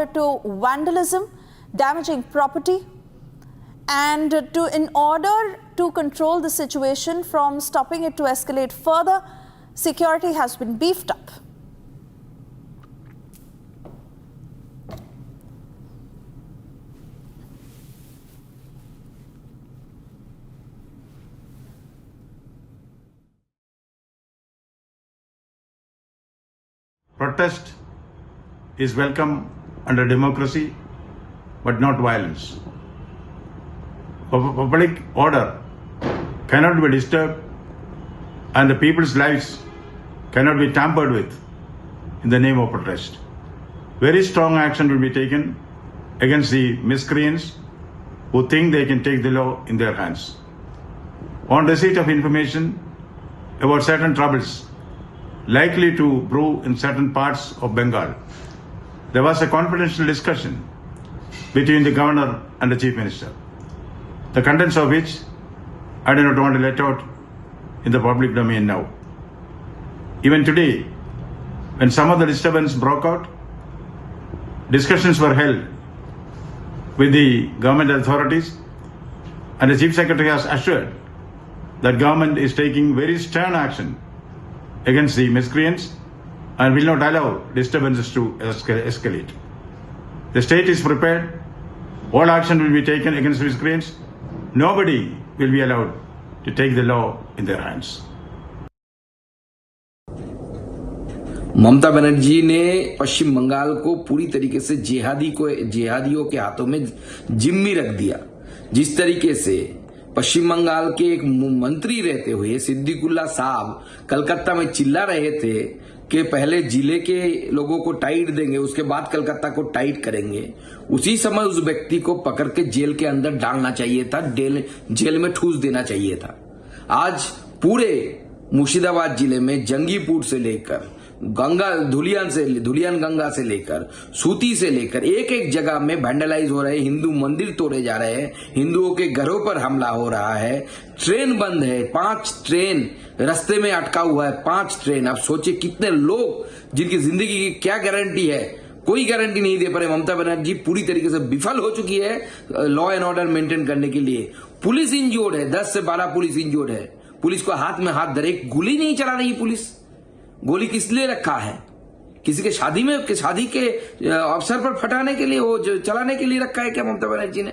to vandalism, damaging property, and in order to control the situation from stopping it to escalate further, security has been beefed up. Protest is welcome under democracy, but not violence. Public order cannot be disturbed and the people's lives cannot be tampered with in the name of protest. Very strong action will be taken against the miscreants who think they can take the law in their hands. On receipt of information about certain troubles likely to brew in certain parts of Bengal, there was a confidential discussion between the governor and the chief minister, the contents of which I do not want to let out in the public domain now. Even today, when some of the disturbance broke out, discussions were held with the government authorities, and the chief secretary has assured that government is taking very stern action against the miscreants and will not allow disturbances to escalate. The state is prepared. All action will be taken against miscreants. Nobody will be allowed to take the law in their hands. Mamata Banerjee ने पश्चिम बंगाल को पूरी तरीके से जिहादियों के हाथों में जिम्मी रख दिया। जिस तरीके से पश्चिम बंगाल के एक मंत्री रहते हुए सिद्दीकुल्ला साहब कलकत्ता में चिल्ला रहे थे कि पहले जिले के लोगों को टाइट देंगे, उसके बाद कलकत्ता को टाइट करेंगे, उसी समय उस व्यक्ति को पकड़ के जेल के अंदर डालना चाहिए था, जेल में ठूस देना चाहिए था। आज पूरे मुर्शिदाबाद जिले में जंगीपुर से लेकर धुलियान गंगा से लेकर सूती से लेकर एक एक जगह में वैंडलाइज हो रहे हैं, हिंदू मंदिर तोड़े जा रहे हैं, हिंदुओं के घरों पर हमला हो रहा है, ट्रेन बंद है, 5 ट्रेन रास्ते में अटका हुआ है, 5 ट्रेन। आप सोचिए कितने लोग जिनकी जिंदगी की क्या गारंटी है, कोई गारंटी नहीं दे पा रहे। ममता बनर्जी पूरी तरीके से विफल हो चुकी है लॉ एंड ऑर्डर मेंटेन करने के लिए। पुलिस इंजोर्ड है, 10 से 12 पुलिस इंजोर्ड है। पुलिस को हाथ में हाथ धरे, गोली नहीं चला रही पुलिस। गोली किस लिए रखा है? किसी के शादी के अवसर पर फटाने के लिए, वो चलाने के लिए रखा है क्या ममता बनर्जी ने?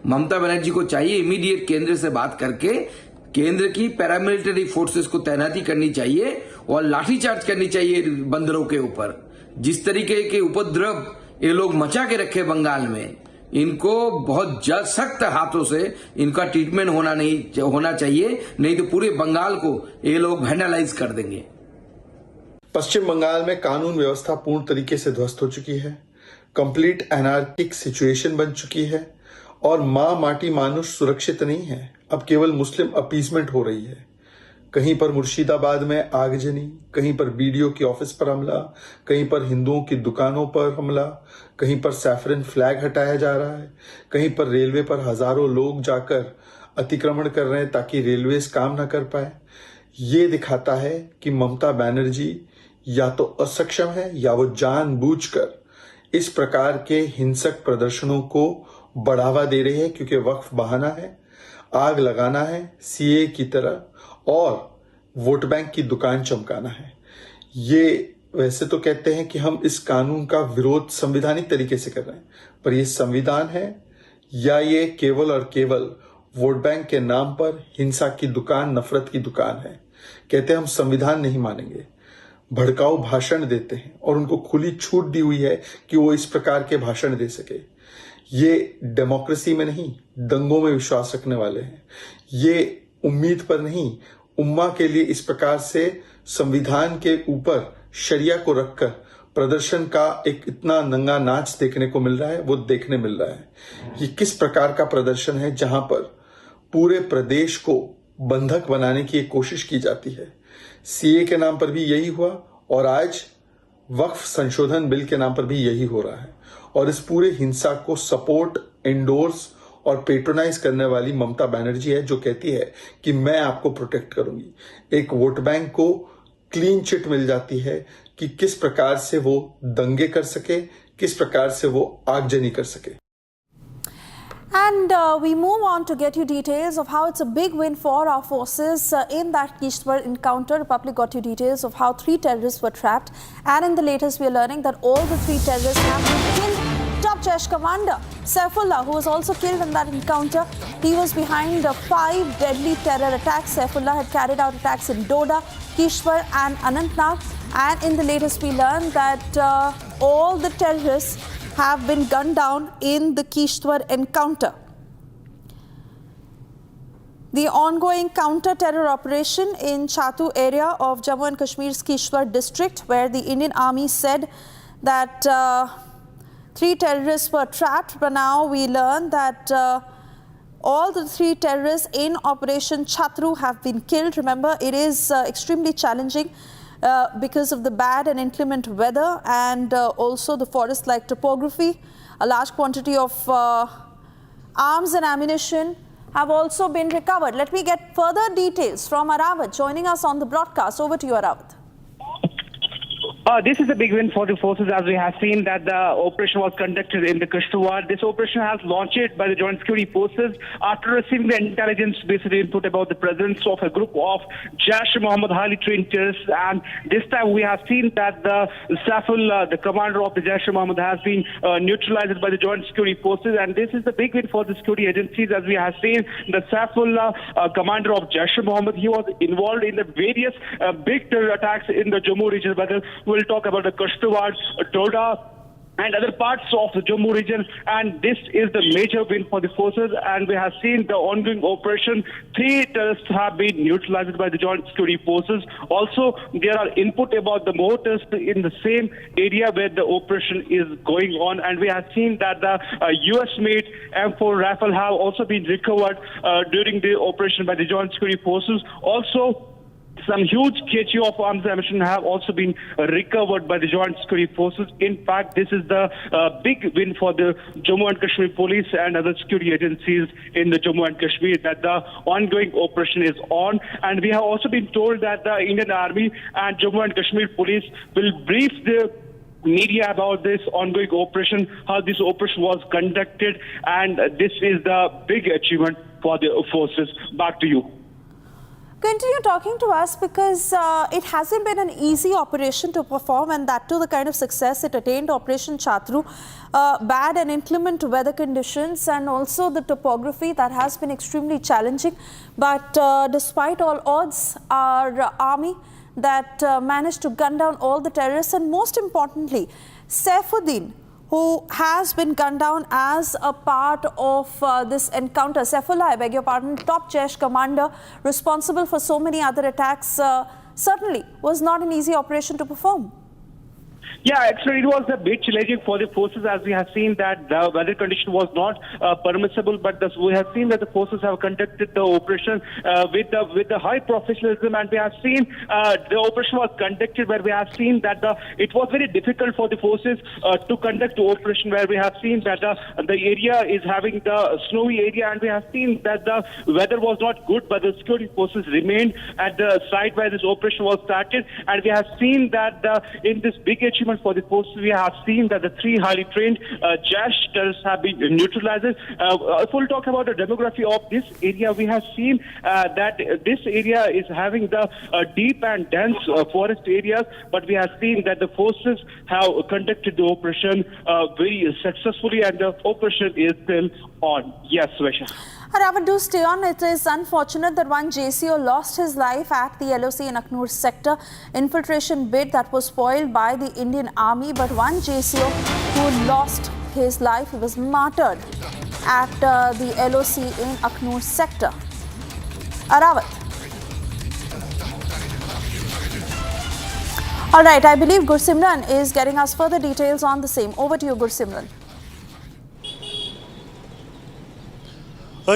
ममता बनर्जी को चाहिए इमीडिएट केंद्र से बात करके केंद्र की पैरामिलिट्री फोर्सेस को तैनाती करनी चाहिए और लाठीचार्ज करनी चाहिए बंदरों के ऊपर। जिस तरीके के उपद्रव ये लोग मचा के रखे बंगाल में, इनको बहुत सख्त हाथों से इनका ट्रीटमेंट होना चाहिए, नहीं तो पूरे बंगाल को ये लोग वैंडलाइज कर देंगे। पश्चिम बंगाल में कानून व्यवस्था पूर्ण तरीके से ध्वस्त हो चुकी है। कंप्लीट एनार्किक सिचुएशन बन चुकी है और मां माटी मानुष सुरक्षित नहीं है। अब केवल मुस्लिम अपीसमेंट हो रही है। कहीं पर मुर्शिदाबाद में आगजनी, कहीं पर बीडीओ की ऑफिस पर हमला, कहीं पर हिंदुओं की दुकानों पर हमला, कहीं पर सैफरन फ्लैग हटाया जा रहा है, कहीं पर रेलवे पर हजारों लोग जाकर अतिक्रमण कर रहे हैं ताकि रेलवेज काम ना कर पाए। ये दिखाता है कि ममता बनर्जी या तो असक्षम है या वो जानबूझकर इस प्रकार के हिंसक प्रदर्शनों को बढ़ावा दे रही है, क्योंकि वक्फ बहाना है, आग लगाना है सीए की तरह और वोट बैंक की दुकान चमकाना है। ये वैसे तो कहते हैं कि हम इस कानून का विरोध संवैधानिक तरीके से कर रहे हैं, पर यह संविधान है या ये केवल और केवल वोट बैंक के नाम पर हिंसा की दुकान, नफरत की दुकान है। कहते हैं हम संविधान नहीं मानेंगे, भड़काऊ भाषण देते हैं और उनको खुली छूट दी हुई है कि वो इस प्रकार के भाषण दे सके। ये डेमोक्रेसी में नहीं, दंगों में विश्वास रखने वाले हैं। ये उम्मीद पर नहीं, उम्मा के लिए इस प्रकार से संविधान के ऊपर शरिया को रखकर प्रदर्शन का एक इतना नंगा नाच देखने को मिल रहा है, वो देखने मिल रहा है। ये किस प्रकार का प्रदर्शन है जहां पर पूरे प्रदेश को बंधक बनाने की एक कोशिश की जाती है। सीए के नाम पर भी यही हुआ और आज वक्फ संशोधन बिल के नाम पर भी यही हो रहा है। और इस पूरे हिंसा को सपोर्ट, एंडोर्स और पेट्रोनाइज करने वाली ममता बनर्जी है, जो कहती है कि मैं आपको प्रोटेक्ट करूंगी। एक वोट बैंक को क्लीन चिट मिल जाती है कि किस प्रकार से वो दंगे कर सके, किस प्रकार से वो आगजनी कर सके। And we move on to get you details of how it's a big win for our forces in that Kishtwar encounter. Republic got you details of how 3 terrorists were trapped. And in the latest, we are learning that all the 3 terrorists have been killed. Top Jaish commander Saifullah, who was also killed in that encounter, he was behind 5 deadly terror attacks. Saifullah had carried out attacks in Doda, Kishtwar and Anantnag. And in the latest, we learned that all the terrorists have been gunned down in the Kishtwar encounter. The ongoing counter-terror operation in Chatu area of Jammu and Kashmir's Kishtwar district, where the Indian Army said that 3 terrorists were trapped, but now we learn that all the 3 terrorists in Operation Chatru have been killed. Remember, it is extremely challenging because of the bad and inclement weather and also the forest-like topography. A large quantity of arms and ammunition have also been recovered. Let me get further details from Aravat joining us on the broadcast. Over to you, Aravat. This is a big win for the forces, as we have seen that the operation was conducted in the Kishtwar. This operation has launched by the Joint Security Forces after receiving the intelligence-based input about the presence of a group of Jaish-e-Mohammed highly trained terrorists. And this time we have seen that the Saifullah, the commander of the Jaish-e-Mohammed, has been neutralized by the Joint Security Forces. And this is the big win for the security agencies, as we have seen the Saifullah, commander of Jaish-e-Mohammed, he was involved in the various big terror attacks in the Jammu region. Whether we'll talk about the Kishtwar, Doda, and other parts of the Jammu region, and this is the major win for the forces. And we have seen the ongoing operation. 3 terrorists have been neutralized by the Joint Security Forces. Also, there are input about the more terrorists in the same area where the operation is going on, and we have seen that the US-made M4 rifle have also been recovered during the operation by the Joint Security Forces. Also, some huge kg of arms ammunition have also been recovered by the Joint Security Forces. In fact, this is the big win for the Jammu and Kashmir police and other security agencies in the Jammu and Kashmir, that the ongoing operation is on. And we have also been told that the Indian Army and Jammu and Kashmir police will brief the media about this ongoing operation, how this operation was conducted, and this is the big achievement for the forces. Back to you. Continue talking to us, because it hasn't been an easy operation to perform, and that too the kind of success it attained, Operation Chatru. Bad and inclement weather conditions and also the topography that has been extremely challenging. But despite all odds, our army that managed to gun down all the terrorists, and most importantly, Saifuddin, who has been gunned down as a part of this encounter. Saifullah, I beg your pardon, top Jaish commander responsible for so many other attacks, certainly was not an easy operation to perform. Yeah, actually it was a bit challenging for the forces, as we have seen that the weather condition was not permissible, but we have seen that the forces have conducted the operation with the high professionalism, and we have seen the operation was conducted where we have seen that it was very difficult for the forces to conduct the operation, where we have seen that the area is having the snowy area, and we have seen that the weather was not good, but the security forces remained at the site where this operation was started, and we have seen that in this big achievement for the forces, we have seen that the 3 highly trained Jaish terrorists have been neutralized. If we'll talk about the demography of this area, we have seen that this area is having the deep and dense forest areas, but we have seen that the forces have conducted the operation very successfully, and the operation is still on. Yes, Vaishya. Aravat, do stay on. It is unfortunate that one JCO lost his life at the LOC in Aknoor sector. Infiltration bid that was spoiled by the Indian Army, but one JCO who lost his life, he was martyred at the LOC in Aknoor sector. Aravat. All right, I believe Gursimran is getting us further details on the same. Over to you, Gursimran.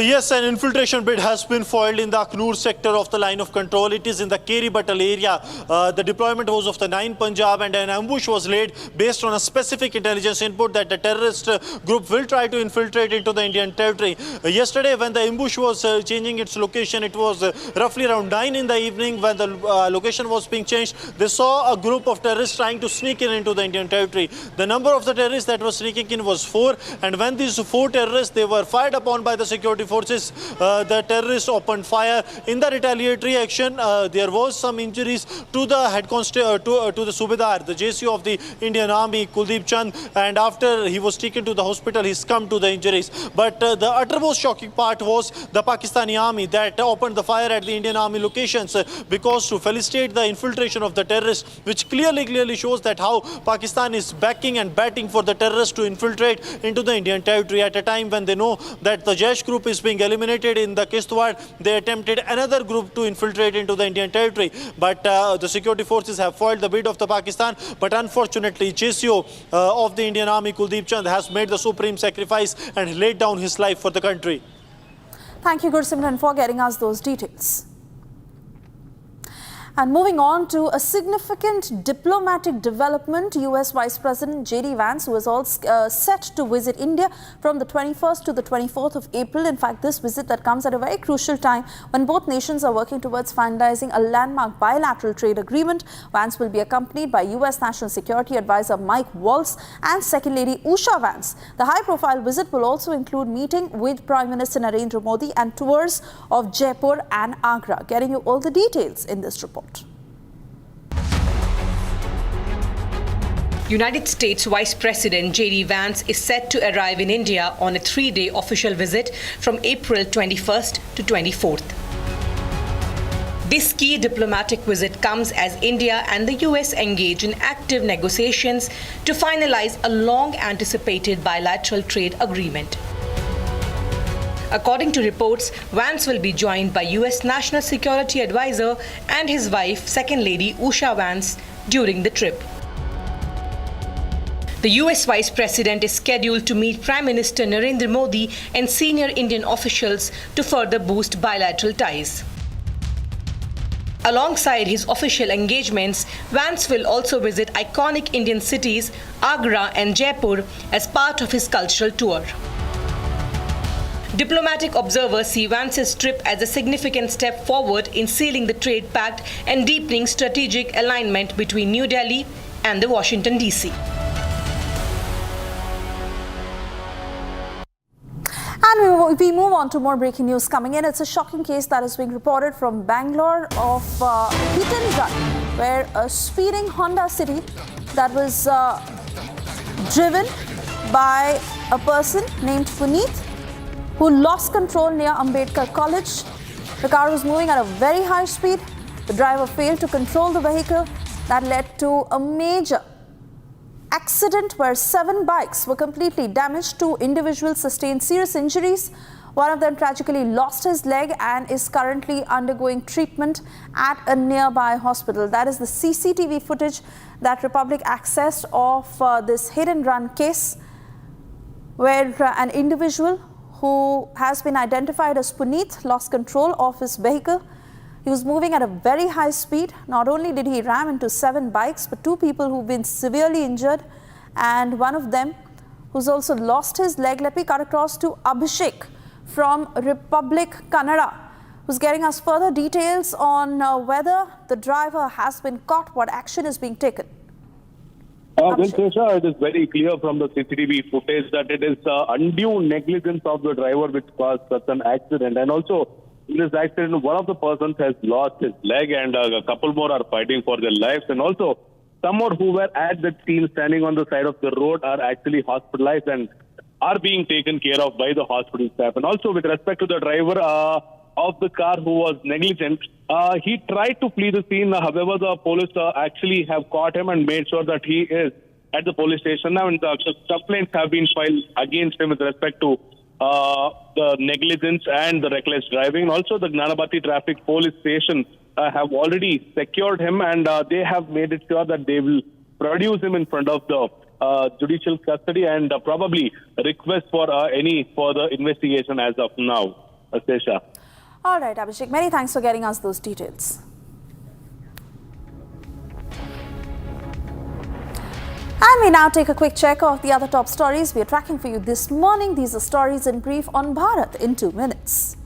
Yes, an infiltration bid has been foiled in the Aknoor sector of the line of control. It is in the Keri Batal area. The deployment was of the 9 Punjab, and an ambush was laid based on a specific intelligence input that the terrorist group will try to infiltrate into the Indian territory. Yesterday, when the ambush was changing its location, it was roughly around 9 in the evening when the location was being changed. They saw a group of terrorists trying to sneak in into the Indian territory. The number of the terrorists that were sneaking in was 4, and when these 4 terrorists, they were fired upon by the security forces, the terrorists opened fire. In the retaliatory action, there was some injuries to the head constable, to the Subedar, the JCO of the Indian Army, Kuldeep Chand, and after he was taken to the hospital, he succumbed to the injuries. But the uttermost shocking part was the Pakistani army that opened the fire at the Indian Army locations because to felicitate the infiltration of the terrorists, which clearly shows that how Pakistan is backing and batting for the terrorists to infiltrate into the Indian territory at a time when they know that the Jaish group is being eliminated in the Kishtwar. They attempted another group to infiltrate into the Indian territory, but the security forces have foiled the bid of the Pakistan. But unfortunately, JCO of the Indian Army, Kuldeep Chand, has made the supreme sacrifice and laid down his life for the country. Thank you, Gursimran, for getting us those details. And moving on to a significant diplomatic development, US Vice President J.D. Vance was all set to visit India from the 21st to the 24th of April. In fact, this visit that comes at a very crucial time when both nations are working towards finalizing a landmark bilateral trade agreement. Vance will be accompanied by US National Security Advisor Mike Waltz and Second Lady Usha Vance. The high-profile visit will also include meeting with Prime Minister Narendra Modi and tours of Jaipur and Agra. Getting you all the details in this report. United States Vice President J.D. Vance is set to arrive in India on a 3-day official visit from April 21st to 24th. This key diplomatic visit comes as India and the US engage in active negotiations to finalize a long-anticipated bilateral trade agreement. According to reports, Vance will be joined by US National Security Advisor and his wife, Second Lady Usha Vance, during the trip. The US Vice President is scheduled to meet Prime Minister Narendra Modi and senior Indian officials to further boost bilateral ties. Alongside his official engagements, Vance will also visit iconic Indian cities, Agra and Jaipur, as part of his cultural tour. Diplomatic observers see Vance's trip as a significant step forward in sealing the trade pact and deepening strategic alignment between New Delhi and the Washington, D.C. And we move on to more breaking news coming in. It's a shocking case that is being reported from Bangalore of Heightened, where a speeding Honda City that was driven by a person named Puneet, who lost control near Ambedkar College. The car was moving at a very high speed. The driver failed to control the vehicle. That led to a major accident where 7 bikes were completely damaged. 2 individuals sustained serious injuries. One of them tragically lost his leg and is currently undergoing treatment at a nearby hospital. That is the CCTV footage that Republic accessed of this hit and run case, where an individual who has been identified as Puneet lost control of his vehicle. He was moving at a very high speed. Not only did he ram into 7 bikes, but 2 people who've been severely injured, and one of them who's also lost his leg. Let me cut across to Abhishek from Republic Kannada, who's getting us further details on whether the driver has been caught, what action is being taken. Well, Trisha, it is very clear from the CCTV footage that it is undue negligence of the driver which caused such an accident. And also, in this accident, one of the persons has lost his leg and a couple more are fighting for their lives. And also, some more who were at the scene standing on the side of the road are actually hospitalized and are being taken care of by the hospital staff. And also, with respect to the driver of the car who was negligent, he tried to flee the scene. However, the police actually have caught him and made sure that he is at the police station now. And the complaints have been filed against him with respect to the negligence and the reckless driving. Also, the Gnanabati Traffic Police Station have already secured him, and they have made it sure that they will produce him in front of the judicial custody and probably request for any further investigation as of now. Sesha. All right, Abhishek, many thanks for getting us those details. And we now take a quick check of the other top stories we are tracking for you this morning. These are stories in brief on Bharat in 2 minutes.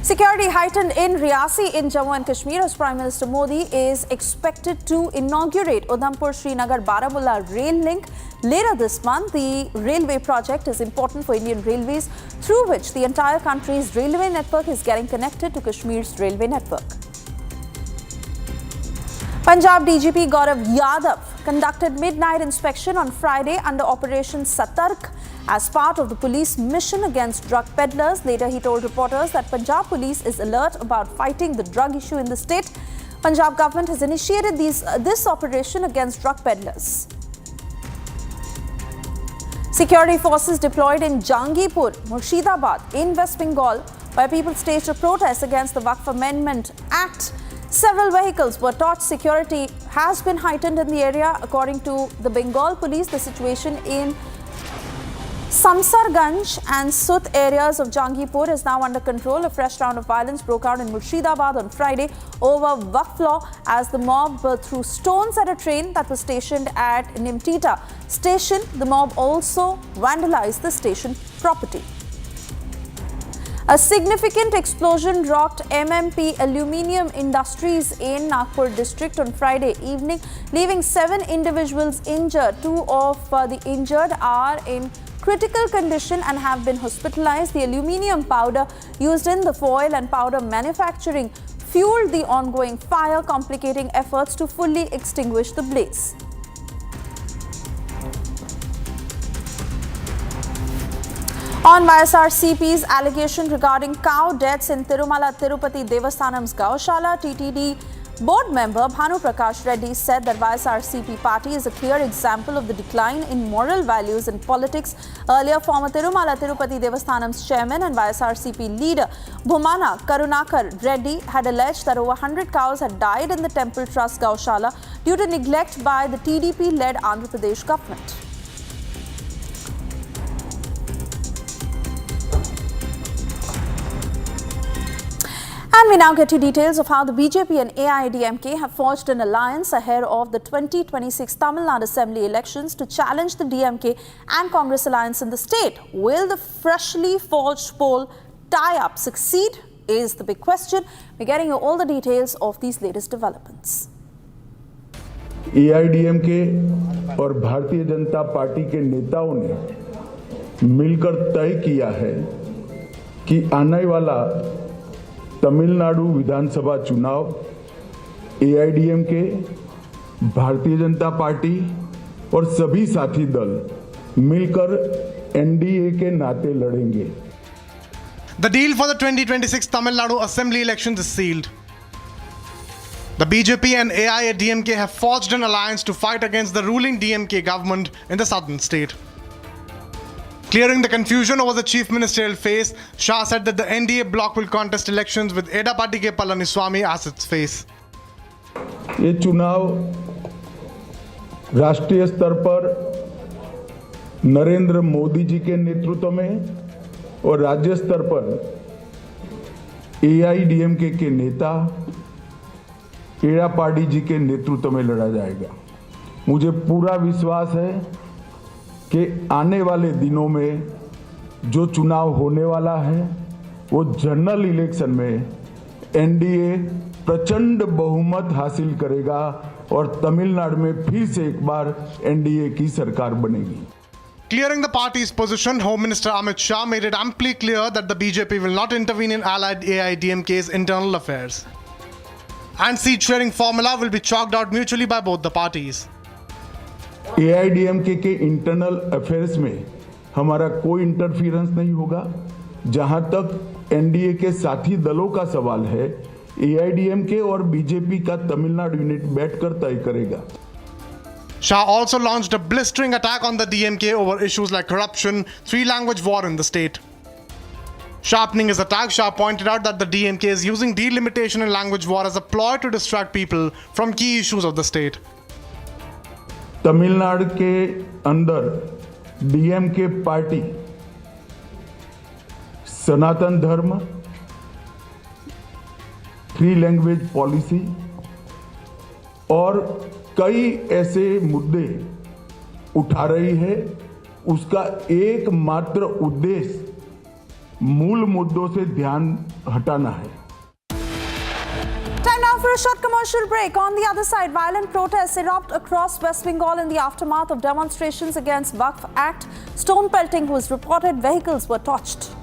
Security heightened in Riyasi in Jammu and Kashmir as Prime Minister Modi is expected to inaugurate Udhampur-Srinagar-Baramulla rail link later this month. The railway project is important for Indian Railways, through which the entire country's railway network is getting connected to Kashmir's railway network. Punjab DGP Gaurav Yadav conducted midnight inspection on Friday under Operation Satark as part of the police mission against drug peddlers. Later, he told reporters that Punjab police is alert about fighting the drug issue in the state. Punjab government has initiated this operation against drug peddlers. Security forces deployed in Jangipur, Murshidabad in West Bengal, where people staged a protest against the Waqf Amendment Act. Several vehicles were torched. Security has been heightened in the area. According to the Bengal police, the situation in Samsarganj and Sut areas of Jangipur is now under control. A fresh round of violence broke out in Murshidabad on Friday over Waqf law as the mob threw stones at a train that was stationed at Nimtita station. The mob also vandalized the station property. A significant explosion rocked MMP Aluminium Industries in Nagpur district on Friday evening, leaving 7 individuals injured. 2 of the injured are in critical condition and have been hospitalized. The aluminium powder used in the foil and powder manufacturing fueled the ongoing fire, complicating efforts to fully extinguish the blaze. On YSRCP's allegation regarding cow deaths in Tirumala Tirupati Devasthanam's Gaushala, TTD board member Bhanu Prakash Reddy said that YSRCP party is a clear example of the decline in moral values in politics. Earlier, former Tirumala Tirupati Devasthanam's chairman and YSRCP leader Bhumana Karunakar Reddy had alleged that over 100 cows had died in the temple trust Gaushala due to neglect by the TDP-led Andhra Pradesh government. And we now get to details of how the BJP and AIADMK have forged an alliance ahead of the 2026 Tamil Nadu Assembly elections to challenge the DMK and Congress alliance in the state. Will the freshly forged poll tie-up succeed is the big question. We're getting you all the details of these latest developments. AIADMK और Bharatiya Janata party के नेताओं ने मिलकर तय किया है कि आने वाला तमिलनाडु विधानसभा चुनाव AIADMK, भारतीय जनता पार्टी और सभी साथी दल मिलकर NDA के नाते लड़ेंगे. The deal for the 2026 Tamil Nadu Assembly elections is sealed. The BJP and AIADMK have forged an alliance to fight against the ruling DMK government in the southern state. Clearing the confusion over the chief ministerial phase, Shah said that the NDA bloc will contest elections with Edapati K Palaniswamy as its face. ये चुनाव राष्ट्रीय स्तर पर नरेंद्र मोदी जी के नेतृत्व में और राज्य स्तर पर AIADMK के नेता एड़ापाडी जी के नेतृत्व में लड़ा जाएगा. मुझे पूरा विश्वास है कि आने वाले दिनों में जो चुनाव होने वाला है वो जनरल इलेक्शन में NDA प्रचंड बहुमत हासिल करेगा और तमिलनाडु में फिर से एक बार NDA की सरकार बनेगी. Clearing the party's position, Home Minister Amit Shah made it amply clear that the BJP will not intervene in allied AIADMK's internal affairs. And seat-sharing formula will be chalked out mutually by both the parties. AIADMK के internal affairs में हमारा कोई interference नहीं होगा. जहां तक NDA के साथी दलों का सवाल है, AIADMK और BJP का तमिलनाडु यूनिट बैठकर तय करेगा. Shah also launched a blistering attack on the DMK over issues like corruption, three-language war in the state. Sharpening his attack, Shah pointed out that the DMK is using delimitation and language war as a ploy to distract people from key issues of the state. Tamil Nadu के अंदर DMK party सनातन धर्म, 3 language policy और कई ऐसे मुद्दे उठा रही है। उसका एकमात्र उद्देश्य मूल मुद्दों से ध्यान हटाना है। Time now for a short commercial break. On the other side, violent protests erupt across West Bengal in the aftermath of demonstrations against Waqf Act. Stone pelting was reported. Vehicles were torched.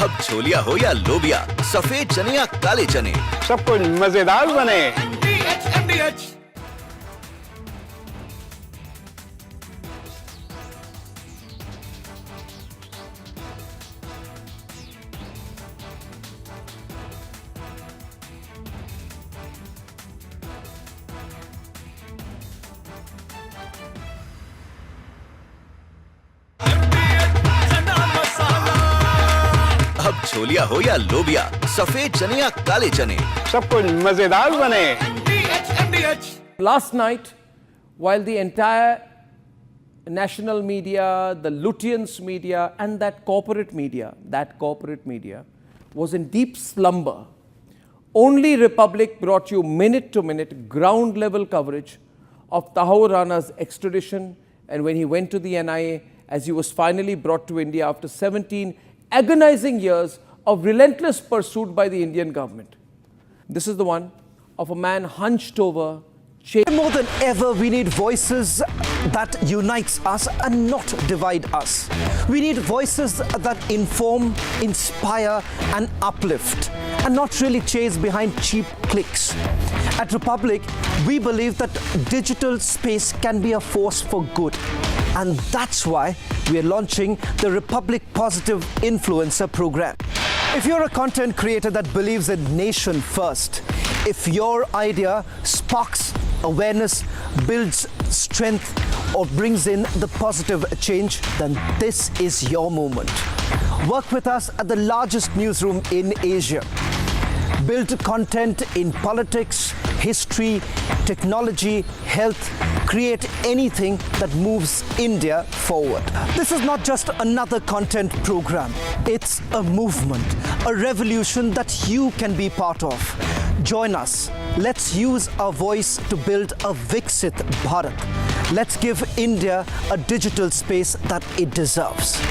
अब छोलिया हो या लोबिया, सफेद चने या काले चने, सब कुछ मजेदार बने। अब छोलिया हो या लोबिया, सफेद चने या काले चने, सब कुछ मजेदार बने। Last night, while the entire national media, the Lutyens media and that corporate media was in deep slumber, only Republic brought you minute-to-minute ground-level coverage of Tahawur Rana's extradition and when he went to the NIA as he was finally brought to India after 17 agonizing years of relentless pursuit by the Indian government. This is the one of a man hunched over. More than ever, we need voices that unites us and not divide us. We need voices that inform, inspire and uplift and not really chase behind cheap clicks. At Republic, we believe that digital space can be a force for good. And that's why we are launching the Republic Positive Influencer Program. If you're a content creator that believes in nation first, if your idea sparks awareness, builds strength, or brings in the positive change, then this is your moment. Work with us at the largest newsroom in Asia. Build content in politics, history, technology, health, create anything that moves India forward. This is not just another content program. It's a movement, a revolution that you can be part of. Join us. Let's use our voice to build a Viksit Bharat. Let's give India a digital space that it deserves.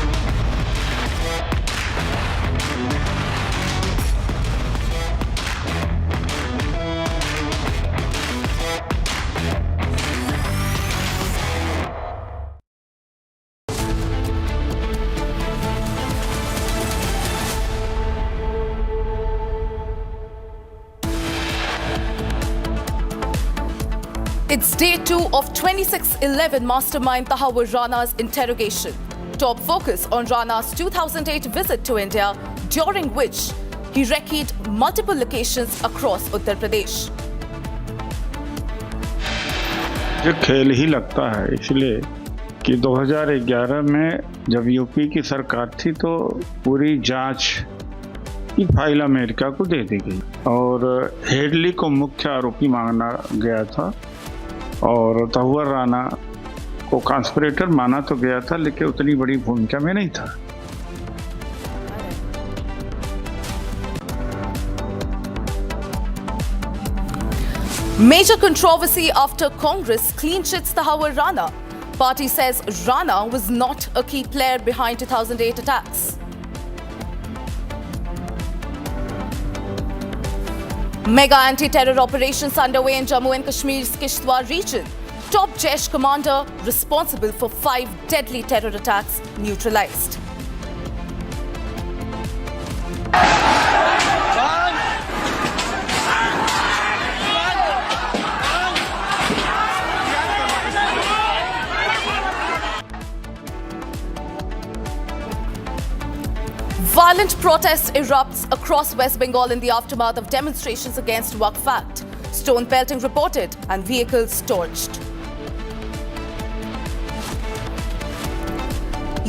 It's day 2 of 2611 mastermind Tahawur Rana's interrogation. Top focus on Rana's 2008 visit to India, during which he recce'd multiple locations across Uttar Pradesh. ये खेल ही लगता है इसलिए कि 2011 में जब UP की सरकार थी तो पूरी जांच की फाइल अमेरिका को दे दी गई और हेडली को मुख्य आरोपी माना गया था और तहव्वुर राना को कॉन्स्पिरेटर माना तो गया था लेकिन उतनी बड़ी भूमिका में नहीं था। Major controversy after Congress clean chits Tahawur Rana. Party says Rana was not a key player behind 2008 attacks. Mega anti-terror operations underway in Jammu and Kashmir's Kishtwar region. Top Jaish commander responsible for 5 deadly terror attacks neutralized. Violent protest erupts across West Bengal in the aftermath of demonstrations against Waqf Act. Stone pelting reported and vehicles torched.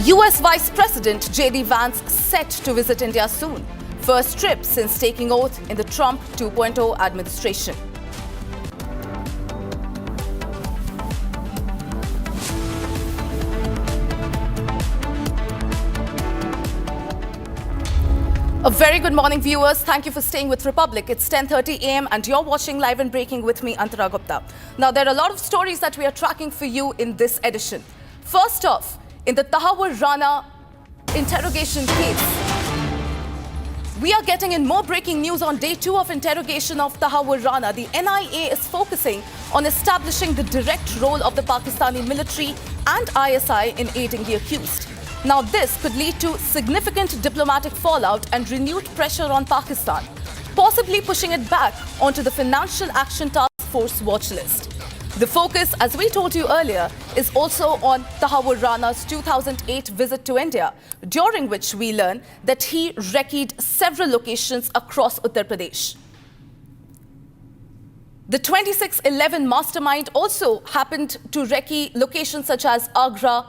US Vice President J.D. Vance set to visit India soon. first trip since taking oath in the Trump 2.0 administration. A very good morning, viewers. Thank you for staying with Republic. It's 10:30 a.m. and you're watching Live and Breaking with me, Antara Gupta. Now, there are a lot of stories that we are tracking for you in this edition. First off, in the Tahawur Rana interrogation case, we are getting in more breaking news on day 2 of interrogation of Tahawur Rana. The NIA is focusing on establishing the direct role of the Pakistani military and ISI in aiding the accused. Now, this could lead to significant diplomatic fallout and renewed pressure on Pakistan, possibly pushing it back onto the Financial Action Task Force watch list. The focus, as we told you earlier, is also on Tahawur Rana's 2008 visit to India, during which we learn that he recce'd several locations across Uttar Pradesh. The 2611 mastermind also happened to recce locations such as Agra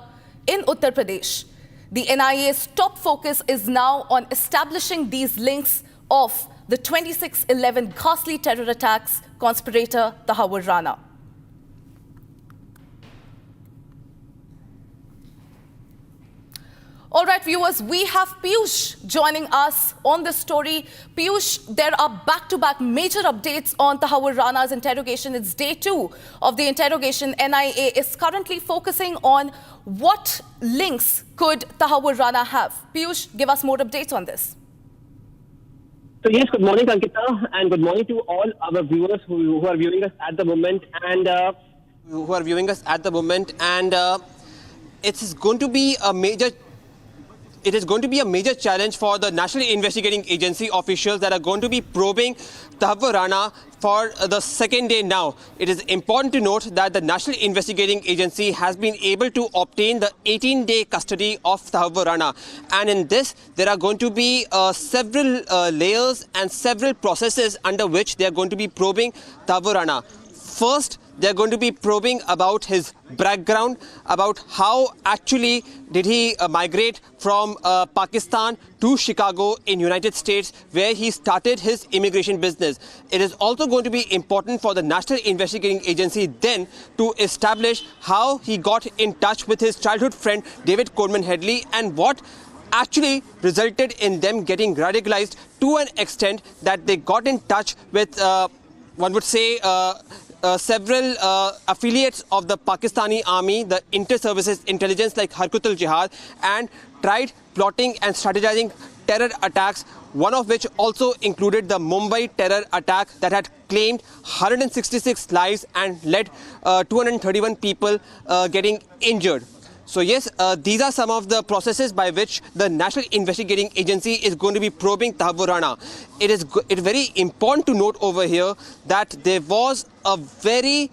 in Uttar Pradesh. The NIA's top focus is now on establishing these links of the 2611 ghastly terror attacks conspirator Tahawur Rana. All right, viewers, we have Piyush joining us on this story. Piyush, there are back-to-back major updates on Tahawur Rana's interrogation. It's day 2 of the interrogation. NIA is currently focusing on what links could Tahawur Rana have. Piyush, give us more updates on this. So yes, good morning, Ankita, and good morning to all our viewers who are viewing us at the moment, it is going to be a major challenge for the National Investigating Agency officials that are going to be probing Tahawur Rana for the second day now. It is important to note that the National Investigating Agency has been able to obtain the 18-day custody of Tahawur Rana. And in this, there are going to be several layers and several processes under which they are going to be probing Tahawur Rana. First, they are going to be probing about his background, about how actually did he migrate from Pakistan to Chicago in United States, where he started his immigration business. It is also going to be important for the National Investigating Agency then to establish how he got in touch with his childhood friend David Coleman Headley and what actually resulted in them getting radicalized to an extent that they got in touch with, one would say, several affiliates of the Pakistani army, the inter-services intelligence like Harkat al-Jihad, and tried plotting and strategizing terror attacks, one of which also included the Mumbai terror attack that had claimed 166 lives and led 231 people getting injured. So yes, these are some of the processes by which the National Investigating Agency is going to be probing Tahawur Rana. It is very important to note over here that there was a very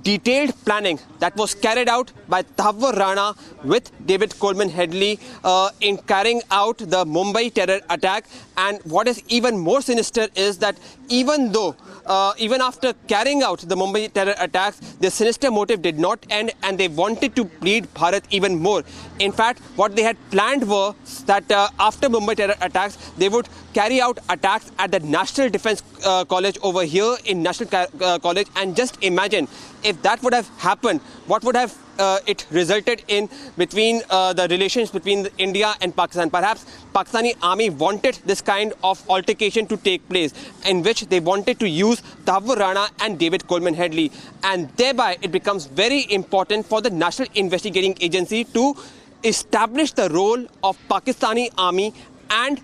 detailed planning that was carried out by Tahawur Rana with David Coleman Headley in carrying out the Mumbai terror attack. And what is even more sinister is that even after carrying out the Mumbai terror attacks, the sinister motive did not end and they wanted to bleed Bharat even more. In fact, what they had planned was that after Mumbai terror attacks, they would carry out attacks at the National Defence College over here in National College. And just imagine if that would have happened, what would have it resulted in between the relations between India and Pakistan. Perhaps Pakistani army wanted this kind of altercation to take place, in which they wanted to use Tahawur Rana and David Coleman Headley. And thereby it becomes very important for the National Investigating Agency to establish the role of Pakistani army and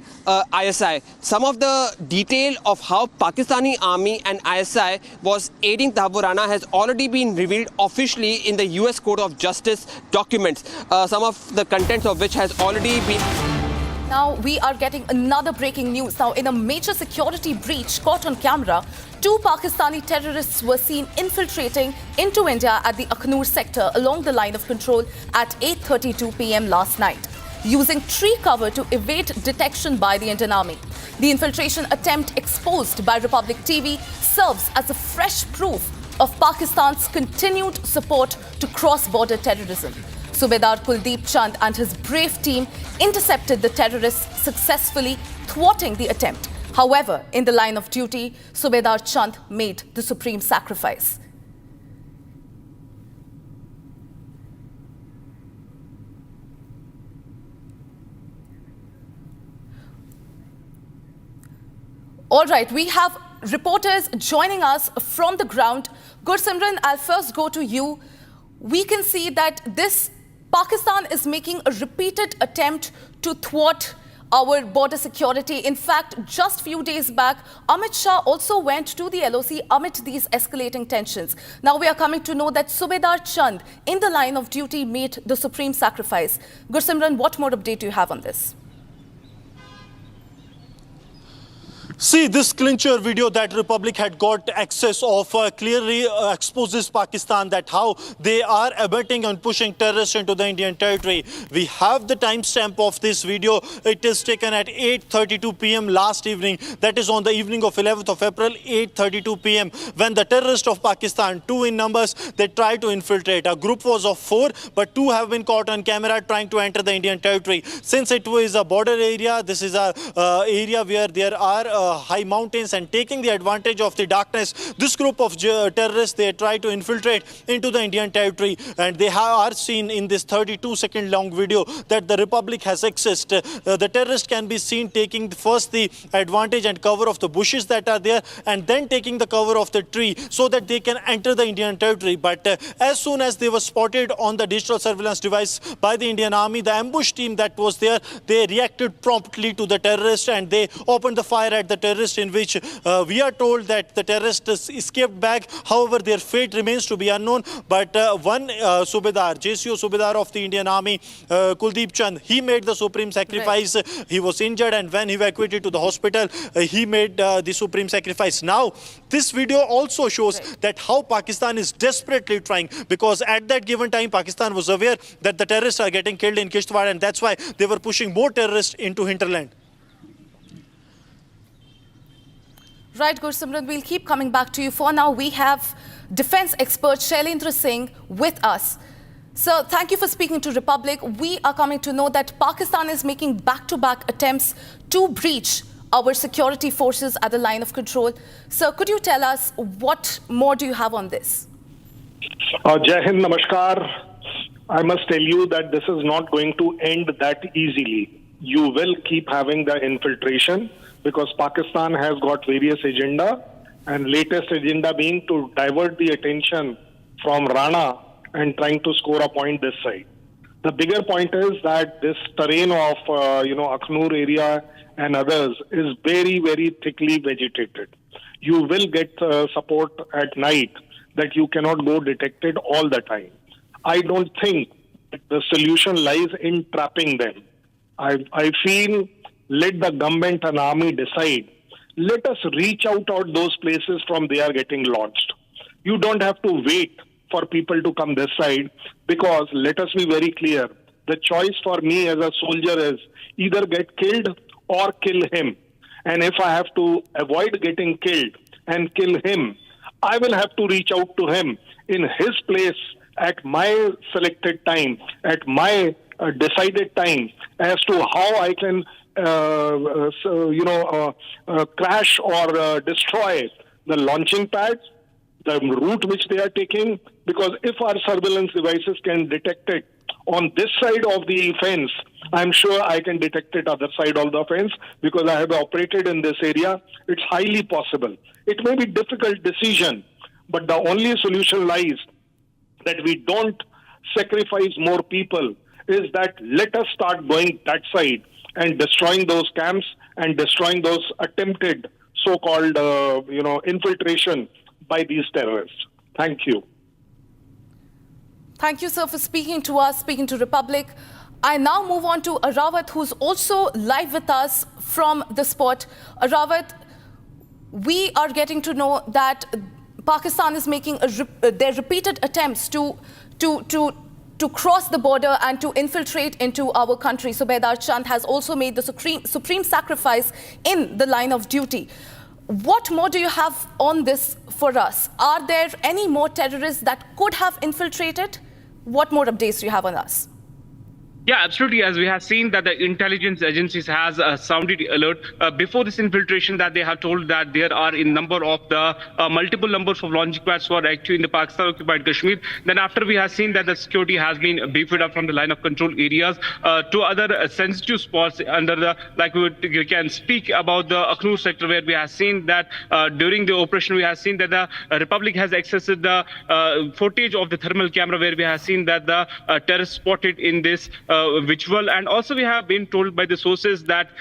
ISI. Some of the detail of how Pakistani army and ISI was aiding Tahawur Rana has already been revealed officially in the US Court of Justice documents, some of the contents of which has already been... Now we are getting another breaking news. Now, in a major security breach caught on camera, 2 Pakistani terrorists were seen infiltrating into India at the Akhnur sector along the line of control at 8:32 p.m. last night, using tree cover to evade detection by the Indian Army. The infiltration attempt exposed by Republic TV serves as a fresh proof of Pakistan's continued support to cross-border terrorism. Subedar Kuldeep Chand and his brave team intercepted the terrorists successfully, thwarting the attempt. However, in the line of duty, Subedar Chand made the supreme sacrifice. All right, we have reporters joining us from the ground. Gursimran, I'll first go to you. We can see that Pakistan is making a repeated attempt to thwart our border security. In fact, just few days back, Amit Shah also went to the LOC amid these escalating tensions. Now we are coming to know that Subedar Chand, in the line of duty, made the supreme sacrifice. Gursimran, what more update do you have on this? See, this clincher video that Republic had got access of clearly exposes Pakistan that how they are abetting and pushing terrorists into the Indian territory. We have the timestamp of this video. It is taken at 8:32 p.m. last evening. That is on the evening of 11th of April, 8:32 p.m. when the terrorists of Pakistan, 2 in numbers, they tried to infiltrate. A group was of 4, but 2 have been caught on camera trying to enter the Indian territory. Since it was a border area, this is a area where there are high mountains, and taking the advantage of the darkness, this group of terrorists, they try to infiltrate into the Indian territory, and they are seen in this 32-second long video that the Republic has accessed. The terrorists can be seen taking first the advantage and cover of the bushes that are there, and then taking the cover of the tree so that they can enter the Indian territory. But as soon as they were spotted on the digital surveillance device by the Indian Army, the ambush team that was there, they reacted promptly to the terrorists, and they opened the fire at the terrorists, in which we are told that the terrorists escaped back. However, their fate remains to be unknown. But one Subedar, JCO Subedar of the Indian Army, Kuldeep Chand, he made the supreme sacrifice. Right. He was injured, and when evacuated to the hospital, he made the supreme sacrifice. Now, this video also shows that how Pakistan is desperately trying, because at that given time, Pakistan was aware that the terrorists are getting killed in Kishtwar, and that's why they were pushing more terrorists into hinterland. Right, Gursimran, we'll keep coming back to you. For now, we have defense expert Shailendra Singh with us. Sir, thank you for speaking to Republic. We are coming to know that Pakistan is making back-to-back attempts to breach our security forces at the line of control. Sir, could you tell us what more do you have on this? Jai Hind, Namaskar. I must tell you that this is not going to end that easily. You will keep having the infiltration, because Pakistan has got various agenda, and latest agenda being to divert the attention from Rana and trying to score a point this side. The bigger point is that this terrain of Akhnur area and others is very, very thickly vegetated. You will get support at night that you cannot go detected all the time. I don't think the solution lies in trapping them. I feel, let the government and army decide. Let us reach out those places from they are getting launched. You don't have to wait for people to come this side, because let us be very clear. The choice for me as a soldier is either get killed or kill him. And if I have to avoid getting killed and kill him, I will have to reach out to him in his place at my selected time, at my decided time, as to how I can crash or destroy the launching pads, the route which they are taking, because if our surveillance devices can detect it on this side of the fence, I'm sure I can detect it other side of the fence, because I have operated in this area. It's highly possible. It may be a difficult decision, but the only solution lies that we don't sacrifice more people, is that let us start going that side and destroying those camps and destroying those attempted so-called, infiltration by these terrorists. Thank you. Thank you, sir, for speaking to us, speaking to Republic. I now move on to Arawat, who's also live with us from the spot. Arawat, we are getting to know that Pakistan is making their repeated attempts to cross the border and to infiltrate into our country. Subedar Chand has also made the supreme sacrifice in the line of duty. What more do you have on this for us? Are there any more terrorists that could have infiltrated? What more updates do you have on us? Yeah, absolutely. As we have seen that the intelligence agencies has sounded alert before this infiltration, that they have told that there are in number of the multiple numbers of launching pads for active in the Pakistan occupied Kashmir. Then after we have seen that the security has been beefed up from the line of control areas to other sensitive spots under the, like we can speak about the Akhnur sector, where we have seen that during the operation we have seen that the Republic has accessed the footage of the thermal camera, where we have seen that the terrorists spotted in this visual. And also we have been told by the sources that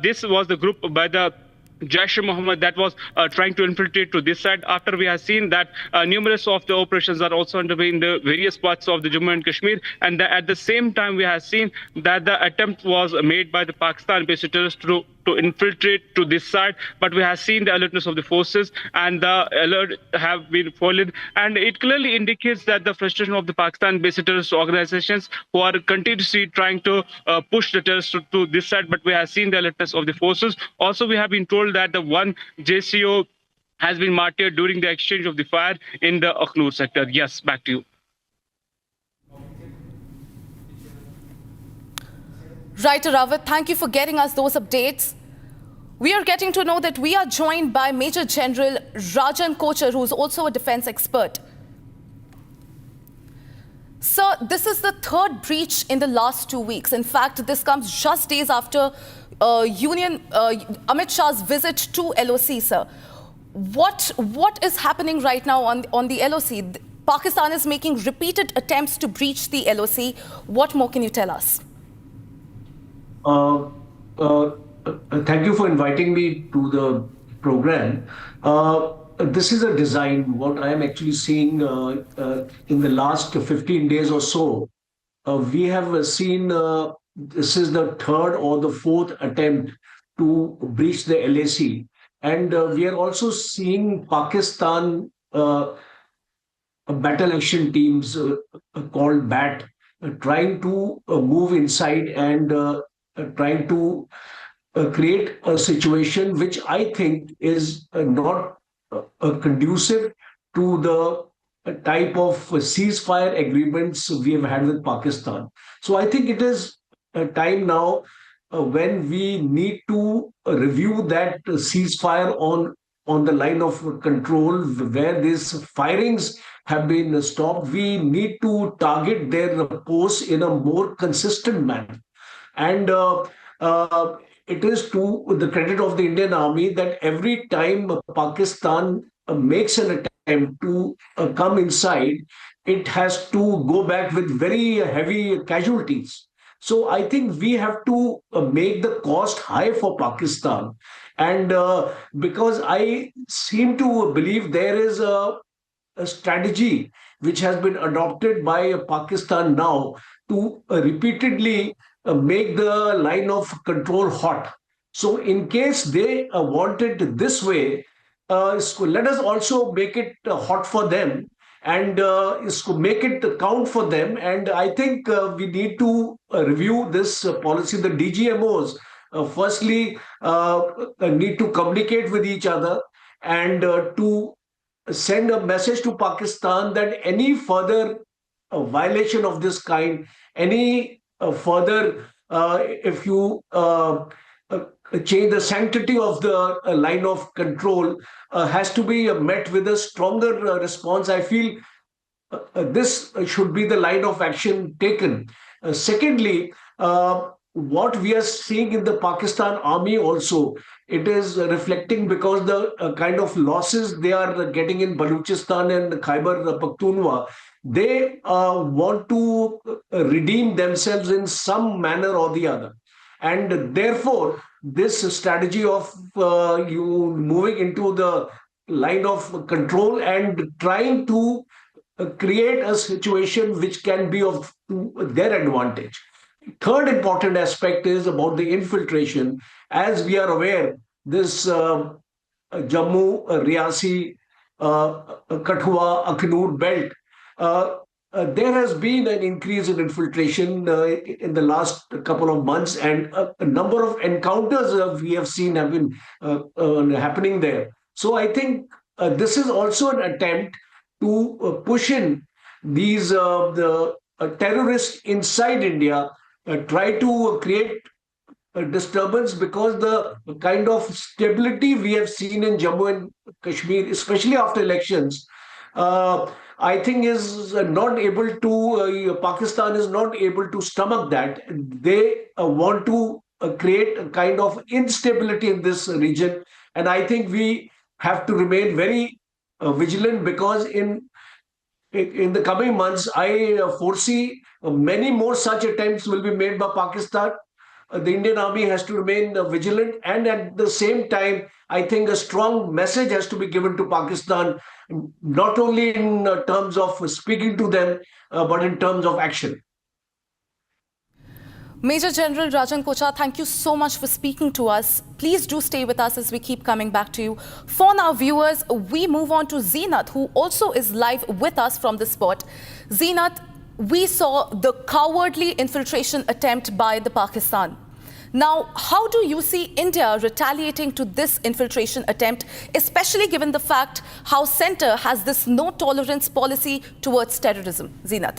this was the group by the Jaish-e-Mohammed that was trying to infiltrate to this side. After we have seen that numerous of the operations are also underway in the various parts of the Jammu and Kashmir, and at the same time we have seen that the attempt was made by the Pakistan-based terrorists to infiltrate to this side, but we have seen the alertness of the forces and the alert have been foiled, and it clearly indicates that the frustration of the Pakistan-based terrorist organizations who are continuously trying to push the terrorists to this side, but we have seen the alertness of the forces. Also, we have been told that the one JCO has been martyred during the exchange of the fire in the Akhnur sector. Yes, back to you. Right, Rawat, thank you for getting us those updates. We are getting to know that we are joined by Major General Rajan Kochar, who is also a defense expert. Sir, this is the third breach in the last 2 weeks. In fact, this comes just days after Amit Shah's visit to LOC, sir. What is happening right now on the LOC? Pakistan is making repeated attempts to breach the LOC. What more can you tell us? Thank you for inviting me to the program. This is a design. What I am actually seeing in the last 15 days or so, we have seen this is the third or the fourth attempt to breach the LAC. And we are also seeing Pakistan battle action teams called BAT trying to move inside and trying to create a situation which I think is not conducive to the type of ceasefire agreements we have had with Pakistan. So I think it is a time now when we need to review that ceasefire on the line of control where these firings have been stopped. We need to target their posts in a more consistent manner. And it is to the credit of the Indian Army that every time Pakistan makes an attempt to come inside, it has to go back with very heavy casualties. So I think we have to make the cost high for Pakistan. And because I seem to believe there is a strategy which has been adopted by Pakistan now to repeatedly make the line of control hot. So in case they want it this way, let us also make it hot for them and make it count for them. And I think we need to review this policy. The DGMOs firstly need to communicate with each other and to send a message to Pakistan that any further violation of this kind, any further, if you change the sanctity of the line of control, has to be met with a stronger response. I feel this should be the line of action taken. Secondly, what we are seeing in the Pakistan army also, it is reflecting because the kind of losses they are getting in Baluchistan and Khyber Pakhtunkhwa, they want to redeem themselves in some manner or the other. And therefore, this strategy of you moving into the line of control and trying to create a situation which can be of their advantage. Third important aspect is about the infiltration. As we are aware, this Jammu, Riyasi, Kathua, Akhnur belt, there has been an increase in infiltration in the last couple of months, and a number of encounters we have seen have been happening there. So I think this is also an attempt to push in these the terrorists inside India try to create a disturbance, because the kind of stability we have seen in Jammu and Kashmir, especially after elections, I think is not able to, Pakistan is not able to stomach that. They want to create a kind of instability in this region. And I think we have to remain very vigilant, because in the coming months, I foresee many more such attempts will be made by Pakistan. The Indian Army has to remain vigilant, and at the same time, I think a strong message has to be given to Pakistan, not only in terms of speaking to them, but in terms of action. Major General Rajan Kocha, thank you so much for speaking to us. Please do stay with us as we keep coming back to you. For our viewers, we move on to Zeenat, who also is live with us from the spot. Zeenat, we saw the cowardly infiltration attempt by the Pakistan. Now, how do you see India retaliating to this infiltration attempt, especially given the fact how Centre has this no-tolerance policy towards terrorism? Zeenat.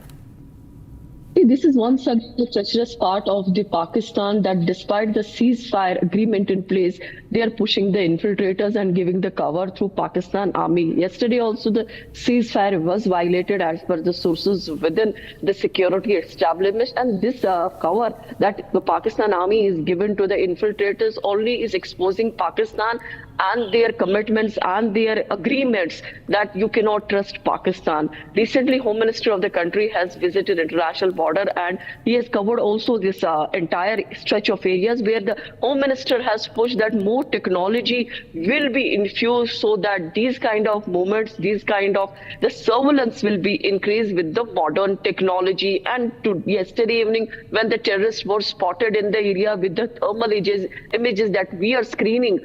This is one such treacherous part of the Pakistan, that despite the ceasefire agreement in place, they are pushing the infiltrators and giving the cover through Pakistan Army. Yesterday also the ceasefire was violated as per the sources within the security establishment, and this cover that the Pakistan Army is given to the infiltrators only is exposing Pakistan and their commitments and their agreements that you cannot trust Pakistan. Recently, Home Minister of the country has visited international border, and he has covered also this entire stretch of areas where the Home Minister has pushed that more technology will be infused so that these kind of movements, these kind of the surveillance will be increased with the modern technology. And yesterday evening, when the terrorists were spotted in the area with the thermal images that we are screening,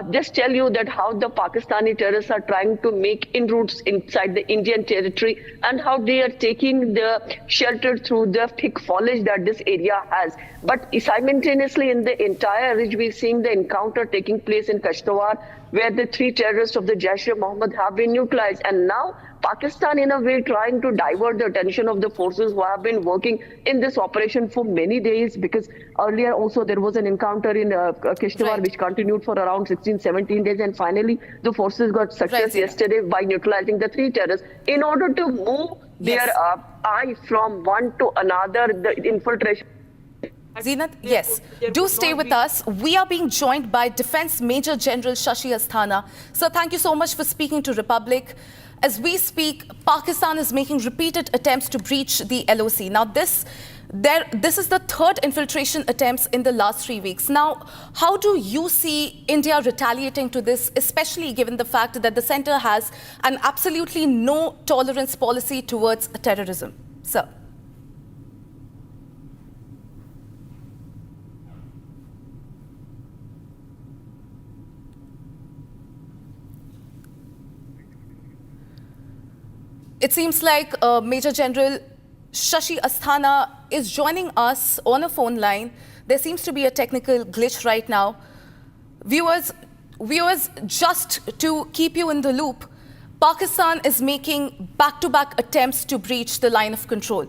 just tell you that how the Pakistani terrorists are trying to make inroads inside the Indian territory, and how they are taking the shelter through the thick foliage that this area has. But simultaneously in the entire ridge, we're seeing the encounter taking place in Kishtwar, where the 3 terrorists of the Jaish-e-Mohammed have been neutralized. And now Pakistan, in a way, trying to divert the attention of the forces who have been working in this operation for many days, because earlier also there was an encounter in Kishtwar which continued for around 16-17 days, and finally the forces got success yesterday by neutralizing the 3 terrorists. In order to move their eye from one to another, the infiltration. Zeenat, yes, do stay with us. We are being joined by Defence Major General Shashi Asthana. Sir, thank you so much for speaking to Republic. As we speak, Pakistan is making repeated attempts to breach the LOC. Now, this is the 3rd infiltration attempts in the last 3 weeks. Now, how do you see India retaliating to this, especially given the fact that the centre has an absolutely no tolerance policy towards terrorism? Sir. It seems like Major General Shashi Asthana is joining us on a phone line. There seems to be a technical glitch right now. Viewers, just to keep you in the loop, Pakistan is making back-to-back attempts to breach the line of control.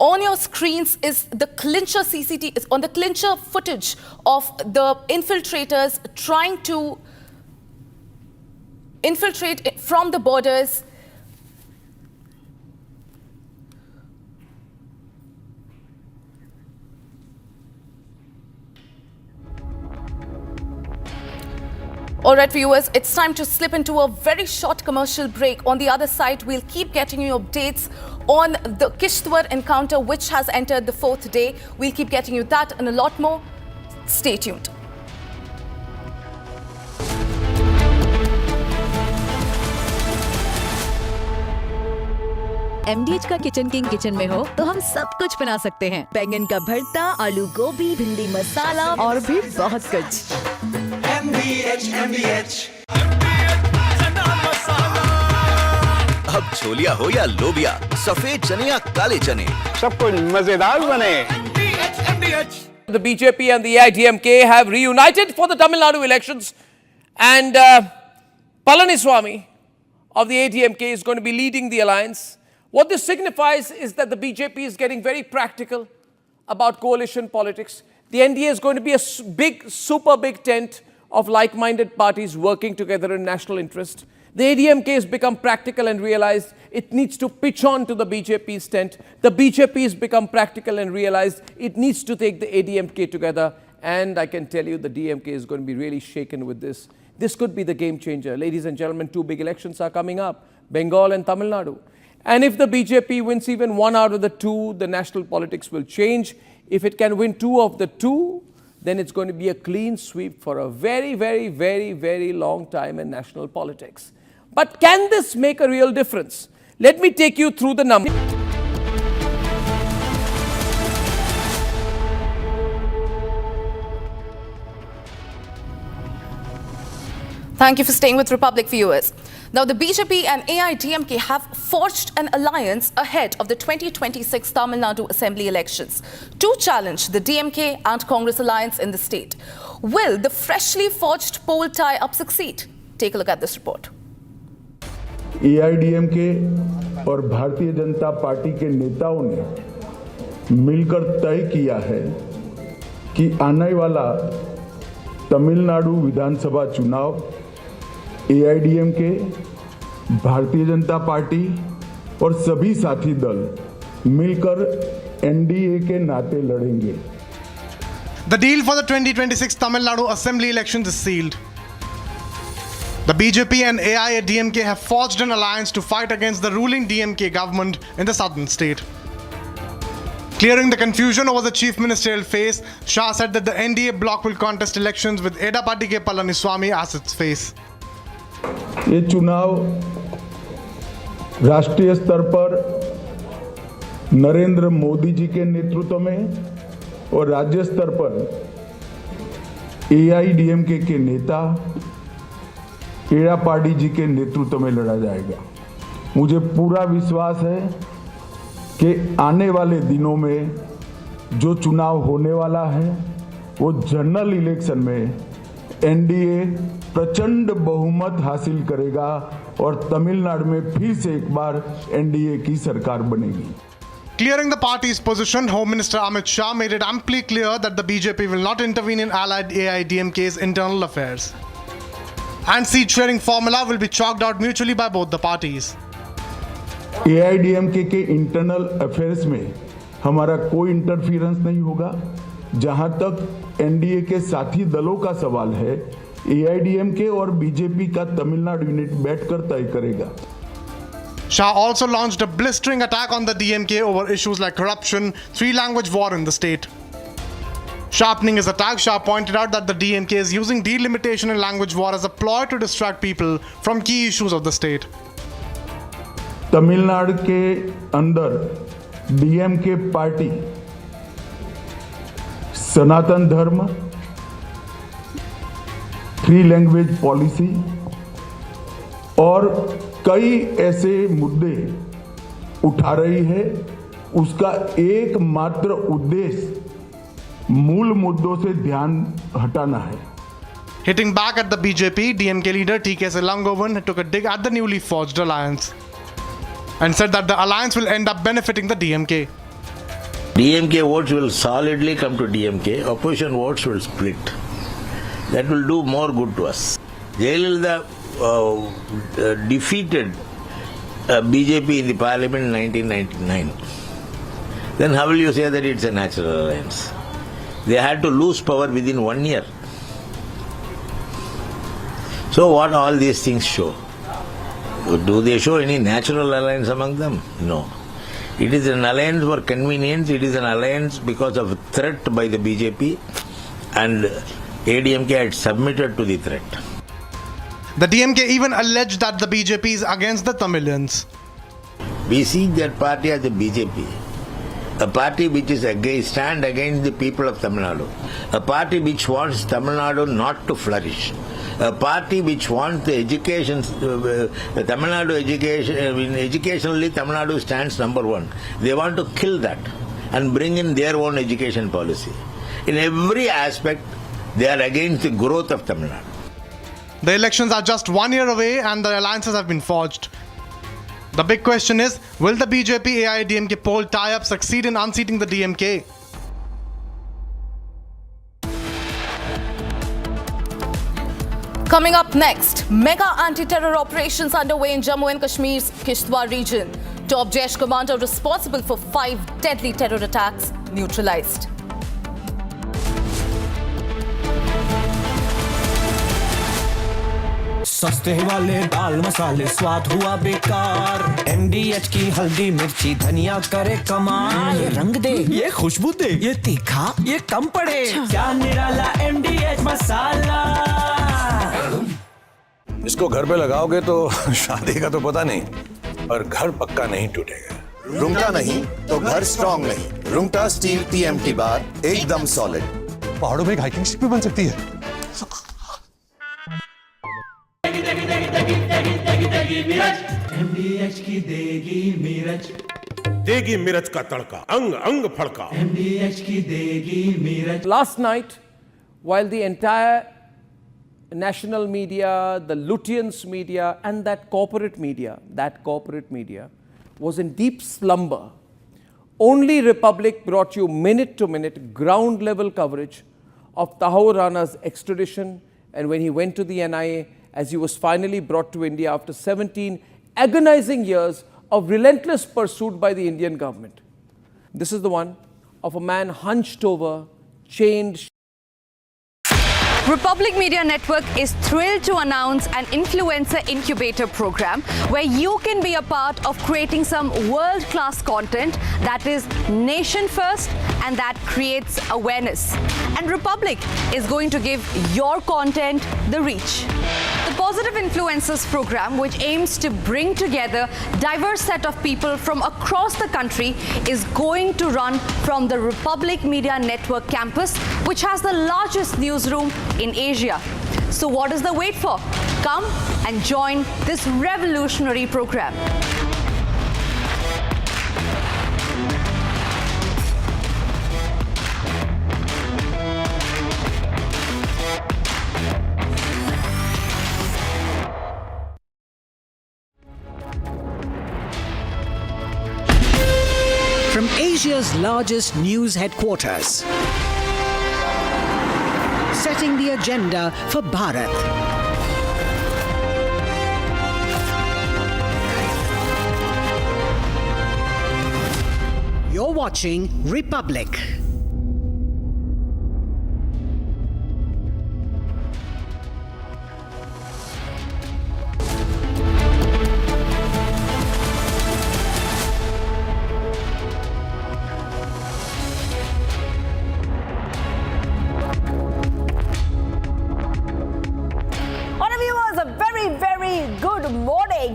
On your screens is the clincher CCTV, on the clincher footage of the infiltrators trying to infiltrate from the borders. All right, viewers, it's time to slip into a very short commercial break. On the other side, we'll keep getting you updates on the Kishtwar encounter, which has entered the 4th day. We'll keep getting you that and a lot more. Stay tuned. MDH का kitchen king kitchen में हो तो हम सब कुछ बना सकते हैं। बैंगन का भरता, आलू गोभी, भिंडी मसाला और भी बहुत कुछ। MDH अब छोलिया हो या लोबिया, सफेद चने या काले चने, सब कुछ मजेदार बने। The BJP and the AIDMK have reunited for the Tamil Nadu elections, and Palaniswamy of the AIDMK is going to be leading the alliance, What this signifies is that the BJP is getting very practical about coalition politics. The NDA is going to be a super big tent of like-minded parties working together in national interest. The ADMK has become practical and realized it needs to pitch on to the BJP's tent. The BJP has become practical and realized it needs to take the ADMK together. And I can tell you the DMK is going to be really shaken with this. This could be the game changer. Ladies and gentlemen, 2 big elections are coming up, Bengal and Tamil Nadu. And if the BJP wins even 1 out of the 2, the national politics will change. If it can win 2 of the 2, then it's going to be a clean sweep for a very, very, very, very long time in national politics. But can this make a real difference? Let me take you through the numbers. Thank you for staying with Republic viewers. Now, the BJP and AIDMK have forged an alliance ahead of the 2026 Tamil Nadu Assembly elections to challenge the DMK and Congress alliance in the state. Will the freshly forged poll tie-up succeed? Take a look at this report. AIDMK और Bharatiya Janata party के नेताओं ने मिलकर तय किया है कि आने वाला तमिलनाडु विधानसभा चुनाव AIDMK, भारतीय जनता पार्टी और सभी साथी दल मिलकर NDA के नाते लड़ेंगे. The deal for the 2026 Tamil Nadu Assembly elections is sealed. The BJP and AIADMK have forged an alliance to fight against the ruling DMK government in the southern state. Clearing the confusion over the chief ministerial phase, Shah said that the NDA bloc will contest elections with Edapati K. Palaniswamy as its face. ये चुनाव राष्ट्रीय स्तर पर नरेंद्र मोदी जी के नेतृत्व में और राज्य स्तर पर AIDMK के नेता एड़ापाडी जी के नेतृत्व में लड़ा जाएगा. मुझे पूरा विश्वास है कि आने वाले दिनों में जो चुनाव होने वाला है वो जनरल इलेक्शन में NDA प्रचंड बहुमत हासिल करेगा और तमिलनाडु में फिर से एक बार NDA की सरकार बनेगी. Clearing the party's position, Home Minister Amit Shah made it amply clear that the BJP will not intervene in allied AIDMK's internal affairs. And seat-sharing formula will be chalked out mutually by both the parties. AIDMK के internal affairs में हमारा कोई interference नहीं होगा. जहां तक NDA के साथी दलों का सवाल है, AIDMK और BJP का तमिलनाडु यूनिट बैठकर तय करेगा. Shah also launched a blistering attack on the DMK over issues like corruption, 3-language war in the state. Sharpening his attack, Shah pointed out that the DMK is using delimitation and language war as a ploy to distract people from key issues of the state. Tamil Nadu के अंदर DMK party सनातन धर्म, 3-लैंग्वेज policy और कई ऐसे मुद्दे उठा रही है. उसका एकमात्र उद्देश्य मूल मुद्दों से ध्यान हटाना है. Hitting back at the BJP, DMK leader T.K. Silangovan took a dig at the newly forged alliance and said that the alliance will end up benefiting the DMK. DMK votes will solidly come to DMK. Opposition votes will split. That will do more good to us. Jayalalitha defeated BJP in the parliament in 1999. Then how will you say that it's a natural alliance? They had to lose power within 1 year. So what all these things show? Do they show any natural alliance among them? No. It is an alliance for convenience. It is an alliance because of threat by the BJP, and ADMK had submitted to the threat. The DMK even alleged that the BJP is against the Tamilians. We see that party as the BJP, a party which is stand against the people of Tamil Nadu, a party which wants Tamil Nadu not to flourish, a party which wants the education, Tamil Nadu education, educationally Tamil Nadu stands number 1. They want to kill that and bring in their own education policy. In every aspect, they are against the growth of Tamil Nadu. The elections are just 1 year away and the alliances have been forged. The big question is, will the BJP AIADMK poll tie-up succeed in unseating the DMK? Coming up next, mega anti-terror operations underway in Jammu and Kashmir's Kishtwar region. Top Jaish commander responsible for 5 deadly terror attacks neutralized. सस्ते वाले दाल मसाले स्वाद हुआ बेकार MDH की हल्दी मिर्ची धनिया करे कमाल ये रंग दे ये खुशबू दे ये तीखा ये कम पड़े क्या निराला MDH मसाला इसको घर पे लगाओगे तो शादी का तो पता नहीं पर घर पक्का नहीं टूटेगा रुंगटा नहीं तो घर स्ट्रॉन्ग नहीं रुंगटा स्टील TMT बार एकदम सॉलिड पहाड़ों में एक हाइकिंग स्टिक भी बन सकती है MDH की देगी मिर्च देगी मिर्च का तड़का अंग अंग फड़का MDH की देगी मिर्च Last night, while the entire national media, the Lutyens media and that corporate media was in deep slumber, only Republic brought you minute-to-minute ground-level coverage of Tahawur Rana's extradition and when he went to the NIA as he was finally brought to India after 17 agonizing years of relentless pursuit by the Indian government. This is the one of a man hunched over, chained. Republic Media Network is thrilled to announce an influencer incubator program where you can be a part of creating some world-class content that is nation first and that creates awareness. And Republic is going to give your content the reach. The Positive Influencers program, which aims to bring together diverse set of people from across the country, is going to run from the Republic Media Network campus, which has the largest newsroom in Asia. So what is the wait for? Come and join this revolutionary program. From Asia's largest news headquarters, setting the agenda for Bharat. You're watching Republic.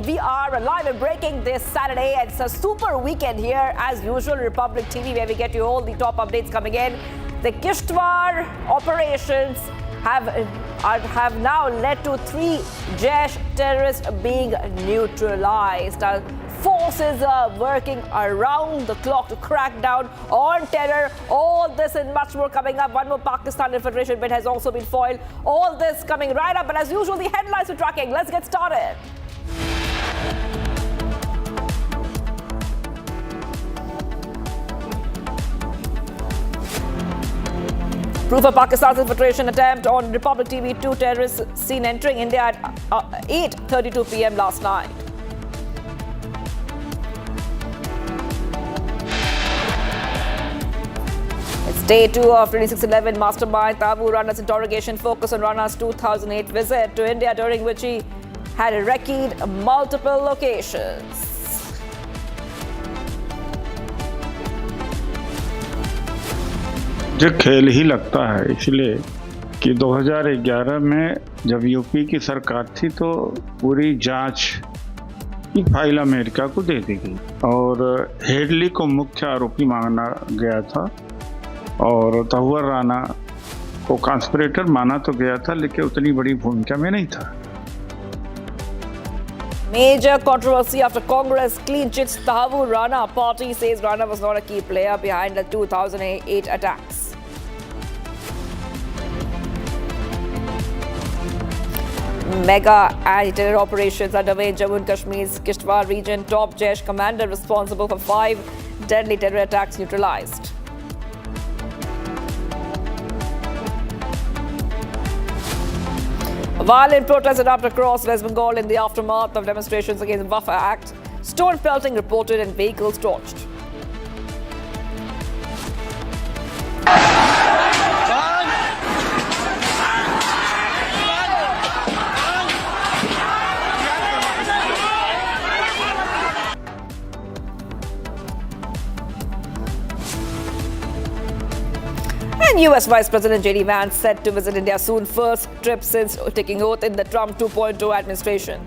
We are live and breaking this Saturday. It's a super weekend here as usual. Republic TV, where we get you all the top updates coming in. The Kishtwar operations have now led to 3 Jaish terrorists being neutralized. Our forces are working around the clock to crack down on terror. All this and much more coming up. One more Pakistan infiltration bid has also been foiled. All this coming right up. But as usual, the headlines we're tracking. Let's get started. Proof of Pakistan's infiltration attempt on Republic TV. 2 terrorists seen entering India at 8:32 p.m. last night. It's day 2 of 2611 mastermind Tahawur Rana's interrogation focus on Rana's 2008 visit to India, during which he had recce'd multiple locations. जो खेल ही लगता है इसलिए कि 2011 में जब UP की सरकार थी तो पूरी जांच की फाइल अमेरिका को दे दी गई और हेडली को मुख्य आरोपी माना गया था और तहव्वुर राना को कॉन्स्पिरेटर माना तो गया था, लेकिन उतनी बड़ी भूमिका में नहीं था। Major controversy after Congress clean chits Tahawur Rana. Party says Rana was not a key player behind the 2008 attacks. Mega anti-terror operations underway in Jammu and Kashmir's Kishtwar region. Top Jaish commander responsible for 5 deadly terror attacks neutralized. Violent protests erupted across West Bengal in the aftermath of demonstrations against the Waqf Act. Stone pelting reported and vehicles torched. And US Vice President J.D. Vance set to visit India soon, first trip since taking oath in the Trump 2.0 administration.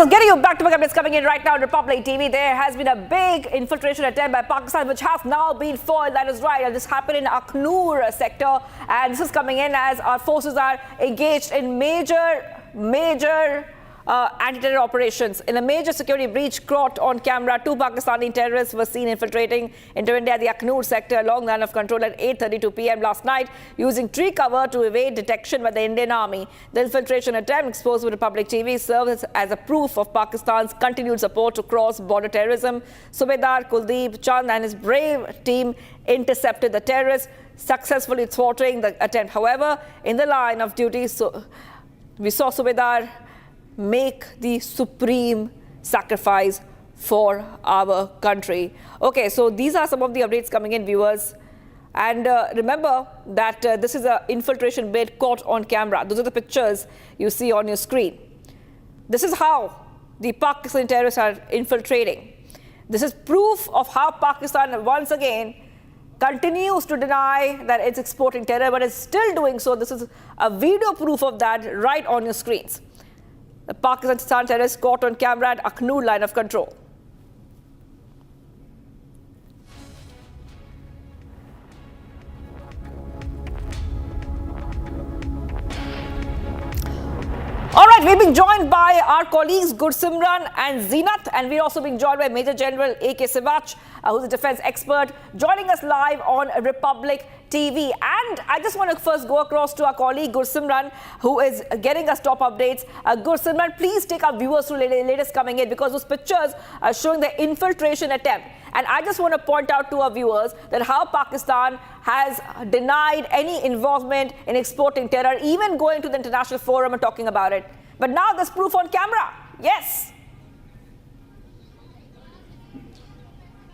Getting you back to updates coming in right now on Republic TV. There has been a big infiltration attempt by Pakistan, which has now been foiled. That is right. This happened in Aknoor sector, and this is coming in as our forces are engaged in major anti-terror operations. In a major security breach caught on camera, 2 Pakistani terrorists were seen infiltrating into India, the Aknoor sector along the line of control at 8:32 p.m. last night, using tree cover to evade detection by the Indian Army. The infiltration attempt, exposed with Republic TV, serves as a proof of Pakistan's continued support to cross-border terrorism. Subedar Kuldeep Chand and his brave team intercepted the terrorists, successfully thwarting the attempt. However, in the line of duty, we saw Subedar make the supreme sacrifice for our country. Okay, so these are some of the updates coming in, viewers. And remember that this is an infiltration bid caught on camera. Those are the pictures you see on your screen. This is how the Pakistani terrorists are infiltrating. This is proof of how Pakistan once again continues to deny that it's exporting terror, but is still doing so. This is a video proof of that right on your screens. The Pakistan terrorists caught on camera at Aknoor line of control. All right, we've been joined by our colleagues Gursimran and Zeenat, and we're also being joined by Major General A.K. Sivach, who's a defense expert, joining us live on Republic TV. And I just want to first go across to our colleague Gursimran, who is getting us top updates. Gursimran, please take our viewers through the latest coming in, because those pictures are showing the infiltration attempt. And I just want to point out to our viewers that how Pakistan has denied any involvement in exporting terror, even going to the international forum and talking about it. But now there's proof on camera. Yes.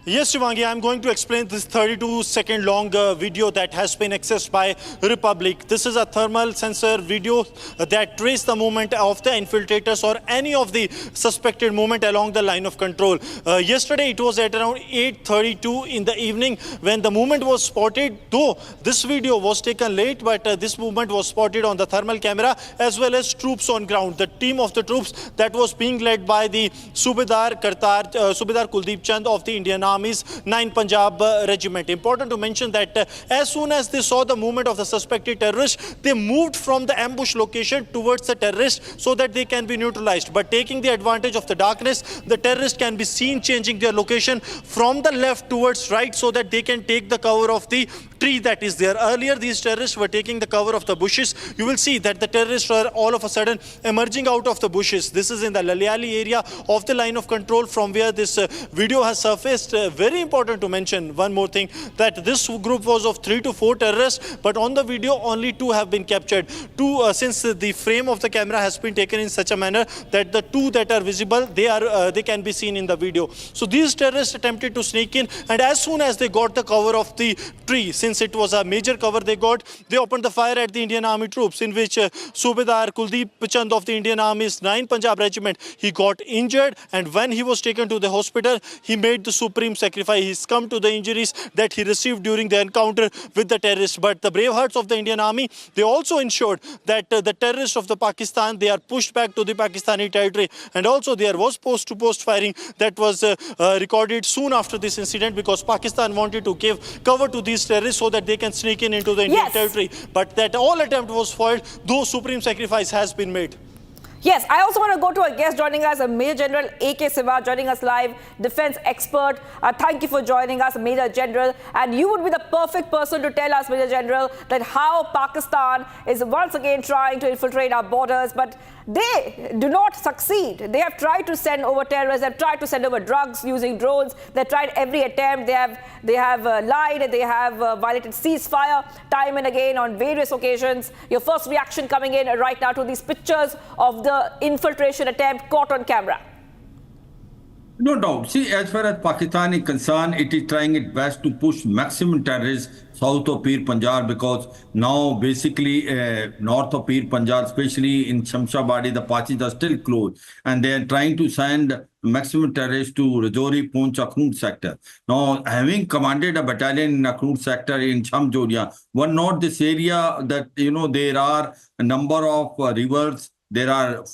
Yes, Shivangi, I'm going to explain this 32-second long video that has been accessed by Republic. This is a thermal sensor video that traced the movement of the infiltrators or any of the suspected movement along the line of control. Yesterday, it was at around 8:32 in the evening when the movement was spotted, though this video was taken late, but this movement was spotted on the thermal camera as well as troops on ground. The team of the troops that was being led by the Subedar Kuldeep Chand of the Indian Army's 9 Punjab Regiment. Important to mention that as soon as they saw the movement of the suspected terrorists, they moved from the ambush location towards the terrorists so that they can be neutralized. But taking the advantage of the darkness, the terrorists can be seen changing their location from the left towards right so that they can take the cover of the tree that is there. Earlier, these terrorists were taking the cover of the bushes. You will see that the terrorists were all of a sudden emerging out of the bushes. This is in the Lalyali area of the line of control from where this video has surfaced. Very important to mention one more thing, that this group was of 3 to 4 terrorists, but on the video only 2 have been captured. Since the frame of the camera has been taken in such a manner that the 2 that are visible, they can be seen in the video. So these terrorists attempted to sneak in, and as soon as they got the cover of the tree, since since it was a major cover they got, they opened the fire at the Indian Army troops, in which Subedar Kuldeep Chand of the Indian Army's 9th Punjab Regiment, he got injured, and when he was taken to the hospital, he made the supreme sacrifice. He succumbed to the injuries that he received during the encounter with the terrorists. But the brave hearts of the Indian Army, they also ensured that the terrorists of the Pakistan, they are pushed back to the Pakistani territory, and also there was post-to-post firing that was recorded soon after this incident, because Pakistan wanted to give cover to these terrorists so that they can sneak in into the Indian territory. But that all attempt was foiled, though supreme sacrifice has been made. Yes, I also want to go to a guest joining us, Major General A.K. Siva, joining us live, defense expert. Thank you for joining us, Major General. And you would be the perfect person to tell us, Major General, that how Pakistan is once again trying to infiltrate our borders, but they do not succeed. They have tried to send over terrorists, they have tried to send over drugs using drones, they have tried every attempt, they have lied, they have violated ceasefire time and again on various occasions. Your first reaction coming in right now to these pictures of the infiltration attempt caught on camera? No doubt. See, as far as Pakistan is concerned, it is trying its best to push maximum terrorists south of Pir Panjal, because now basically north of Pir Panjal, especially in Shamshabadi, the passes are still closed, and they are trying to send maximum terrorists to Rajouri, Poonch, Akhnur sector. Now, having commanded a battalion in Akhnur sector in Shamjoria, one not this area that, there are a number of rivers, there are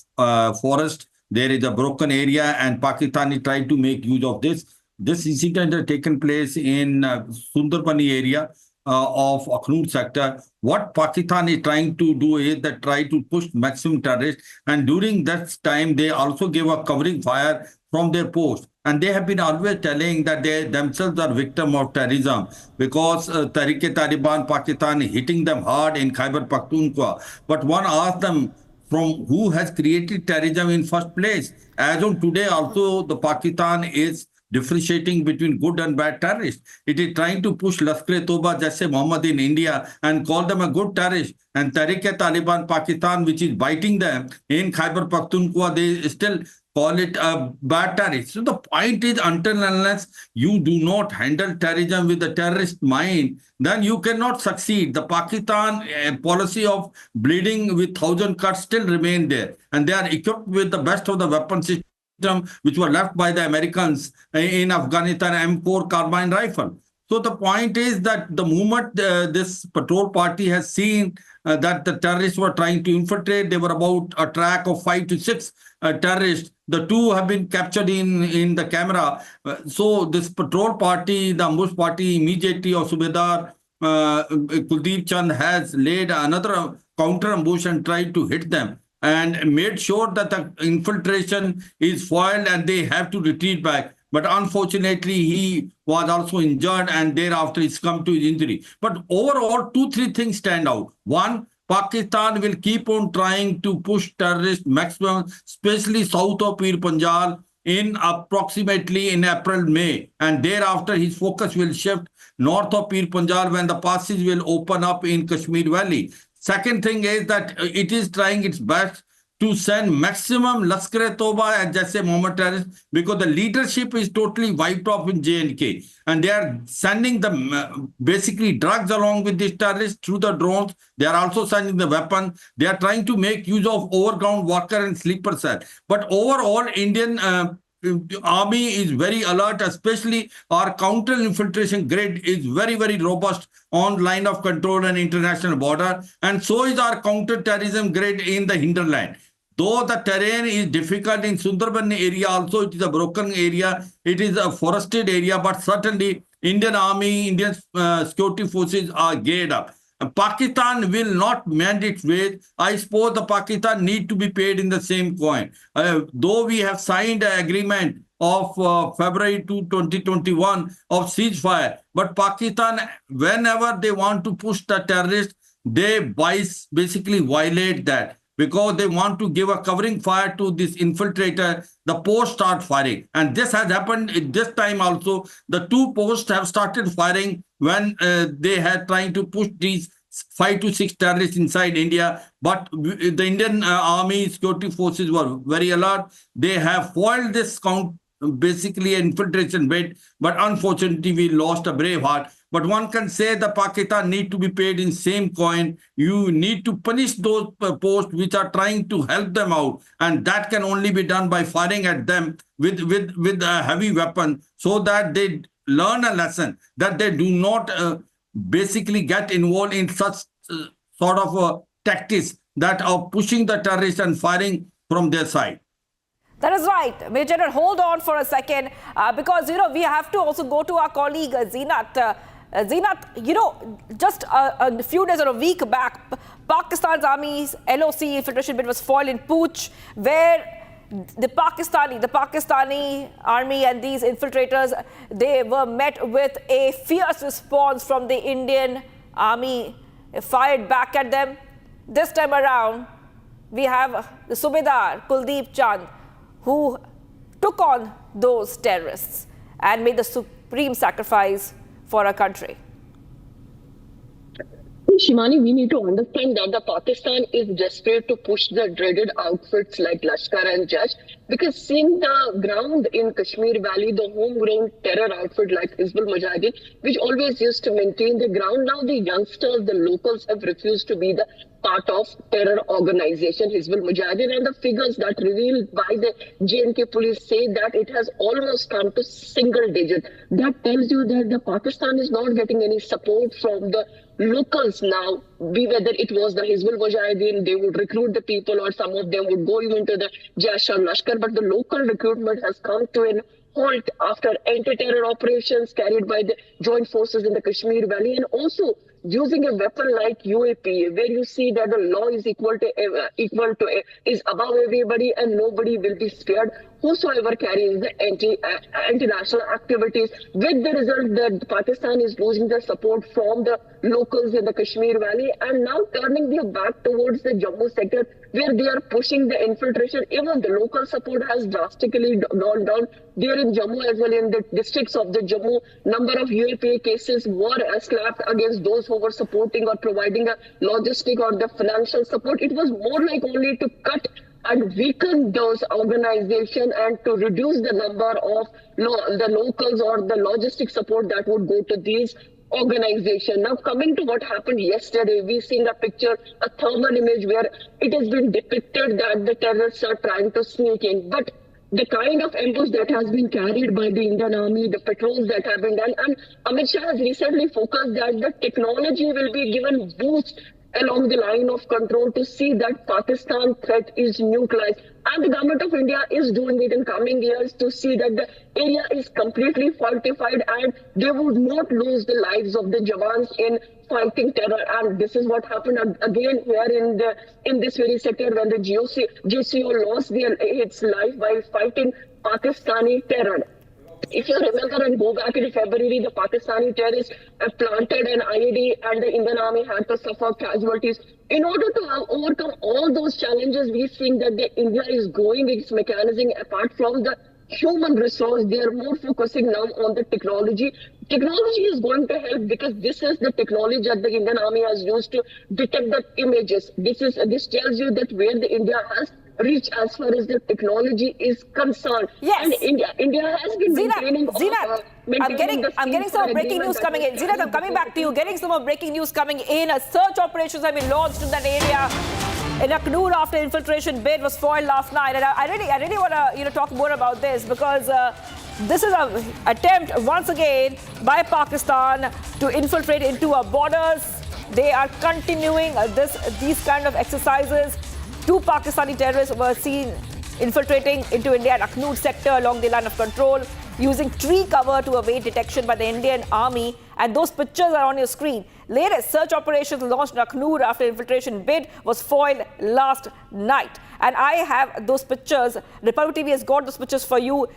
forests, there is a broken area, and Pakistani tried to make use of this. This incident has taken place in Sundarpani area of Akhnur sector. What Pakistan is trying to do is that try to push maximum terrorists, and during that time they also gave a covering fire from their post. And they have been always telling that they themselves are victim of terrorism, because Tehreek-e-Taliban Pakistan is hitting them hard in Khyber Pakhtunkhwa. But one asked them, from who has created terrorism in first place? As on today also, the Pakistan is differentiating between good and bad terrorists. It is trying to push Lashkar-e-Toba, Jaise Mohammed in India, and call them a good terrorist. And Tehreek-e-Taliban Pakistan, which is biting them in Khyber Pakhtunkhwa, they still call it a bad terrorist. So the point is, until and unless you do not handle terrorism with the terrorist mind, then you cannot succeed. The Pakistan policy of bleeding with 1,000 cuts still remain there. And they are equipped with the best of the weapon system which were left by the Americans in Afghanistan, M4 carbine rifle. So the point is that the moment this patrol party has seen that the terrorists were trying to infiltrate, they were about a track of 5 to 6 terrorists. The 2 have been captured in the camera. So this patrol party, the ambush party, immediately of Subedar Kuldeep Chand has laid another counter ambush and tried to hit them, and made sure that the infiltration is foiled and they have to retreat back. But unfortunately, he was also injured, and thereafter he succumbed to his injury. But overall, 2-3 things stand out. One, Pakistan will keep on trying to push terrorist maximum, especially south of Pir Panjal, in approximately in April, May. And thereafter, his focus will shift north of Pir Panjal when the passes will open up in Kashmir Valley. Second thing is that it is trying its best to send maximum Lashkar-e-Toba and Jaise Mohammed terrorists, because the leadership is totally wiped off in J&K. And they are sending the basically drugs along with these terrorists through the drones. They are also sending the weapon. They are trying to make use of overground worker and sleeper cell. But overall, Indian army is very alert, especially our counter-infiltration grid is very, very robust on line of control and international border. And so is our counter-terrorism grid in the hinterland. Though the terrain is difficult in Sundarban area, also it is a broken area, it is a forested area, but certainly Indian Army, Indian security forces are geared up. Pakistan will not mend its ways. I suppose the Pakistan need to be paid in the same coin. Though we have signed an agreement of February 2021 of ceasefire, but Pakistan, whenever they want to push the terrorists, they basically violate that. Because they want to give a covering fire to this infiltrator, the posts start firing. And this has happened this time also. The 2 posts have started firing when they had trying to push these 5 to 6 terrorists inside India. But the Indian Army security forces were very alert. They have foiled this basically an infiltration bid. But unfortunately, we lost a brave heart. But one can say the Pakistan need to be paid in same coin. You need to punish those posts which are trying to help them out. And that can only be done by firing at them with a heavy weapon so that they learn a lesson, that they do not basically get involved in such sort of tactics that are pushing the terrorists and firing from their side. That is right. Major General, hold on for a second because, we have to also go to our colleague Zeenat. Zeenat, just a few days or a week back, Pakistan's army's LOC infiltration bid was foiled in Pooch, where the Pakistani army and these infiltrators, they were met with a fierce response from the Indian army, fired back at them. This time around, we have the Subedar Kuldeep Chand, who took on those terrorists and made the supreme sacrifice for our country. Shimani, we need to understand that the Pakistan is desperate to push the dreaded outfits like Lashkar and Jaish, because seeing the ground in Kashmir Valley, the homegrown terror outfit like Hizbul Mujahideen, which always used to maintain the ground, now the youngsters, the locals have refused to be the part of terror organization Hizbul Mujahideen, and the figures that revealed by the J&K police say that it has almost come to single digit. That tells you that the Pakistan is not getting any support from the locals now, whether it was the Hizbul Mujahideen, they would recruit the people, or some of them would go even to the Jaish or Lashkar, but the local recruitment has come to an halt after anti-terror operations carried by the joint forces in the Kashmir Valley, and also using a weapon like UAP, where you see that the law is is above everybody and nobody will be spared whosoever carries the anti-national activities. With the result that Pakistan is losing the support from the locals in the Kashmir Valley and now turning their back towards the Jammu sector, where they are pushing the infiltration. Even the local support has drastically gone down there in Jammu as well. In the districts of the Jammu, number of UAP cases were slapped against those who were supporting or providing a logistic or the financial support. It was more like only to cut and weaken those organizations and to reduce the number of the locals or the logistic support that would go to these organizations. Now, coming to what happened yesterday, we seen a picture, a thermal image where it has been depicted that the terrorists are trying to sneak in. But the kind of ambush that has been carried by the Indian Army, the patrols that have been done, and Amit Shah has recently focused that the technology will be given boost along the line of control to see that Pakistan threat is neutralized. And the government of India is doing it in coming years to see that the area is completely fortified and they would not lose the lives of the Jawans in fighting terror. And this is what happened again here in this very sector when the GCO lost its life while fighting Pakistani terror. If you remember and go back in February, the Pakistani terrorists planted an IED and the Indian Army had to suffer casualties. In order to overcome all those challenges, we think that India is growing its mechanism apart from the human resource. They are more focusing now on the technology. Technology is going to help because this is the technology that the Indian Army has used to detect the images. This tells you that where the India has reach as far as the technology is concerned. Yes. And India has been maintaining... I'm getting some breaking news coming in. Zinat, I'm coming back to you. Getting some more breaking news coming in. Search operations have been launched in that area in Aknoor after infiltration bid was foiled last night. And I really want to talk more about this because this is an attempt once again by Pakistan to infiltrate into our borders. They are continuing these kind of exercises. 2 Pakistani terrorists were seen infiltrating into India at Aknoor sector along the line of control, using tree cover to evade detection by the Indian Army. And those pictures are on your screen. Latest search operations launched in Aknoor after infiltration bid was foiled last night. And I have those pictures. Republic TV has got those pictures for you.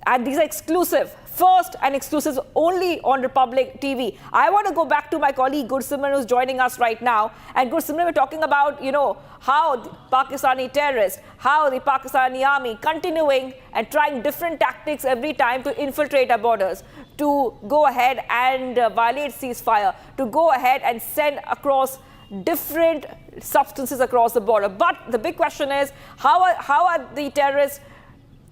And these are exclusive. First and exclusive only on Republic TV. I want to go back to my colleague Gursimran, who's joining us right now. And Gursimran, we're talking about, how the Pakistani terrorists, how the Pakistani army continuing and trying different tactics every time to infiltrate our borders, to go ahead and violate ceasefire, to go ahead and send across different substances across the border. But the big question is, how are the terrorists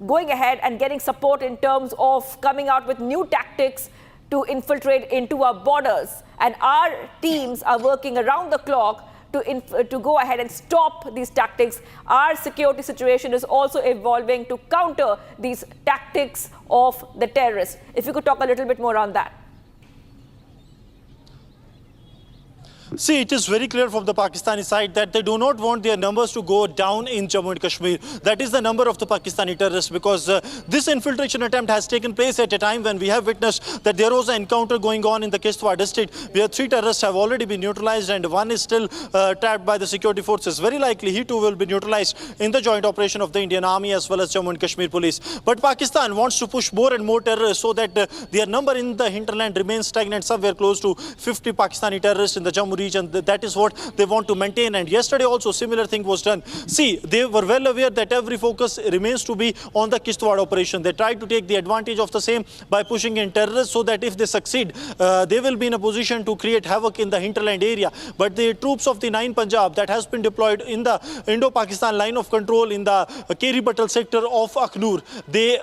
going ahead and getting support in terms of coming out with new tactics to infiltrate into our borders. And our teams are working around the clock to go ahead and stop these tactics. Our security situation is also evolving to counter these tactics of the terrorists. If you could talk a little bit more on that. See, it is very clear from the Pakistani side that they do not want their numbers to go down in Jammu and Kashmir. That is the number of the Pakistani terrorists, because this infiltration attempt has taken place at a time when we have witnessed that there was an encounter going on in the Kishtwar district where 3 terrorists have already been neutralized and one is still trapped by the security forces. Very likely he too will be neutralized in the joint operation of the Indian Army as well as Jammu and Kashmir police. But Pakistan wants to push more and more terrorists so that their number in the hinterland remains stagnant, somewhere close to 50 Pakistani terrorists in the Jammu region. That is what they want to maintain, and yesterday also similar thing was done. See, they were well aware that every focus remains to be on the Kishtwar operation. They tried to take the advantage of the same by pushing in terrorists so that if they succeed, they will be in a position to create havoc in the hinterland area. But the troops of the 9 Punjab that has been deployed in the Indo-Pakistan line of control in the Keri-Batal sector of Akhnur, they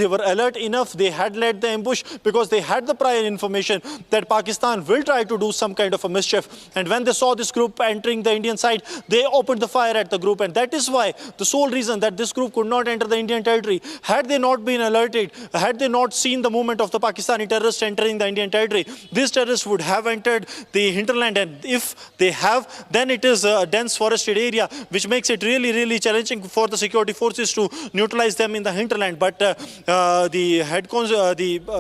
were alert enough. They had led the ambush because they had the prior information that Pakistan will try to do some kind of a mischief. And when they saw this group entering the Indian side, they opened the fire at the group. And that is why the sole reason that this group could not enter the Indian territory, had they not been alerted, had they not seen the movement of the Pakistani terrorists entering the Indian territory, these terrorists would have entered the hinterland. And if they have, then it is a dense forested area, which makes it really, really challenging for the security forces to neutralize them in the hinterland. But the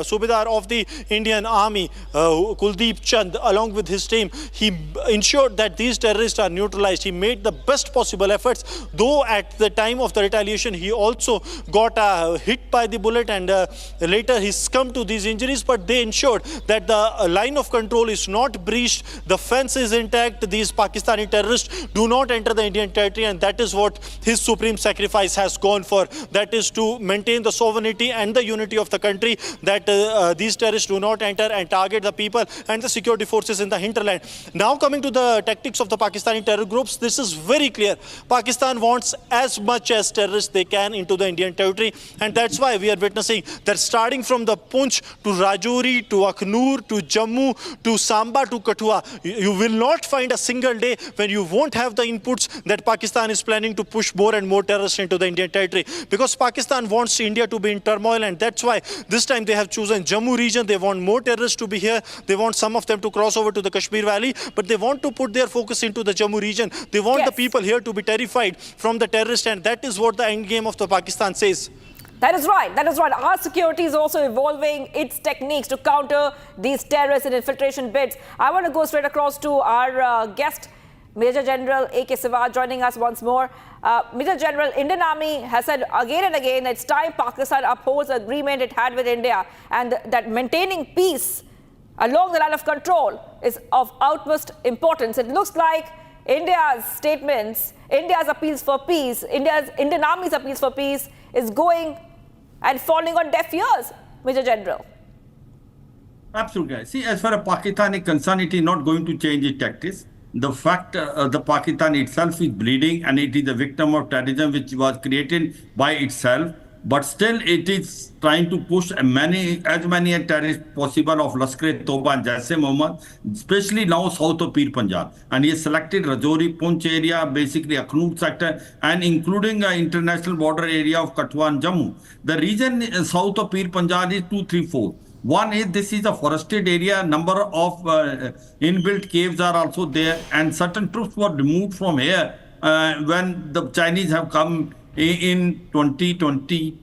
Subedar of the Indian Army, Kuldeep Chand, along with his team, he ensured that these terrorists are neutralized. He made the best possible efforts, though at the time of the retaliation he also got hit by the bullet and later he succumbed to these injuries. But they ensured that the line of control is not breached, the fence is intact, these Pakistani terrorists do not enter the Indian territory, and that is what his supreme sacrifice has gone for. That is to maintain the sovereignty and the unity of the country, that these terrorists do not enter and target the people and the security forces in the hinterland. Now coming to the tactics of the Pakistani terror groups, this is very clear. Pakistan wants as much as terrorists they can into the Indian territory, and that's why we are witnessing that starting from the Poonch to Rajouri to Akhnur to Jammu to Samba to Kathua, you will not find a single day when you won't have the inputs that Pakistan is planning to push more and more terrorists into the Indian territory, because Pakistan wants India to be in turmoil, and that's why this time they have chosen Jammu region. They want more terrorists to be here. They want some of them to cross over to the Kashmir Valley, but they want to put their focus into the Jammu region. They want the people here to be terrified from the terrorists, and that is what the end game of the Pakistan says. That is right. That is right. Our security is also evolving its techniques to counter these terrorist and infiltration bids. I want to go straight across to our guest, Major General A.K. Siwat, joining us once more. Major General, Indian Army has said again and again that it's time Pakistan upholds the agreement it had with India, and that maintaining peace along the line of control is of utmost importance. It looks like India's statements, India's appeals for peace, Indian Army's appeals for peace is going and falling on deaf ears, Major General. Absolutely. See, as far as Pakistan is concerned, it is not going to change its tactics. The fact the Pakistan itself is bleeding and it is a victim of terrorism which was created by itself. But still, it is trying to push as many terrorists possible of Lashkar-e-Toba and Jaish-e-Mohammed, especially now south of Pir Punjab. And he has selected Rajouri, Poonch area, basically Akhnur sector, and including the international border area of Kathua and Jammu. The region south of Pir Punjab is 2, 3, 4. One is this is a forested area, number of inbuilt caves are also there, and certain troops were removed from here when the Chinese have come in 2020.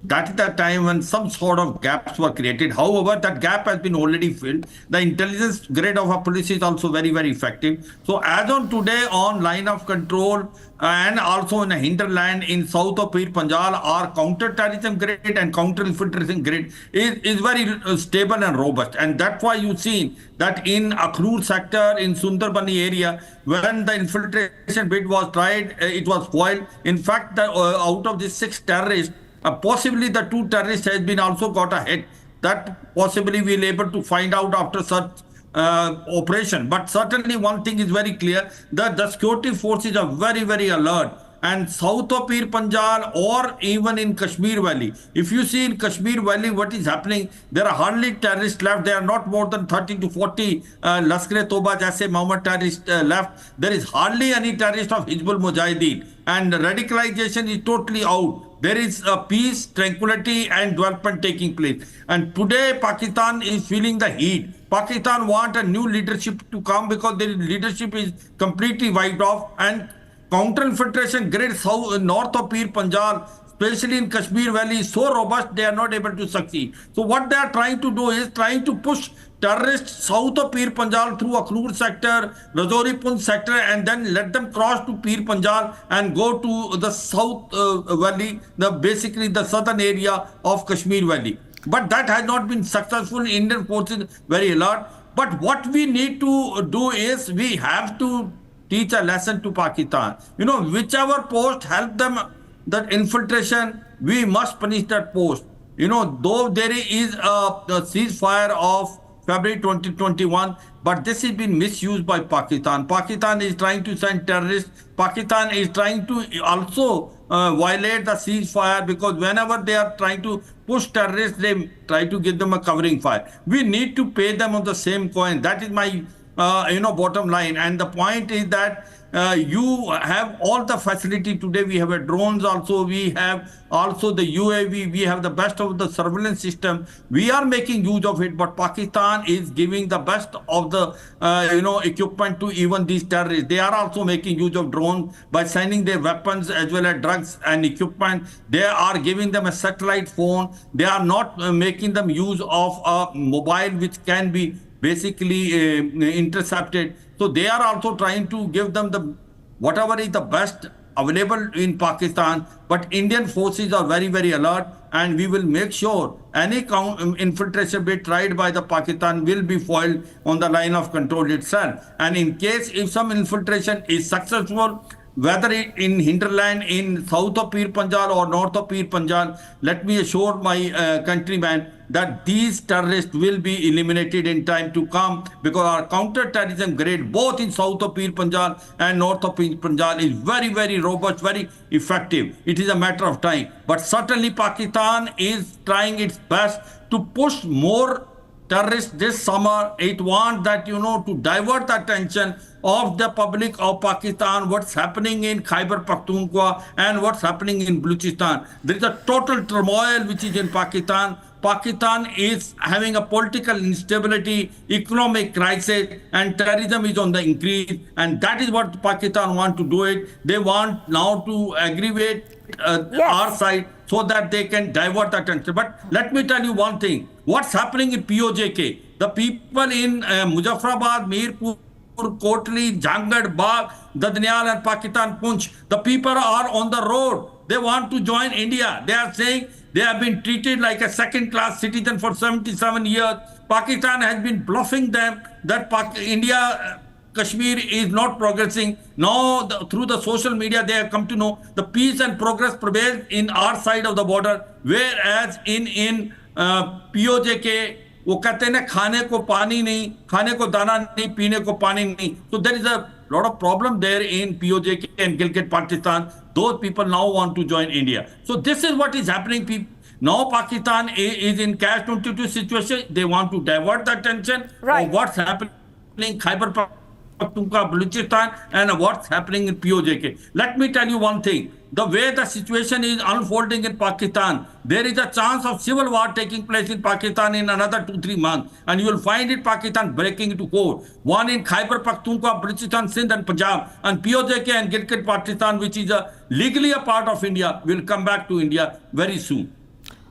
That is the time when some sort of gaps were created. However, that gap has been already filled. The intelligence grade of our police is also very, very effective. So as on today, on line of control and also in the hinterland in south of Pir Punjab, our counter-terrorism grade and counter-infiltration grade is very stable and robust. And that's why you see that in Akhnur sector, in Sundarbani area, when the infiltration bid was tried, it was foiled. In fact, out of these 6 terrorists, possibly the 2 terrorists has been also got a hit. That possibly we'll able to find out after such operation. But certainly one thing is very clear, that the security forces are very, very alert. and south of Pir Panjal or even in Kashmir Valley. If you see in Kashmir Valley what is happening, there are hardly terrorists left. There are not more than 30 to 40 Lashkar-e-Toba jaise Mohammed terrorists left. There is hardly any terrorist of Hizbul Mujahideen, and radicalization is totally out. There is peace, tranquility and development taking place. And today Pakistan is feeling the heat. Pakistan want a new leadership to come because their leadership is completely wiped off, and counter-infiltration grid north of Pir Panjal, especially in Kashmir Valley, is so robust they are not able to succeed. So what they are trying to do is trying to push terrorists south of Pir Panjal through Akhnur sector, Rajouri Poonch sector, and then let them cross to Pir Panjal and go to the south valley, basically the southern area of Kashmir Valley. But that has not been successful. Indian forces very alert. But what we need to do is we have to teach a lesson to Pakistan. You know, whichever post help them that infiltration, we must punish that post. You know, though there is a ceasefire of February 2021, but this has been misused by Pakistan. Pakistan is trying to send terrorists. Pakistan is trying to also violate the ceasefire, because whenever they are trying to push terrorists, they try to give them a covering fire. We need to pay them on the same coin. That is my bottom line. And the point is that you have all the facility today. We have a drones also. We have also the UAV. We have the best of the surveillance system. We are making use of it, but Pakistan is giving the best of the equipment to even these terrorists. They are also making use of drones by sending their weapons as well as drugs and equipment. They are giving them a satellite phone. They are not making them use of a mobile which can be basically intercepted. So they are also trying to give them the whatever is the best available in Pakistan. But Indian forces are very, very alert, and we will make sure any infiltration bid tried by the Pakistan will be foiled on the line of control itself. And in case if some infiltration is successful, whether in hinterland in south of Pir Panjal or north of Pir Panjal, let me assure my countrymen that these terrorists will be eliminated in time to come, because our counter-terrorism grade both in south of Pir Panjal and north of Pir Panjal is very, very robust, very effective. It is a matter of time. But certainly Pakistan is trying its best to push more terrorists this summer. It wants that, to divert the attention of the public of Pakistan, what's happening in Khyber Pakhtunkhwa and what's happening in Balochistan. There is a total turmoil which is in Pakistan. Pakistan is having a political instability, economic crisis, and terrorism is on the increase. And that is what Pakistan want to do it. They want now to aggravate our side so that they can divert the attention. But let me tell you one thing. What's happening in POJK? The people in Muzaffarabad, Mirpur, Kotli, Jhangarh, Bagh, Dadnial and Pakistan Poonch, the people are on the road. They want to join India. They are saying they have been treated like a second-class citizen for 77 years. Pakistan has been bluffing them that Kashmir is not progressing. Now, through the social media, they have come to know the peace and progress prevails in our side of the border, whereas in POJK, वो कहते हैं ना खाने को पानी नहीं, खाने को दाना नहीं, पीने को पानी नहीं. So there is a lot of problem there in POJK and Gilgit Pakistan. Those people now want to join India. So this is what is happening. Now Pakistan is in catch-22 situation. They want to divert the attention of what's happening in Khyber Pakhtunkhwa, Balochistan, and what's happening in POJK. Let me tell you one thing. The way the situation is unfolding in Pakistan, there is a chance of civil war taking place in Pakistan in another 2-3 months. And you will find it Pakistan breaking into 4. One in Khyber Pakhtunkhwa, Balochistan, Sindh and Punjab. And POJK and Gilgit Pakistan, which is legally a part of India, will come back to India very soon.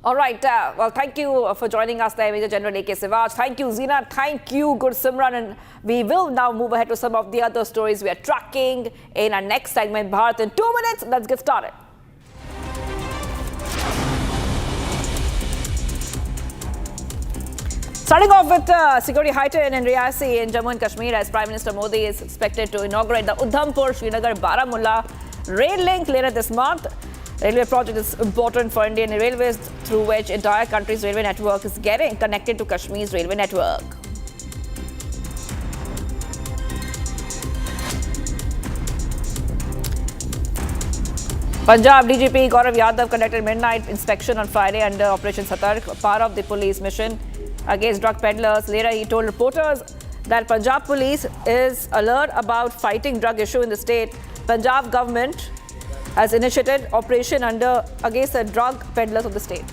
All right. Well, thank you for joining us there, Major General A.K. Sivaj. Thank you, Zina. Thank you, Gursimran. And we will now move ahead to some of the other stories we are tracking in our next segment, Bharat in 2 minutes. Let's get started. Starting off with security heightened in Riyasi in Jammu and Kashmir, as Prime Minister Modi is expected to inaugurate the Udhampur Srinagar Baramulla rail link later this month. Railway project is important for Indian Railways, through which entire country's railway network is getting connected to Kashmir's railway network. Punjab DGP Gaurav Yadav conducted midnight inspection on Friday under Operation Satark, part of the police mission against drug peddlers. Later, he told reporters that Punjab police is alert about fighting drug issue in the state. Punjab government has initiated operation against the drug peddlers of the state.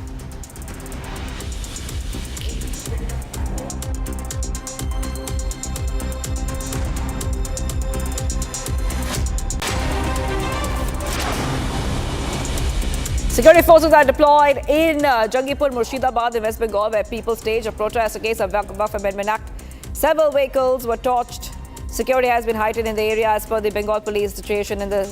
Security forces are deployed in Jangipur, Murshidabad in West Bengal, where people staged a protest against the Waqf Amendment Act. Several vehicles were torched. Security has been heightened in the area as per the Bengal police. Situation in the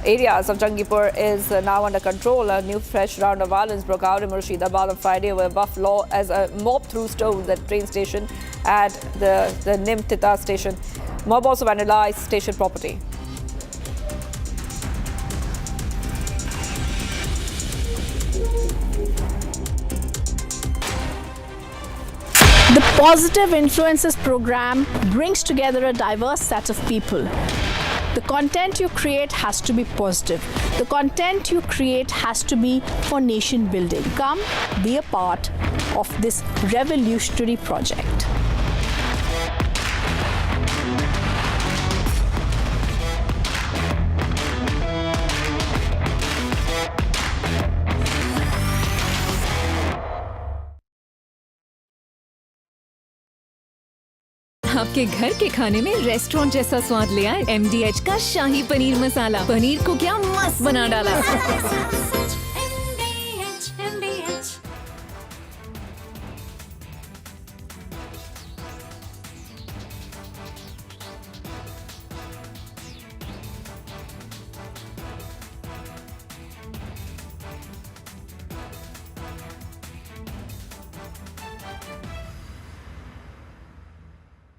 areas of Jangipur is now under control. A new fresh round of violence broke out in Murshidabad on Friday, where Waqf law as a mob threw stones at train station at the Nimtita station. Mob also vandalized station property. The Positive Influences program brings together a diverse set of people. The content you create has to be positive. The content you create has to be for nation building. Come be a part of this revolutionary project. आपके घर के खाने में restaurant जैसा स्वाद ले आए MDH का शाही पनीर मसाला। पनीर को क्या मस्त बना डाला।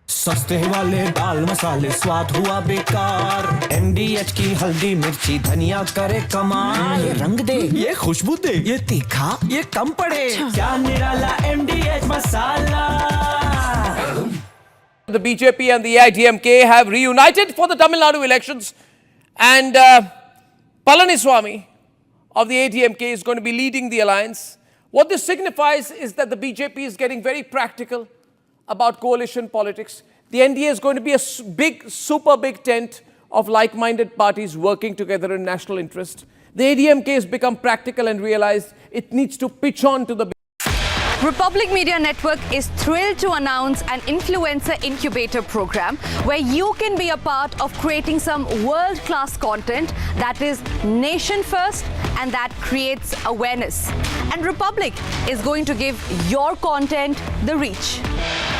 सस्ते वाले दाल मसाले स्वाद हुआ बेकार MDH की हल्दी मिर्ची धनिया करे कमाल ये रंग दे ये खुशबू दे ये तीखा ये कम पड़े क्या निराला MDH masala. The BJP and the AIDMK have reunited for the Tamil Nadu elections, and Palaniswamy of the AIDMK is going to be leading the alliance. What this signifies is that the BJP is getting very practical about coalition politics. The NDA is going to be a big, super big tent of like-minded parties working together in national interest. The AIDMK has become practical and realized it needs to pitch on to the Republic Media Network is thrilled to announce an influencer incubator program where you can be a part of creating some world-class content that is nation first and that creates awareness. And Republic is going to give your content the reach.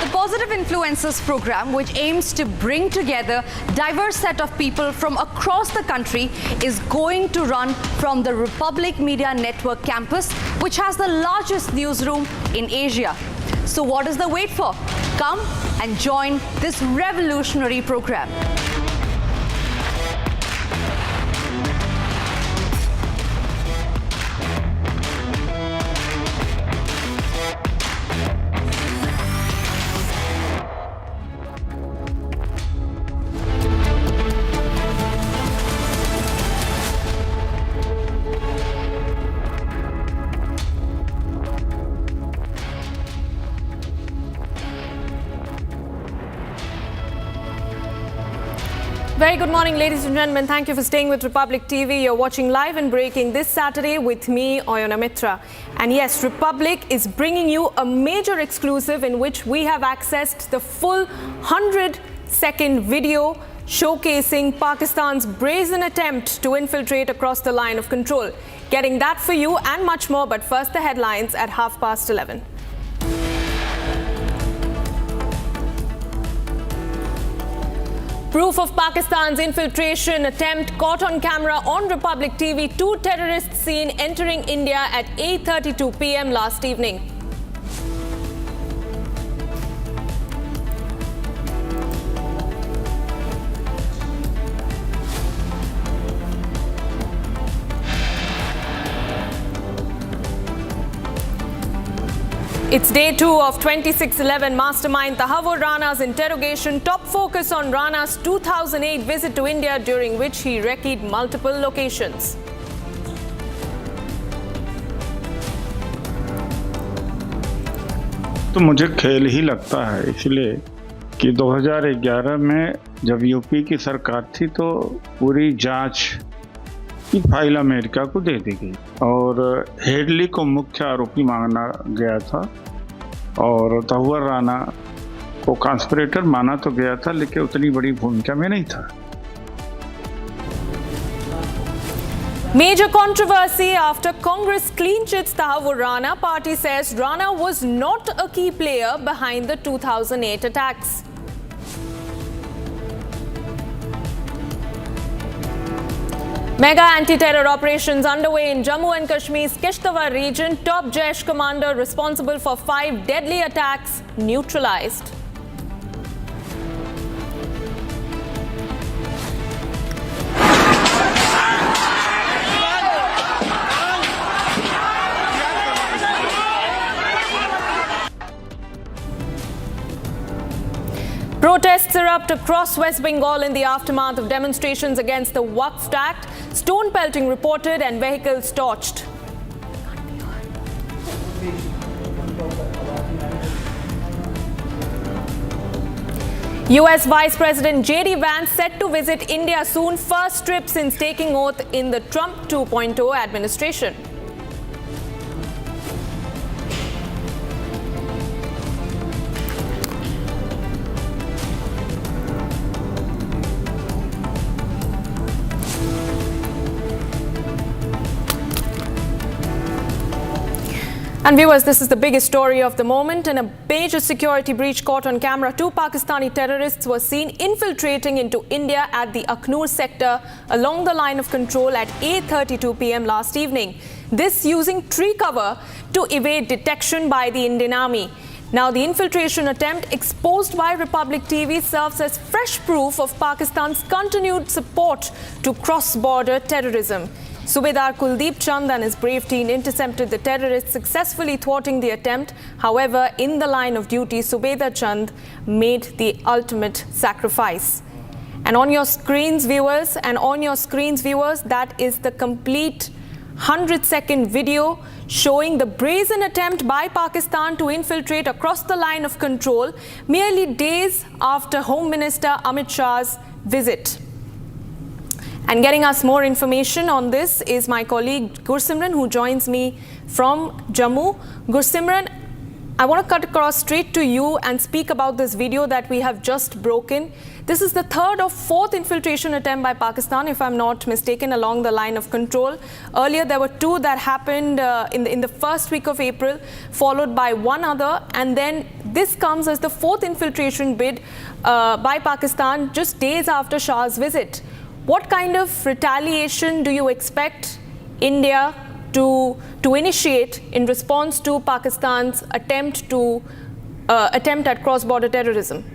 The Positive Influencers program, which aims to bring together diverse set of people from across the country, is going to run from the Republic Media Network campus, which has the largest newsroom in Asia. So what is the wait for? Come and join this revolutionary program. Very good morning, ladies and gentlemen. Thank you for staying with Republic TV. You're watching Live and Breaking this Saturday with me, Oyana Mitra. And yes, Republic is bringing you a major exclusive in which we have accessed the full 100-second video showcasing Pakistan's brazen attempt to infiltrate across the line of control. Getting that for you and much more, but first the headlines at 11:30. Proof of Pakistan's infiltration attempt caught on camera on Republic TV. 2 terrorists seen entering India at 8:32 p.m. last evening. It's day 2 of 2611 mastermind Tahawur Rana's interrogation. Top focus on Rana's 2008 visit to India, during which he recce'd multiple locations. तो मुझे खेल ही लगता है, इसलिए कि 2011 में जब UP की सरकार थी तो पूरी जांच की फाइल अमेरिका को दे दी गई और हेडली को मुख्य आरोपी माना गया था और तहव्वुर राना को कॉन्स्पिरेटर माना तो गया था, लेकिन उतनी बड़ी भूमिका में नहीं था। Major controversy after Congress clean chits Tahawur Rana. Party says Rana was not a key player behind the 2008 attacks. Mega anti-terror operations underway in Jammu and Kashmir's Kishtwar region. Top Jaish commander responsible for 5 deadly attacks neutralized. Protests erupt across West Bengal in the aftermath of demonstrations against the Waqf Act. Stone pelting reported and vehicles torched. US Vice President J.D. Vance set to visit India soon, first trip since taking oath in the Trump 2.0 administration. And viewers, this is the biggest story of the moment. In a major security breach caught on camera, 2 Pakistani terrorists were seen infiltrating into India at the Akhnur sector along the line of control at 8:32 p.m. last evening. This using tree cover to evade detection by the Indian Army. Now, the infiltration attempt exposed by Republic TV serves as fresh proof of Pakistan's continued support to cross-border terrorism. Subedar Kuldeep Chand and his brave team intercepted the terrorists, successfully thwarting the attempt. However, in the line of duty, Subedar Chand made the ultimate sacrifice. And on your screens, viewers, that is the complete 100-second video showing the brazen attempt by Pakistan to infiltrate across the line of control merely days after Home Minister Amit Shah's visit. And getting us more information on this is my colleague Gursimran, who joins me from Jammu. Gursimran, I want to cut across straight to you and speak about this video that we have just broken. This is the 3rd or 4th infiltration attempt by Pakistan, if I'm not mistaken, along the line of control. Earlier, there were 2 that happened in the first week of April, followed by 1 other. And then this comes as the 4th infiltration bid by Pakistan just days after Shah's visit. What kind of retaliation do you expect India to initiate in response to Pakistan's attempt at cross-border terrorism?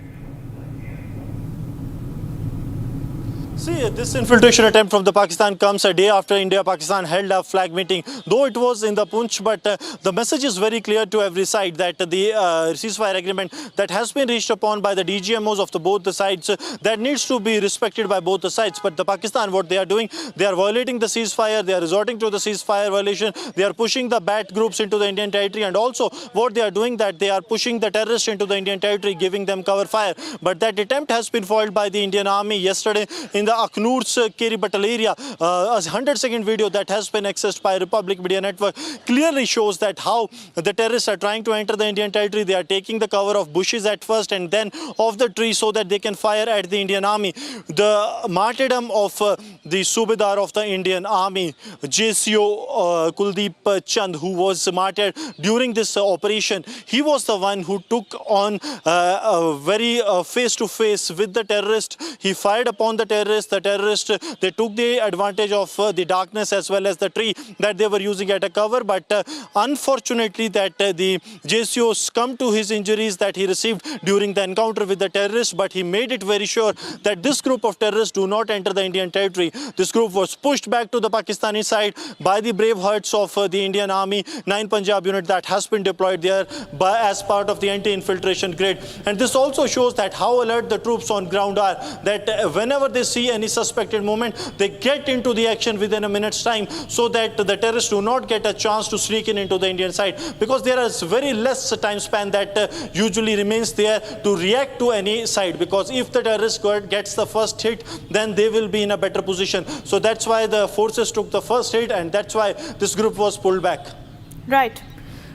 See, this infiltration attempt from the Pakistan comes a day after India-Pakistan held a flag meeting. Though it was in the Punch, but the message is very clear to every side that the ceasefire agreement that has been reached upon by the DGMOs of both the sides, that needs to be respected by both the sides. But the Pakistan, what they are doing, they are violating the ceasefire, they are resorting to the ceasefire violation, they are pushing the BAT groups into the Indian territory, and also what they are doing, that they are pushing the terrorists into the Indian territory, giving them cover fire. But that attempt has been foiled by the Indian Army yesterday in the Akhnur's Keri Batal area. A 100-second video that has been accessed by Republic Media Network clearly shows that how the terrorists are trying to enter the Indian territory. They are taking the cover of bushes at first and then of the trees so that they can fire at the Indian Army. The martyrdom of the Subedar of the Indian Army, JCO Kuldeep Chand, who was martyred during this operation, he was the one who took on very face-to-face with the terrorist. He fired upon the terrorist. The terrorists, they took the advantage of the darkness as well as the tree that they were using at a cover. But unfortunately, that the JCO succumbed to his injuries that he received during the encounter with the terrorists. But he made it very sure that this group of terrorists do not enter the Indian territory. This group was pushed back to the Pakistani side by the brave hearts of the Indian Army 9 Punjab unit that has been deployed there as part of the anti-infiltration grid. And this also shows that how alert the troops on ground are, that whenever they see see any suspected movement, they get into the action within a minute's time so that the terrorists do not get a chance to sneak into the Indian side, because there is very less time span that usually remains there to react to any side, because if the terrorist gets the first hit, then they will be in a better position. So that's why the forces took the first hit, and that's why this group was pulled back. Right.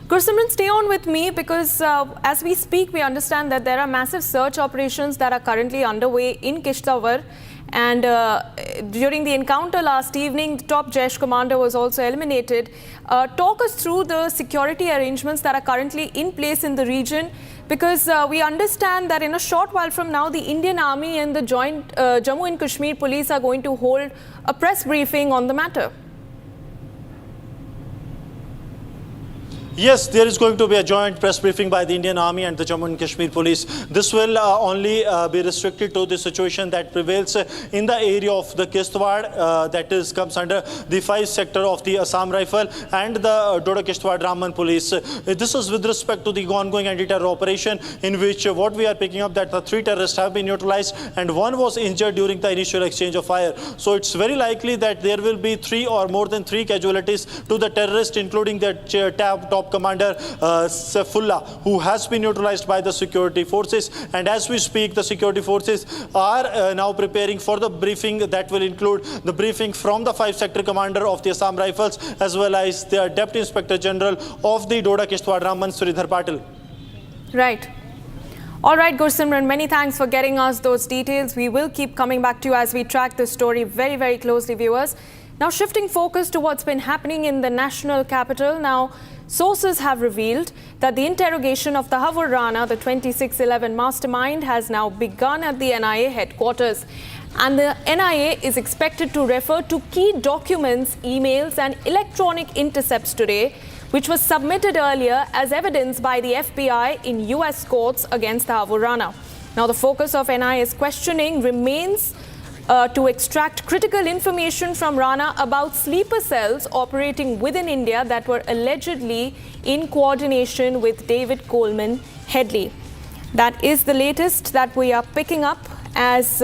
Gursimran, stay on with me, because as we speak, we understand that there are massive search operations that are currently underway in Kishtwar. And during the encounter last evening, the top Jaish commander was also eliminated. Talk us through the security arrangements that are currently in place in the region, because we understand that in a short while from now, the Indian Army and the joint Jammu and Kashmir police are going to hold a press briefing on the matter. Yes, there is going to be a joint press briefing by the Indian Army and the Jammu and Kashmir Police. This will only be restricted to the situation that prevails in the area of the Kishtwar, that is comes under the 5th sector of the Assam Rifle and the Doda Kishtwar Brahman Police. This is with respect to the ongoing anti-terror operation, in which what we are picking up that the 3 terrorists have been neutralized and 1 was injured during the initial exchange of fire. So it's very likely that there will be 3 or more than 3 casualties to the terrorists, including the top commander Saifullah, who has been neutralized by the security forces. And as we speak, the security forces are now preparing for the briefing that will include the briefing from the 5th sector commander of the Assam Rifles, as well as the Deputy Inspector General of the Doda Kishtwar Raman, Sridhar Patil. Right. All right, Gursimran, many thanks for getting us those details. We will keep coming back to you as we track this story very, very closely, viewers. Now, shifting focus to what's been happening in the national capital. Now, sources have revealed that the interrogation of Tahawur Rana, the 2611 mastermind, has now begun at the NIA headquarters. And the NIA is expected to refer to key documents, emails and electronic intercepts today, which was submitted earlier as evidence by the FBI in US courts against Tahawur Rana. Now, the focus of NIA's questioning remains to extract critical information from Rana about sleeper cells operating within India that were allegedly in coordination with David Coleman Headley. That is the latest that we are picking up as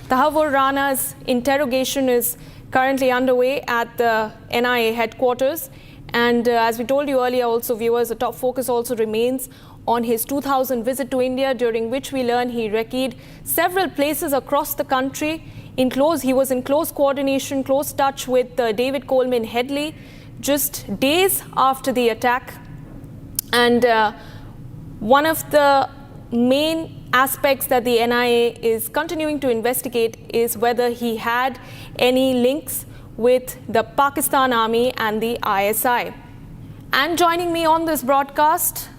Tahawur Rana's interrogation is currently underway at the NIA headquarters. And as we told you earlier also, viewers, the top focus also remains on his 2000 visit to India, during which we learn he recce'd several places across the country. He was in close coordination, close touch with David Coleman Headley just days after the attack. And one of the main aspects that the NIA is continuing to investigate is whether he had any links with the Pakistan Army and the ISI. And joining me on this broadcast,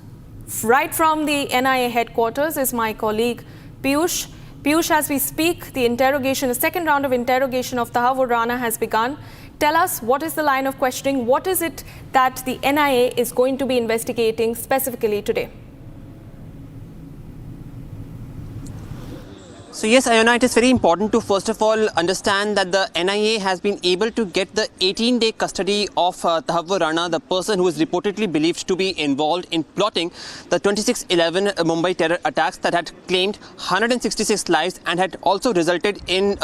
right from the NIA headquarters, is my colleague Piyush. Piyush, as we speak, the second round of interrogation of Tahawur Rana has begun. Tell us, what is the line of questioning? What is it that the NIA is going to be investigating specifically today? So yes, Ayana, it is very important to first of all understand that the NIA has been able to get the 18-day custody of Tahawur Rana, the person who is reportedly believed to be involved in plotting the 2611 Mumbai terror attacks that had claimed 166 lives and had also resulted in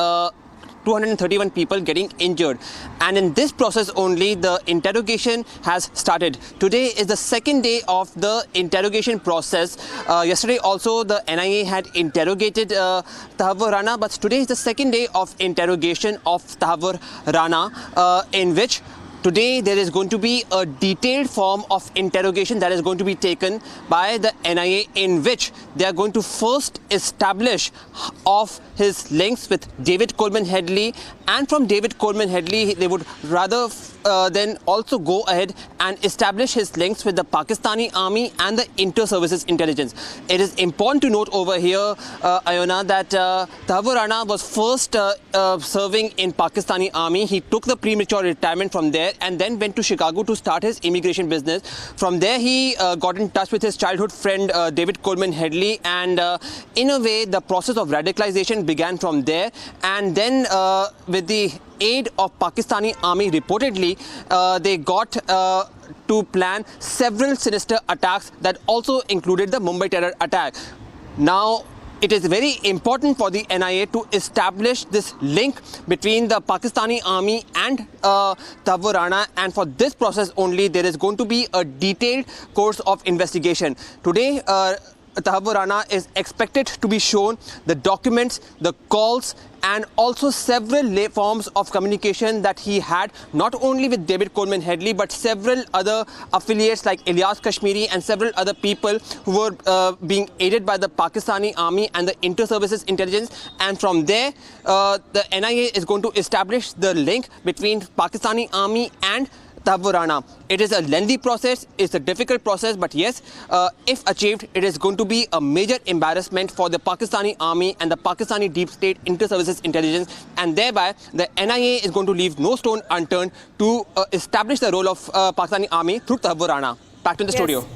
231 people getting injured. And in this process only, the interrogation has started. Today is the second day of the interrogation process. Yesterday also the NIA had interrogated Tahawur Rana, but today is the second day of interrogation of Tahawur Rana, in which today there is going to be a detailed form of interrogation that is going to be taken by the NIA, in which they are going to first establish of his links with David Coleman Headley, and from David Coleman Headley they would rather then also go ahead and establish his links with the Pakistani Army and the Inter-Services Intelligence. It is important to note over here, Ayana, that Tahawur Rana was first serving in Pakistani Army. He took the premature retirement from there and then went to Chicago to start his immigration business. From there he got in touch with his childhood friend David Coleman Headley, and in a way the process of radicalization began from there. And then with the aid of Pakistani Army, reportedly they got to plan several sinister attacks that also included the Mumbai terror attack. Now, it is very important for the NIA to establish this link between the Pakistani army and Tahawur Rana, and for this process only there is going to be a detailed course of investigation. Today, Tahawur Rana is expected to be shown the documents, the calls, and also several forms of communication that he had, not only with David Coleman Headley, but several other affiliates like Ilyas Kashmiri and several other people who were being aided by the Pakistani army and the inter-services intelligence. And from there, the NIA is going to establish the link between Pakistani army and Tahawur Rana. It is a lengthy process, it's a difficult process, but yes, if achieved, it is going to be a major embarrassment for the Pakistani army and the Pakistani deep state inter-services intelligence, and thereby the NIA is going to leave no stone unturned to establish the role of Pakistani army through Tahawur Rana. Back to the studio.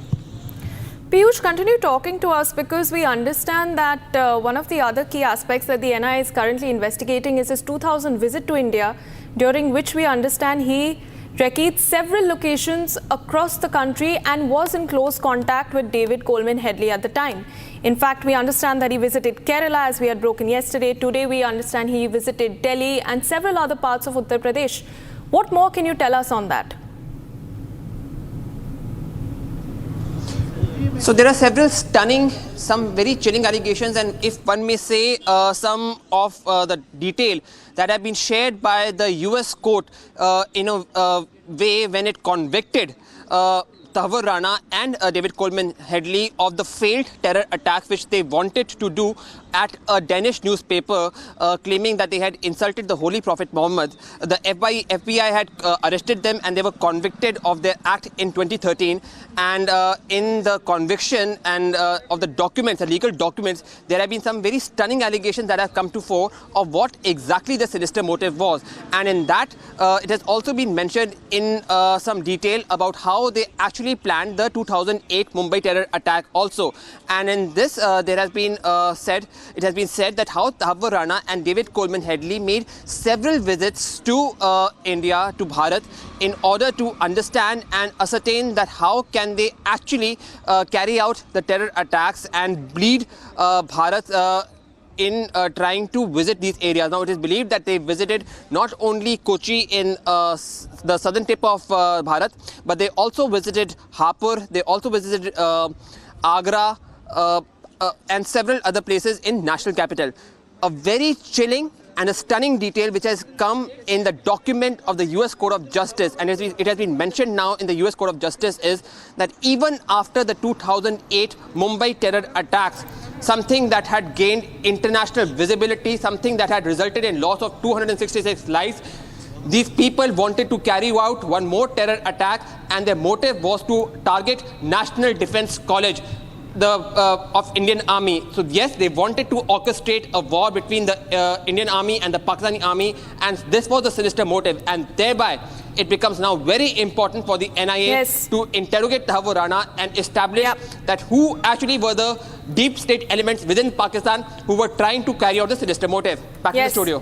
Piyush, continue talking to us, because we understand that one of the other key aspects that the NIA is currently investigating is his 2000 visit to India, during which we understand he recce'd several locations across the country and was in close contact with David Coleman Headley at the time. In fact, we understand that he visited Kerala, as we had broken yesterday. Today, we understand he visited Delhi and several other parts of Uttar Pradesh. What more can you tell us on that? So there are several stunning, some very chilling allegations, and if one may say, some of the detail that have been shared by the US court in a way when it convicted Tahawur Rana and David Coleman Headley of the failed terror attacks which they wanted to do at a Danish newspaper, claiming that they had insulted the Holy Prophet Muhammad. The FBI had arrested them and they were convicted of their act in 2013. And in the conviction and of the documents, the legal documents, there have been some very stunning allegations that have come to fore of what exactly the sinister motive was. And in that, it has also been mentioned in some detail about how they actually planned the 2008 Mumbai terror attack also. And in this, there has been it has been said that how Tahawur Rana and David Coleman Headley made several visits to India, to Bharat, in order to understand and ascertain that how can they actually carry out the terror attacks and bleed Bharat in trying to visit these areas. Now, it is believed that they visited not only Kochi in the southern tip of Bharat, but they also visited Hapur, they also visited Agra, and several other places in national capital. A very chilling and a stunning detail which has come in the document of the US Court of Justice, and it has been mentioned now in the US Court of Justice, is that even after the 2008 Mumbai terror attacks, something that had gained international visibility, something that had resulted in loss of 266 lives, these people wanted to carry out one more terror attack, and their motive was to target National Defence College of Indian Army. So yes, they wanted to orchestrate a war between the Indian Army and the Pakistani Army, and this was the sinister motive, and thereby it becomes now very important for the NIA to interrogate Tahawur Rana and establish that who actually were the deep state elements within Pakistan who were trying to carry out the sinister motive. Back to the studio.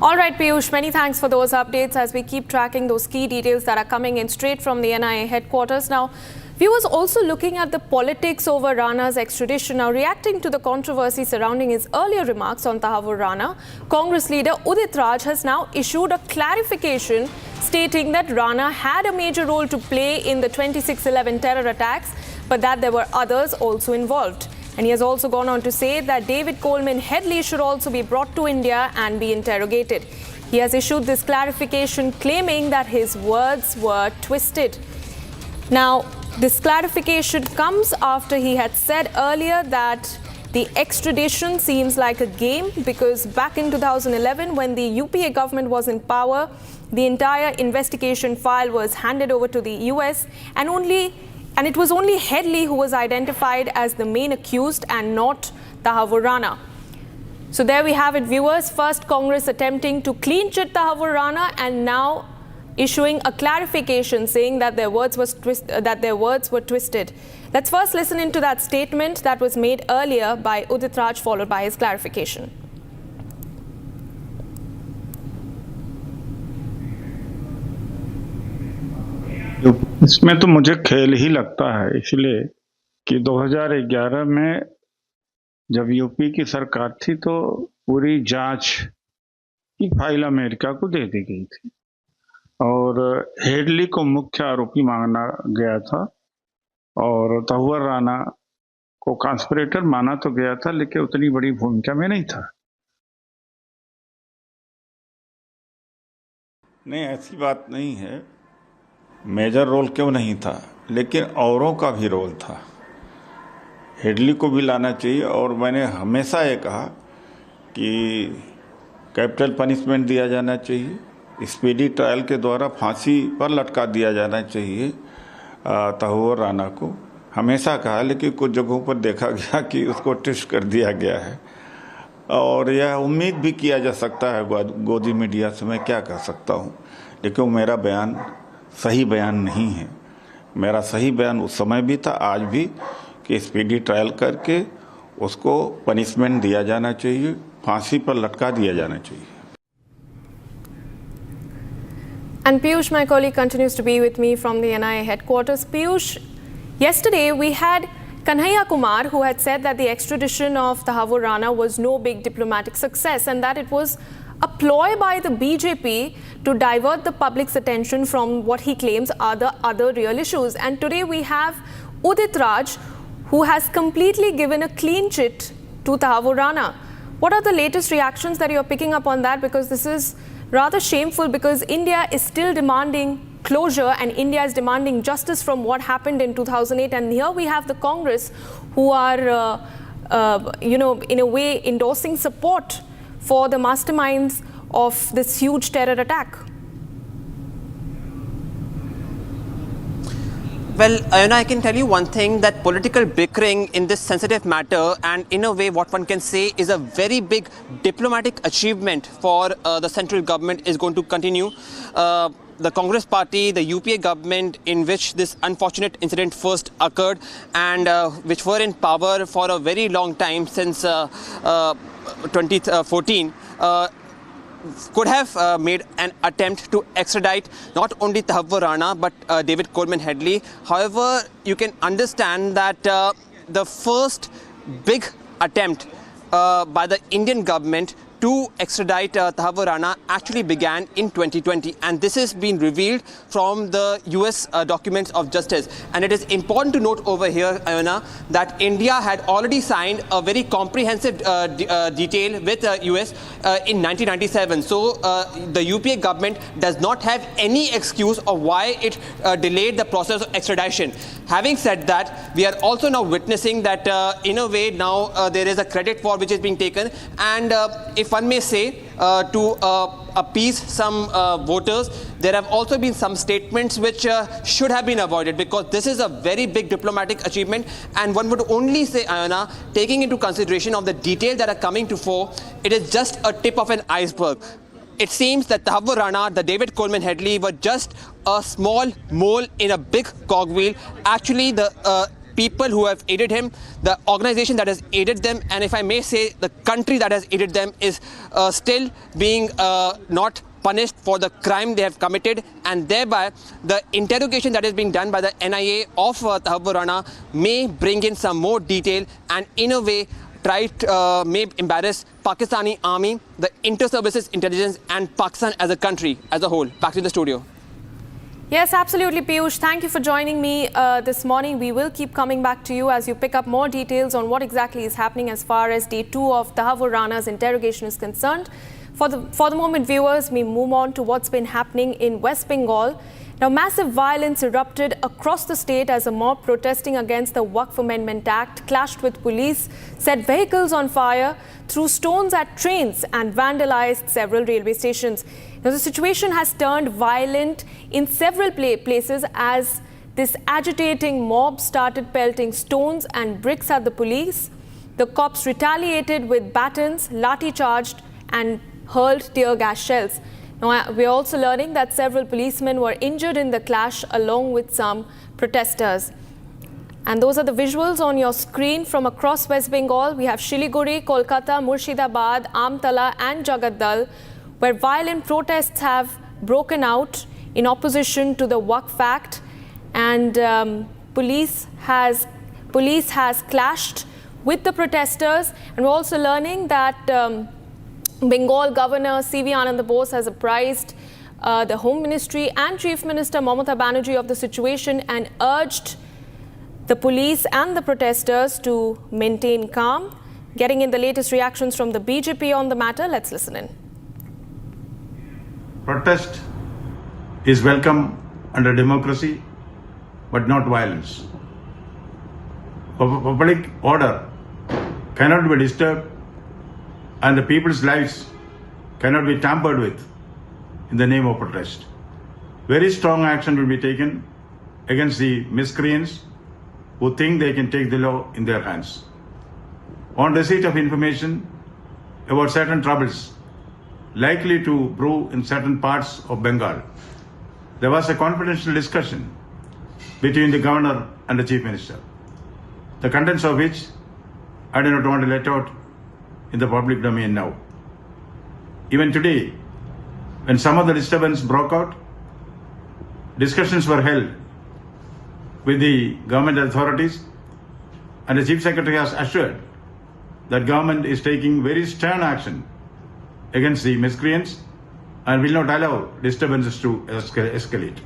All right, Piyush, many thanks for those updates as we keep tracking those key details that are coming in straight from the NIA headquarters. Now, viewers also looking at the politics over Rana's extradition. Now, reacting to the controversy surrounding his earlier remarks on Tahawur Rana, Congress leader Udit Raj has now issued a clarification stating that Rana had a major role to play in the 26/11 terror attacks, but that there were others also involved. And he has also gone on to say that David Coleman Headley should also be brought to India and be interrogated. He has issued this clarification claiming that his words were twisted. Now, this clarification comes after he had said earlier that the extradition seems like a game, because back in 2011, when the UPA government was in power, the entire investigation file was handed over to the US, and it was only Headley who was identified as the main accused and not Tahawur Rana. So there we have it, viewers. First, Congress attempting to clean chit Tahawur Rana, and now issuing a clarification saying that their words were twisted. Let's first listen into that statement that was made earlier by Udit Raj, followed by his clarification. इसमें तो मुझे खेल ही लगता है, इसलिए कि 2011 में जब यूपी की सरकार थी तो पूरी जांच की फाइल अमेरिका को दे दी गई थी और हेडली को मुख्य आरोपी माना गया था और तहव्वुर राना को कॉन्स्पिरेटर माना तो गया था, लेकिन उतनी बड़ी भूमिका में नहीं था। नहीं, ऐसी बात नहीं है। मेजर रोल क्यों नहीं था, लेकिन औरों का भी रोल था। हेडली को भी लाना चाहिए और मैंने हमेशा ये कहा कि कैपिटल पनिशमेंट दिया जाना चाहिए, स्पीडी ट्रायल के द्वारा फांसी पर लटका दिया जाना चाहिए तहव्वुर राना को। हमेशा कहा, लेकिन कुछ जगहों पर देखा गया कि उसको ट्विस्ट कर दिया गया है और यह उम्मीद भी किया जा सकता है गोदी मीडिया से। मैं क्या कर सकता हूँ, लेकिन मेरा बयान सही बयान नहीं है। मेरा सही बयान उस समय भी था, आज भी, कि स्पीडी ट्रायल करके उसको पनिशमेंट दिया जाना चाहिए, फांसी पर लटका दिया जाना चाहिए। And Piyush, my colleague, continues to be with me from the NIA headquarters. Piyush, yesterday we had Kanhaiya Kumar, who had said that the extradition of Tahawur Rana was no big diplomatic success and that it was a ploy by the BJP to divert the public's attention from what he claims are the other real issues. And today we have Udit Raj, who has completely given a clean chit to Tahawur Rana. What are the latest reactions that you're picking up on that? Because this is rather shameful, because India is still demanding closure and India is demanding justice from what happened in 2008. And here we have the Congress who are, in a way endorsing support for the masterminds of this huge terror attack. Well, I can tell you one thing, that political bickering in this sensitive matter, and in a way what one can say is a very big diplomatic achievement for the central government, is going to continue. The Congress party, the UPA government in which this unfortunate incident first occurred and which were in power for a very long time, since 2014, could have made an attempt to extradite not only Tahawur Rana but David Coleman Headley. However, you can understand that the first big attempt by the Indian government to extradite Tahawur Rana actually began in 2020, and this has been revealed from the US documents of justice. And it is important to note over here, Ayana, that India had already signed a very comprehensive detail with US in 1997. So the UPA government does not have any excuse of why it delayed the process of extradition. Having said that, we are also now witnessing that in a way now there is a credit for which is being taken, and if one may say, to appease some voters, there have also been some statements which should have been avoided, because this is a very big diplomatic achievement, and one would only say, Ayana, taking into consideration of the details that are coming to fore, it is just a tip of an iceberg. It seems that Tahawur Rana, the David Coleman Headley, were just a small mole in a big cogwheel. Actually, the people who have aided him, the organization that has aided them, and if I may say, the country that has aided them, is still being not punished for the crime they have committed, and thereby the interrogation that is being done by the NIA of Tahawur Rana may bring in some more detail and in a way may embarrass Pakistani army, the inter-services intelligence and Pakistan as a country as a whole. Back to the studio. Yes, absolutely, Piyush. Thank you for joining me this morning. We will keep coming back to you as you pick up more details on what exactly is happening as far as day 2 of Tahawur Rana's interrogation is concerned. For the moment, viewers, we move on to what's been happening in West Bengal. Now, massive violence erupted across the state as a mob protesting against the Waqf Amendment Act clashed with police, set vehicles on fire, threw stones at trains and vandalized several railway stations. Now, the situation has turned violent in several places as this agitating mob started pelting stones and bricks at the police. The cops retaliated with batons, lathi charged and hurled tear gas shells. Now, we're also learning that several policemen were injured in the clash along with some protesters. And those are the visuals on your screen from across West Bengal. We have Shiliguri, Kolkata, Murshidabad, Amtala and Jagaddal, where violent protests have broken out in opposition to the Waqf Act, and police has clashed with the protesters. And we're also learning that Bengal Governor C.V. Anand Bose has apprised the Home Ministry and Chief Minister Mamata Banerjee of the situation and urged the police and the protesters to maintain calm. Getting in the latest reactions from the BJP on the matter, let's listen in. Protest is welcome under democracy, but not violence. Public order cannot be disturbed and the people's lives cannot be tampered with in the name of protest. Very strong action will be taken against the miscreants who think they can take the law in their hands. On receipt of information about certain troubles likely to brew in certain parts of Bengal, there was a confidential discussion between the governor and the chief minister, the contents of which I do not want to let out in the public domain now. Even today, when some of the disturbance broke out, discussions were held with the government authorities, and the chief secretary has assured that government is taking very stern action against the miscreants and will not allow disturbances to escalate.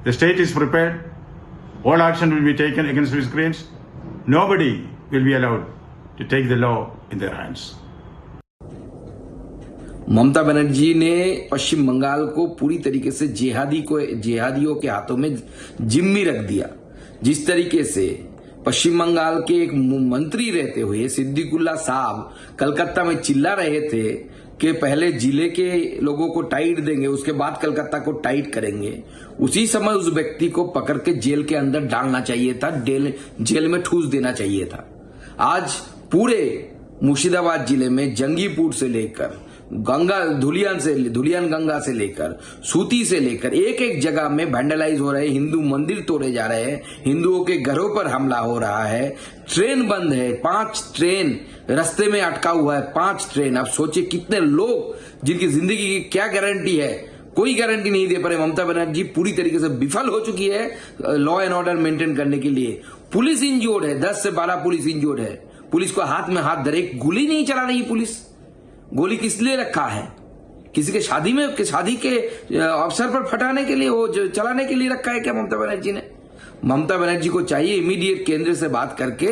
The state is prepared. All action will be taken against miscreants. Nobody will be allowed to take the law in their hands. Mamata Banerjee ने पश्चिम बंगाल को पूरी तरीके से जिहादियों के हाथों में जिम्मी रख दिया। जिस तरीके से पश्चिम बंगाल के एक मंत्री रहते हुए सिद्दीकुल्ला साहब कलकत्ता में चिल्ला रहे थे कि पहले जिले के लोगों को टाइट देंगे, उसके बाद कलकत्ता को टाइट करेंगे, उसी समय उस व्यक्ति को पकड़ के जेल के अंदर डालना चाहिए था, जेल में ठूस देना चाहिए था। आज पूरे मुर्शिदाबाद जिले में जंगीपुर से लेकर धुलियान गंगा से लेकर सूती से लेकर एक एक जगह में वैंडलाइज हो रहे, हिंदू मंदिर तोड़े जा रहे हैं, हिंदुओं के घरों पर हमला हो रहा है, ट्रेन बंद है, 5 ट्रेन रास्ते में अटका हुआ है, 5 ट्रेन। आप सोचिए कितने लोग जिनकी जिंदगी की क्या गारंटी है, कोई गारंटी नहीं दे पा रहे। ममता बनर्जी पूरी तरीके से विफल हो चुकी है लॉ एंड ऑर्डर मेंटेन करने के लिए। पुलिस इंजोर्ड है, 10 से 12 पुलिस इंजोर्ड है। पुलिस को हाथ में हाथ धरे, गोली नहीं चला रही पुलिस। गोली किस लिए रखा है? किसी के शादी के अवसर पर फटाने के लिए, वो चलाने के लिए रखा है क्या ममता बनर्जी ने? ममता बनर्जी को चाहिए इमीडिएट केंद्र से बात करके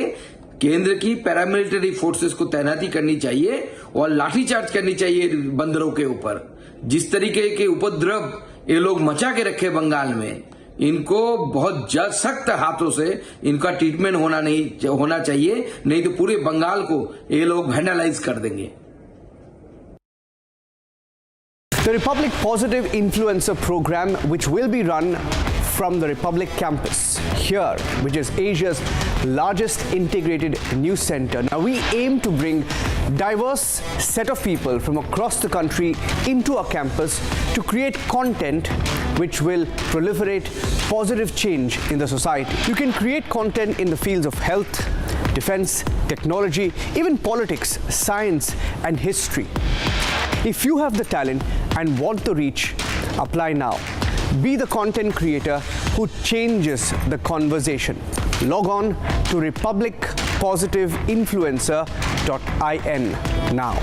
केंद्र की पैरामिलिट्री फोर्सेस को तैनाती करनी चाहिए और लाठीचार्ज करनी चाहिए बंदरों के ऊपर। जिस तरीके के उपद्रव ये लोग मचा के रखे बंगाल में, इनको बहुत सख्त हाथों से इनका ट्रीटमेंट होना चाहिए, नहीं तो पूरे बंगाल को ये लोग वैंडलाइज कर देंगे। The Republic Positive Influencer Program, which will be run from the Republic campus here, which is Asia's largest integrated news center. Now we aim to bring diverse set of people from across the country into our campus to create content which will proliferate positive change in the society. You can create content in the fields of health, defense, technology, even politics, science and history. If you have the talent and want the reach, apply now. Be the content creator who changes the conversation. Log on to republicpositiveinfluencer.in now.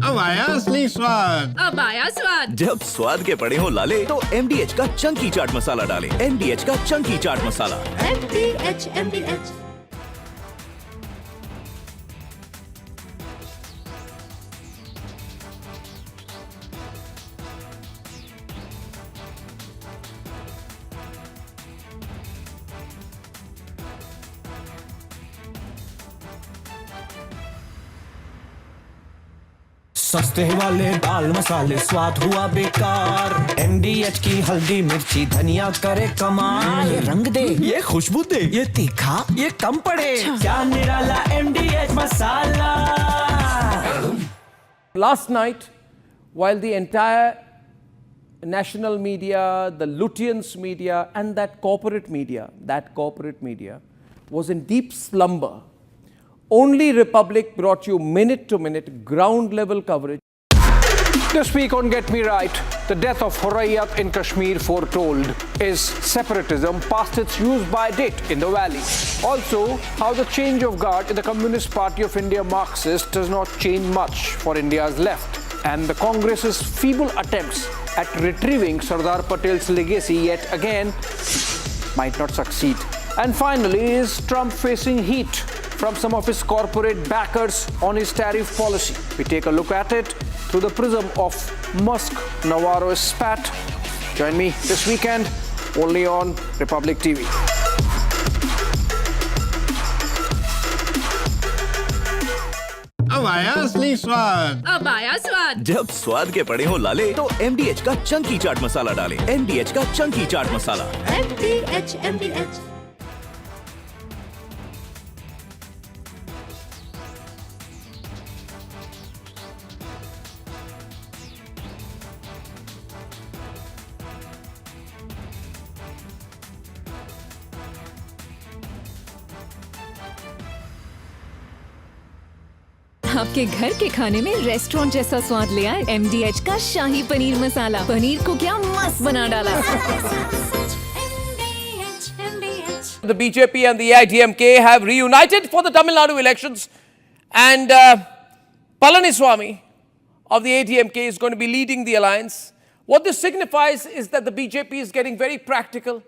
अब आया असली स्वाद। अब आया स्वाद। जब स्वाद के पड़े हो लाले तो MDH का चंकी चाट मसाला डालें। MDH का चंकी चाट मसाला। MDH। सस्ते वाले दाल मसाले स्वाद हुआ बेकार। MDH की हल्दी मिर्ची धनिया करे कमाल। ये रंग दे, ये खुशबू दे, ये तीखा, ये कम पड़े। क्या निराला MDH masala. Last night, while the entire national media, the Lutyens media and that corporate media was in deep slumber, Only Republic brought you minute-to-minute, ground-level coverage. This week on Get Me Right, the death of Hurriyat in Kashmir foretold. Is separatism past its use-by date in the valley? Also, how the change of guard in the Communist Party of India Marxist does not change much for India's left. And the Congress's feeble attempts at retrieving Sardar Patel's legacy yet again might not succeed. And finally, is Trump facing heat from some of his corporate backers on his tariff policy? We take a look at it through the prism of Musk-Navarro spat. Join me this weekend only on Republic TV. अब आया असली स्वाद। अब आया स्वाद। जब स्वाद के पड़े हो लाले तो MDH का चंकी चाट मसाला डालें। MDH का चंकी चाट मसाला। MDH। आपके घर के खाने में रेस्टोरेंट जैसा स्वाद ले आए MDH का शाही पनीर मसाला। पनीर को क्या मस्त बना डाला। The BJP and the AIDMK have reunited for the Tamil Nadu elections, and Palaniswamy of the AIDMK is going to be leading the alliance. What this signifies is that the BJP is getting very practical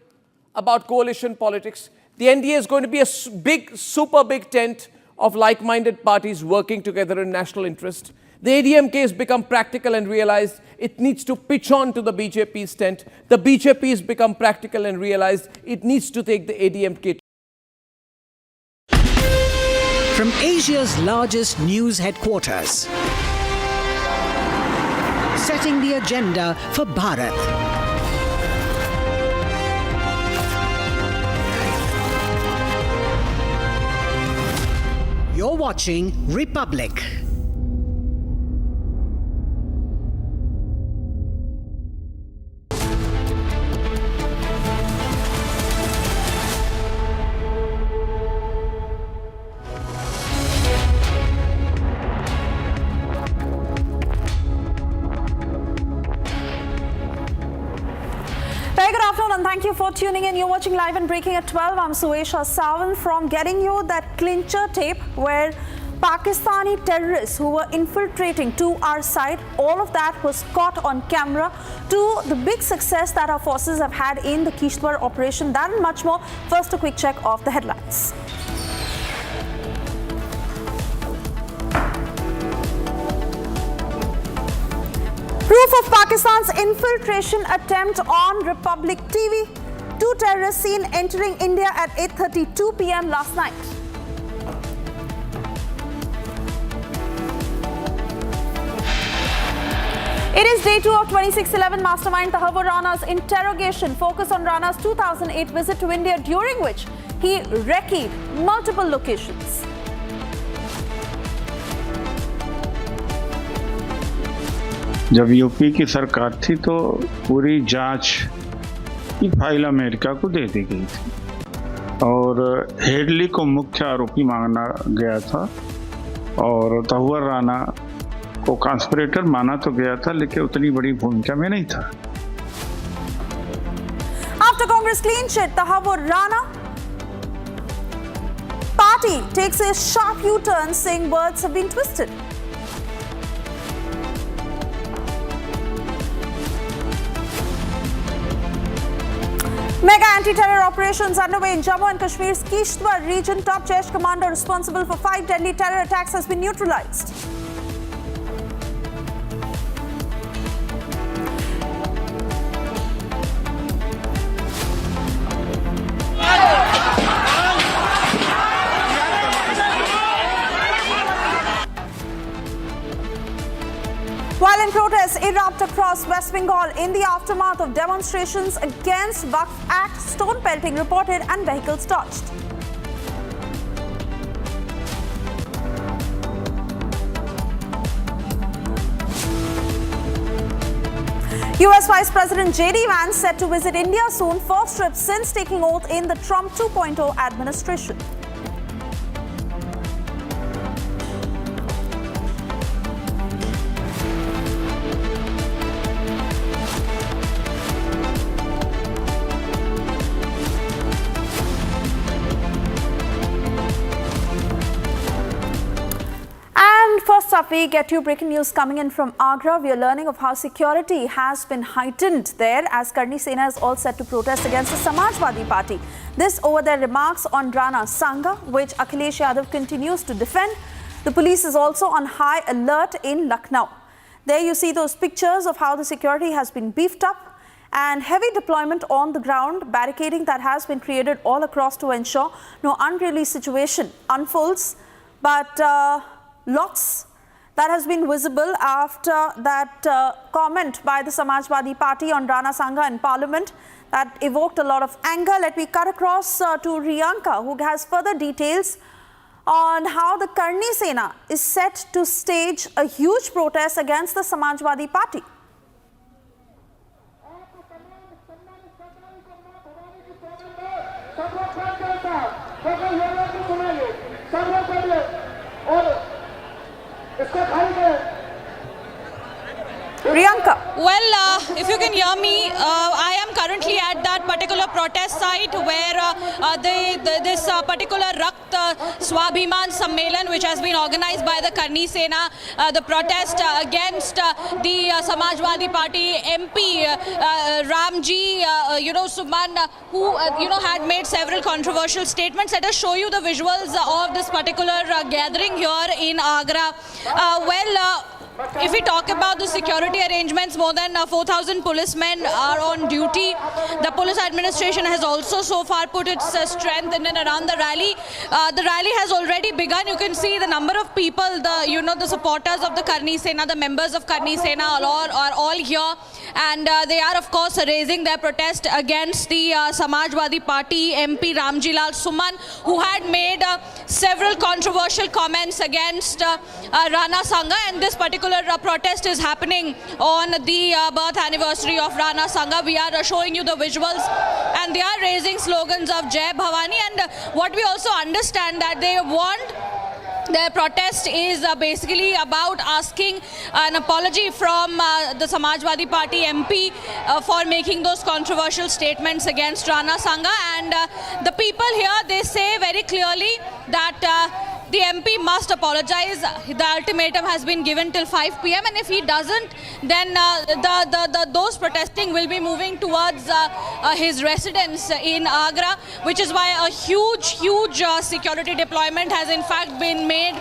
about coalition politics. The NDA is going to be a big, super big tent of like-minded parties working together in national interest. The AIDMK has become practical and realized it needs to pitch on to the BJP's tent. The BJP has become practical and realized it needs to take the AIDMK. From Asia's largest news headquarters, setting the agenda for Bharat. You're watching Republic. Very good afternoon and thank you for tuning in. You're watching Live and Breaking at 12. I'm Suesha Sawan from getting you that clincher tape where Pakistani terrorists who were infiltrating to our side, all of that was caught on camera, to the big success that our forces have had in the Kishtwar operation. That and much more. First, a quick check of the headlines. Proof of Pakistan's infiltration attempt on Republic TV. 2 terrorists seen entering India at 8:32 p.m. last night. It is day 2 of 2611 Mastermind Tahawur Rana's interrogation. Focus on Rana's 2008 visit to India, during which he recce'd multiple locations. जब UP की सरकार थी तो पूरी जांच की file America को दे दी गई थी और हेडली को मुख्य आरोपी माना गया था और तहव्वुर राना को कॉन्स्पिरेटर माना तो गया था, लेकिन उतनी बड़ी भूमिका में नहीं था। After Congress clean sheet, Tahawur Rana party takes a sharp U-turn, saying words have been twisted. Mega anti-terror operations underway in Jammu and Kashmir's Kishtwar region. Top Jaish commander responsible for 5 deadly terror attacks has been neutralized. Violent protests erupt across West Bengal in the aftermath of demonstrations against Waqf Act, stone pelting reported and vehicles torched. US Vice President J.D. Vance set to visit India soon, first trip since taking oath in the Trump 2.0 administration. up, we get you breaking news coming in from Agra. We are learning of how security has been heightened there as Karni Sena is all set to protest against the Samajwadi Party. This over their remarks on Rana Sangha, which Akhilesh Yadav continues to defend. The police is also on high alert in Lucknow. There you see those pictures of how the security has been beefed up and heavy deployment on the ground, barricading that has been created all across to ensure no unruly situation unfolds. But lots that has been visible after that comment by the Samajwadi Party on Rana Sangha in Parliament that evoked a lot of anger. Let me cut across to Riyanka, who has further details on how the Karni Sena is set to stage a huge protest against the Samajwadi Party. Riyanka. Well, if you can hear me, I am currently at that particular protest site where this particular Rakt Swabhiman Sammelan, which has been organized by the Karni Sena, the protest against the Samajwadi Party MP Ramji, Suman, who had made several controversial statements. Let us show you the visuals of this particular gathering here in Agra. If we talk about the security arrangements, more than 4,000 policemen are on duty. The police administration has also so far put its strength in and around the rally. The rally has already begun. You can see the number of people, the supporters of the Karni Sena, the members of Karni Sena are all here. And they are, of course, raising their protest against the Samajwadi Party MP Ramji Lal Suman, who had made several controversial comments against Rana Sangha. And this particular protest is happening on the birth anniversary of Rana Sangha. We are showing you the visuals, and they are raising slogans of Jai Bhavani. And what we also understand that they want, their protest is basically about asking an apology from the Samajwadi Party MP for making those controversial statements against Rana Sangha. And the people here, they say very clearly that the MP must apologize. The ultimatum has been given till 5 p.m. and if he doesn't, then those protesting will be moving towards his residence in Agra, which is why a huge security deployment has in fact been made.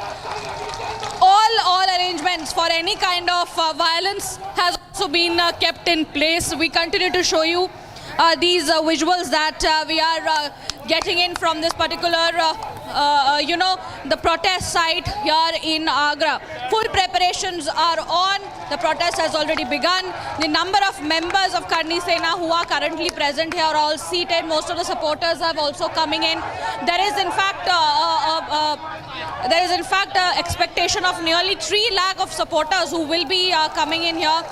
All arrangements for any kind of violence has also been kept in place. We continue to show you these visuals that we are getting in from this particular the protest site here in Agra. Full preparations are on. The protest has already begun. The number of members of Karni Sena who are currently present here are all seated. Most of the supporters are also coming in. There is in fact expectation of nearly 3 lakh of supporters who will be coming in here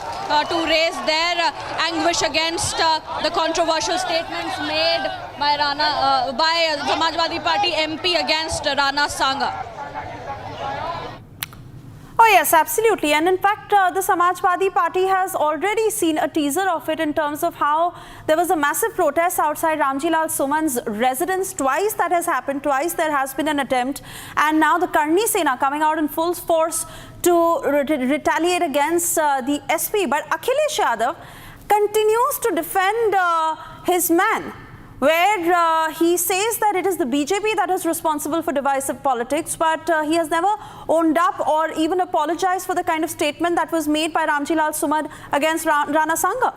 to raise their anguish against the controversial statements made by Samajwadi Party MP against Rana Sangha. Oh yes, absolutely. And in fact, the Samajwadi Party has already seen a teaser of it in terms of how there was a massive protest outside Ramji Lal Suman's residence. Twice that has happened. Twice there has been an attempt. And now the Karni Sena coming out in full force to retaliate against the SP. But Akhilesh Yadav continues to defend his man, where he says that it is the BJP that is responsible for divisive politics, but he has never owned up or even apologized for the kind of statement that was made by Ramji Lal Suman against Rana Sangha.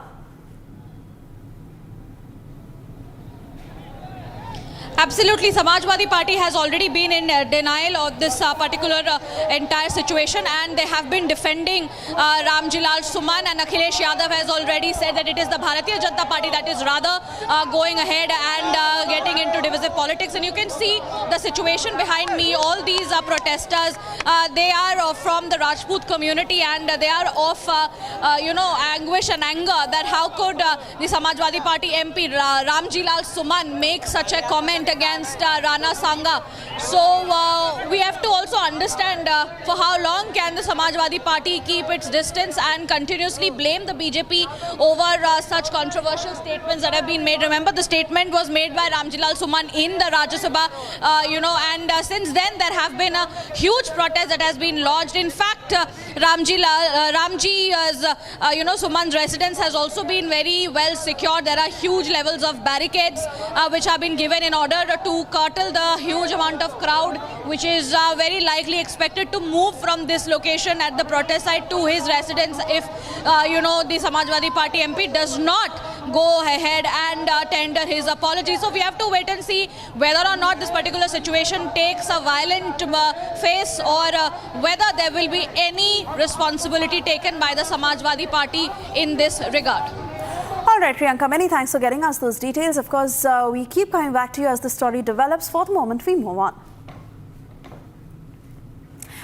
Absolutely, Samajwadi Party has already been in denial of this particular entire situation, and they have been defending Ramji Lal Suman, and Akhilesh Yadav has already said that it is the Bharatiya Janata Party that is rather going ahead and getting into divisive politics. And you can see the situation behind me. All these protesters, they are from the Rajput community, and they are of anguish and anger that how could the Samajwadi Party MP Ramji Lal Suman make such a comment went against Rana Sangha. So we have to also understand for how long can the Samajwadi Party keep its distance and continuously blame the BJP over such controversial statements that have been made. Remember, the statement was made by Ramjilal Suman in the Rajya Sabha, and since then there have been a huge protest that has been lodged. In fact, Suman's residence has also been very well secured. There are huge levels of barricades which have been given in order to curtail the huge amount of crowd which is very likely expected to move from this location at the protest site to his residence if the Samajwadi Party MP does not go ahead and tender his apology. So we have to wait and see whether or not this particular situation takes a violent face or whether there will be any responsibility taken by the Samajwadi Party in this regard. All right, Priyanka, many thanks for getting us those details. Of course, we keep coming back to you as the story develops. For the moment, we move on.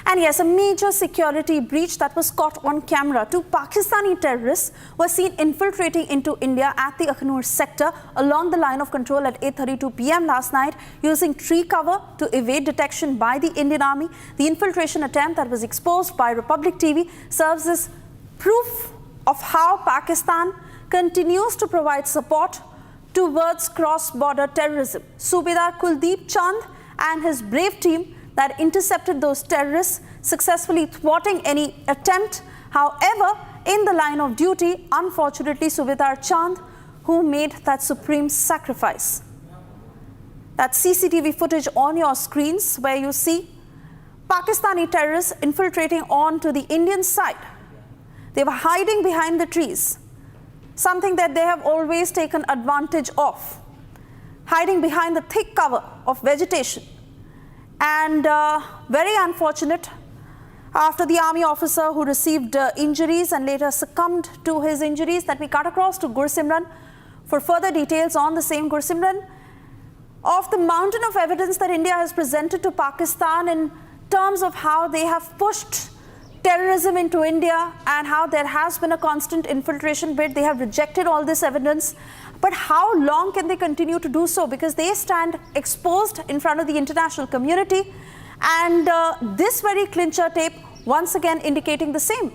And yes, a major security breach that was caught on camera. Two Pakistani terrorists were seen infiltrating into India at the Akhnur sector along the line of control at 8:32 p.m. last night using tree cover to evade detection by the Indian Army. The infiltration attempt that was exposed by Republic TV serves as proof of how Pakistan continues to provide support towards cross-border terrorism. Subedar Kuldeep Chand and his brave team that intercepted those terrorists, successfully thwarting any attempt. However, in the line of duty, unfortunately, Subedar Chand, who made that supreme sacrifice. That CCTV footage on your screens where you see Pakistani terrorists infiltrating onto the Indian side. They were hiding behind the trees, something that they have always taken advantage of, hiding behind the thick cover of vegetation. And very unfortunate, after the army officer who received injuries and later succumbed to his injuries, that we cut across to Gursimran for further details on the same. Gursimran, of the mountain of evidence that India has presented to Pakistan in terms of how they have pushed terrorism into India and how there has been a constant infiltration bid, they have rejected all this evidence. But how long can they continue to do so? Because they stand exposed in front of the international community. And this very clincher tape once again indicating the same.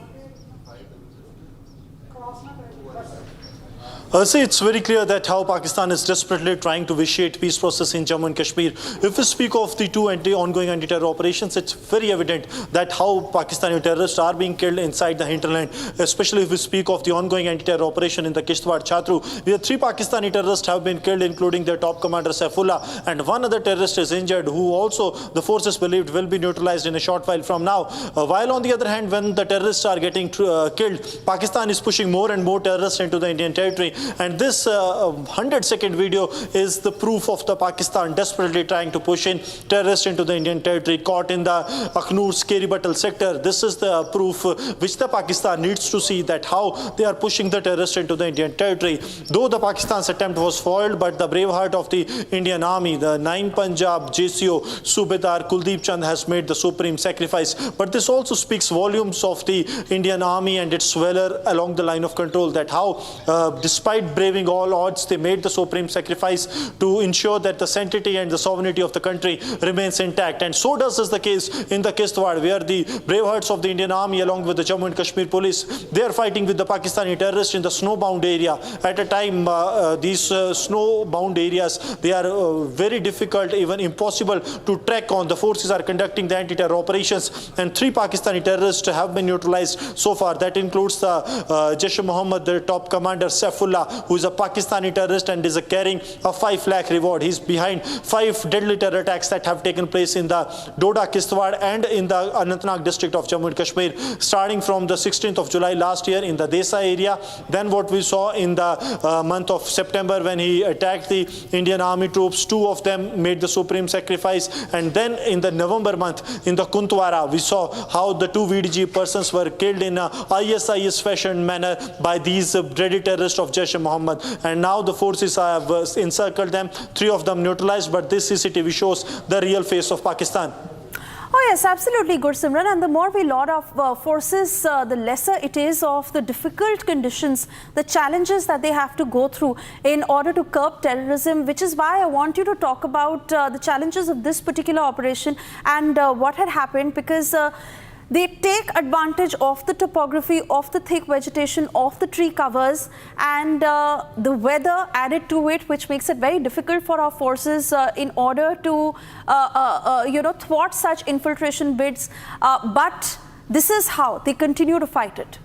See, it's very clear that how Pakistan is desperately trying to vitiate peace process in Jammu and Kashmir. If we speak of the two ongoing anti-terror operations, it's very evident that how Pakistani terrorists are being killed inside the hinterland, especially if we speak of the ongoing anti-terror operation in the Kishtwar Chatru, where 3 Pakistani terrorists have been killed, including their top commander Saifullah, and 1 other terrorist is injured, who also the forces believed will be neutralized in a short while from now. While on the other hand, when the terrorists are getting killed, Pakistan is pushing more and more terrorists into the Indian territory. And this 100-second video is the proof of the Pakistan desperately trying to push in terrorists into the Indian territory, caught in the Akhnur Skeri sector. This is the proof which the Pakistan needs to see, that how they are pushing the terrorists into the Indian territory. Though the Pakistan's attempt was foiled, but the brave heart of the Indian Army, the 9 Punjab JCO Subedar Kuldeep Chand, has made the supreme sacrifice. But this also speaks volumes of the Indian Army and its valor along the line of control, that how despite braving all odds, they made the supreme sacrifice to ensure that the sanctity and the sovereignty of the country remains intact. And so does is the case in the Kishtwar, where the brave hearts of the Indian Army along with the Jammu and Kashmir police, they are fighting with the Pakistani terrorists in the snowbound area. At a time, these snowbound areas, they are very difficult, even impossible to track on. The forces are conducting the anti-terror operations, and 3 Pakistani terrorists have been neutralized so far. That includes the Jaish-e-Mohammed, their top commander Saifullah, who is a Pakistani terrorist and is carrying a 5 lakh reward. He's behind 5 deadly terror attacks that have taken place in the Doda, Kishtwar and in the Anantnag district of Jammu and Kashmir, starting from the 16th of July last year in the Desa area. Then what we saw in the month of September when he attacked the Indian Army troops, 2 of them made the supreme sacrifice. And then in the November month in the Kuntwara, we saw how the 2 VDG persons were killed in a ISIS fashion manner by these dreaded terrorists of Jaish-e-Mohammed. And now the forces have encircled them, 3 of them neutralized, but this CCTV shows the real face of Pakistan. Oh yes, absolutely, Gursimran. And the more we lot of forces, the lesser it is of the difficult conditions, the challenges that they have to go through in order to curb terrorism, which is why I want you to talk about the challenges of this particular operation and what had happened, because they take advantage of the topography, of the thick vegetation, of the tree covers, and the weather added to it, which makes it very difficult for our forces in order to, thwart such infiltration bids. But this is how they continue to fight it.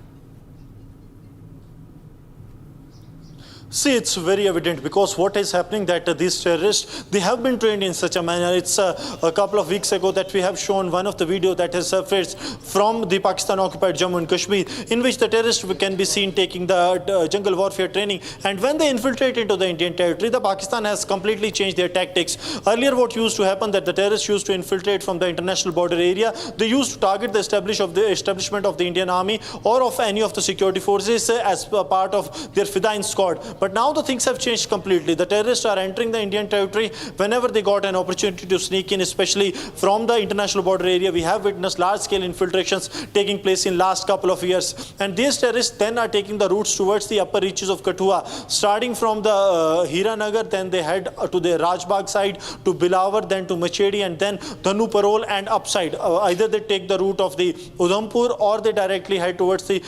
See, it's very evident because what is happening that these terrorists, they have been trained in such a manner. It's a couple of weeks ago that we have shown one of the video that has surfaced from the Pakistan-occupied Jammu and Kashmir, in which the terrorists can be seen taking the jungle warfare training. And when they infiltrate into the Indian territory, the Pakistan has completely changed their tactics. Earlier, what used to happen that the terrorists used to infiltrate from the international border area. They used to target the establishment of the Indian Army or of any of the security forces as a part of their Fidain squad. But now the things have changed completely. The terrorists are entering the Indian territory whenever they got an opportunity to sneak in, especially from the international border area. We have witnessed large-scale infiltrations taking place in last couple of years. And these terrorists then are taking the routes towards the upper reaches of Kathua. Starting from the Hiranagar, then they head to the Rajbagh side, to Bilawar, then to Machedi, and then Dhanu Parol and upside. Either they take the route of the Udhampur or they directly head towards the,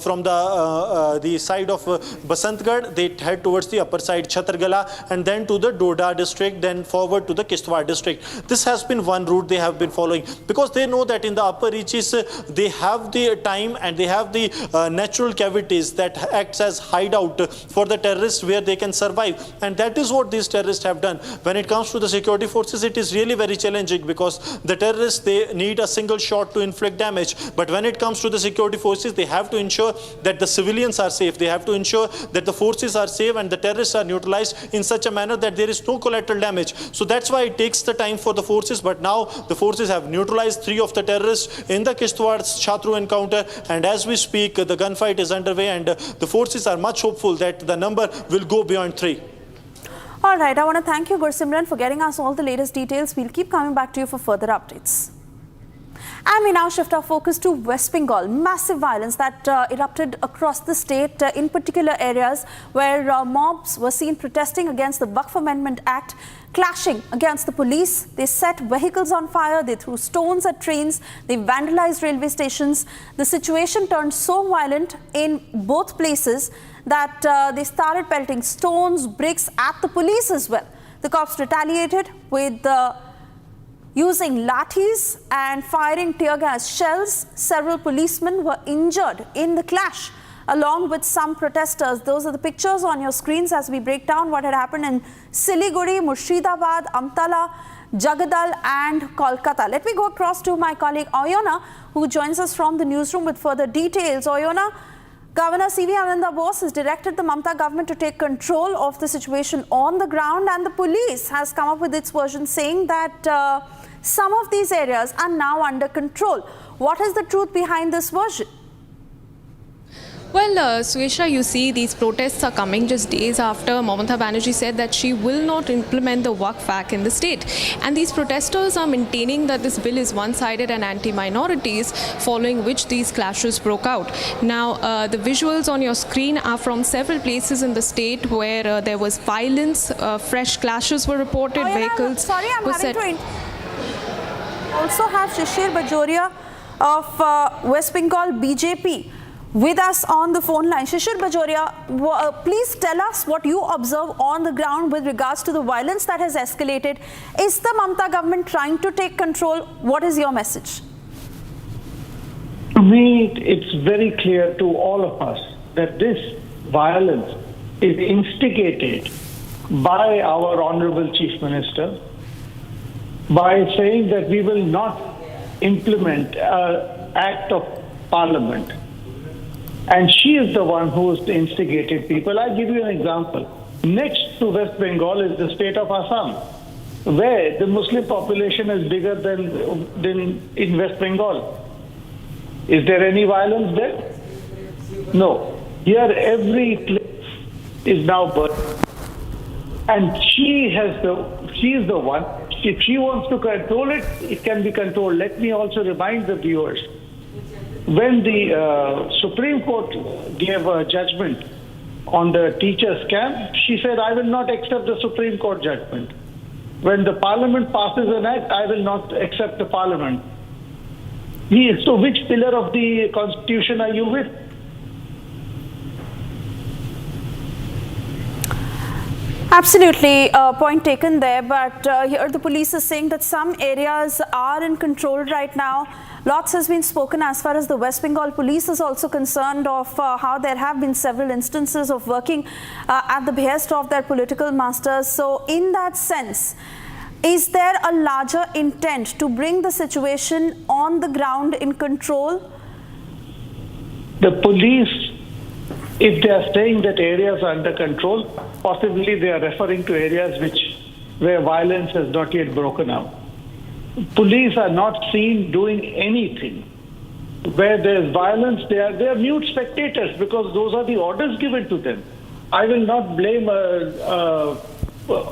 from the side of Basantgarh. They head towards the upper side, Chhatargala, and then to the Doda district, then forward to the Kishtwar district. This has been one route they have been following because they know that in the upper reaches, they have the time and they have the natural cavities that acts as hideout for the terrorists where they can survive. And that is what these terrorists have done. When it comes to the security forces, it is really very challenging because the terrorists, they need a single shot to inflict damage. But when it comes to the security forces, they have to ensure that the civilians are safe. They have to ensure that the forces are safe and the terrorists are neutralized in such a manner that there is no collateral damage. So that's why it takes the time for the forces. But now the forces have neutralized 3 of the terrorists in the Kishtwar Chatru encounter. And as we speak, the gunfight is underway and the forces are much hopeful that the number will go beyond 3. All right, I want to thank you, Gursimran, for getting us all the latest details. We'll keep coming back to you for further updates. And we now shift our focus to West Bengal. Massive violence that erupted across the state, in particular areas where mobs were seen protesting against the Waqf Amendment Act, clashing against the police. They set vehicles on fire, they threw stones at trains, they vandalized railway stations. The situation turned so violent in both places that they started pelting stones, bricks at the police as well. The cops retaliated with using lathis and firing tear gas shells. Several policemen were injured in the clash, along with some protesters. Those are the pictures on your screens as we break down what had happened in Siliguri, Murshidabad, Amtala, Jagadal and Kolkata. Let me go across to my colleague Oyona, who joins us from the newsroom with further details. Oyona, Governor C.V. Ananda Bose has directed the Mamata government to take control of the situation on the ground, and the police has come up with its version saying that some of these areas are now under control. What is the truth behind this version? Well, Suesha, you see, these protests are coming just days after Mamata Banerjee said that she will not implement the Waqf Act in the state. And these protesters are maintaining that this bill is one-sided and anti-minorities, following which these clashes broke out. Now, the visuals on your screen are from several places in the state where there was violence, fresh clashes were reported, vehicles... Sorry, I'm having to... also have Shishir Bajoria of West Bengal BJP with us on the phone line. Shishir Bajoria, please tell us what you observe on the ground with regards to the violence that has escalated. Is the Mamata government trying to take control? What is your message? To me, it's very clear to all of us that this violence is instigated by our Honorable Chief Minister by saying that we will not implement an act of parliament. And she is the one who has instigated people. I'll give you an example. Next to West Bengal is the state of Assam, where the Muslim population is bigger than in West Bengal. Is there any violence there? No. Here every place is now burnt. And she is the one, if she wants to control it, it can be controlled. Let me also remind the viewers, when the Supreme Court gave a judgment on the teachers' camp, she said, I will not accept the Supreme Court judgment. When the Parliament passes an act, I will not accept the Parliament. So which pillar of the Constitution are you with? Absolutely, point taken there, but here the police is saying that some areas are in control right now. Lots has been spoken as far as the West Bengal police is also concerned of how there have been several instances of working at the behest of their political masters. So in that sense, is there a larger intent to bring the situation on the ground in control? The police, if they are saying that areas are under control, possibly they are referring to areas where violence has not yet broken out. Police are not seen doing anything. Where there is violence, they are mute spectators because those are the orders given to them. I will not blame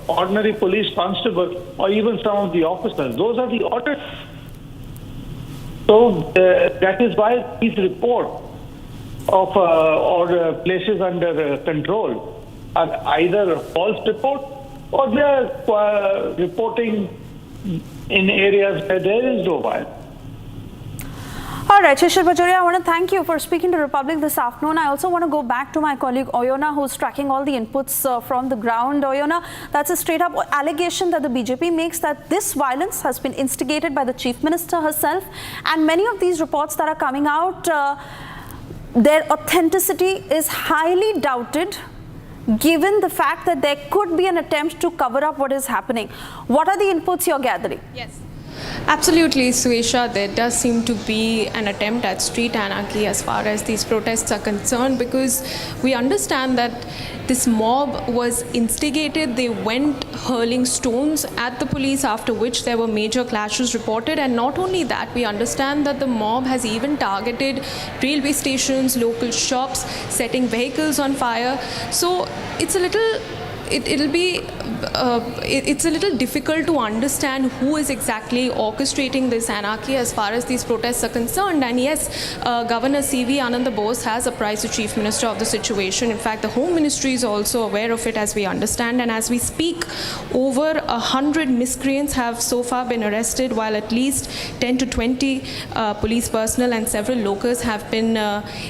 ordinary police constable or even some of the officers. Those are the orders. So that is why these reports of or places under control are either a false report or they are reporting in areas where there is no violence. All right, Shishir Bajoria, I want to thank you for speaking to Republic this afternoon. I also want to go back to my colleague Oyona, who's tracking all the inputs from the ground. Oyona, that's a straight up allegation that the BJP makes that this violence has been instigated by the Chief Minister herself. And many of these reports that are coming out, their authenticity is highly doubted, given the fact that there could be an attempt to cover up what is happening. What are the inputs you're gathering? Yes. Absolutely, Suesha. There does seem to be an attempt at street anarchy as far as these protests are concerned, because we understand that this mob was instigated. They went hurling stones at the police, after which there were major clashes reported. And not only that, we understand that the mob has even targeted railway stations, local shops, setting vehicles on fire. So it's a little it's a little difficult to understand who is exactly orchestrating this anarchy as far as these protests are concerned. And yes, Governor C.V. Ananda Bose has apprised the Chief Minister of the situation. In fact, the Home Ministry is also aware of it, as we understand. And as we speak, over 100 miscreants have so far been arrested, while at least 10 to 20 police personnel and several locals have been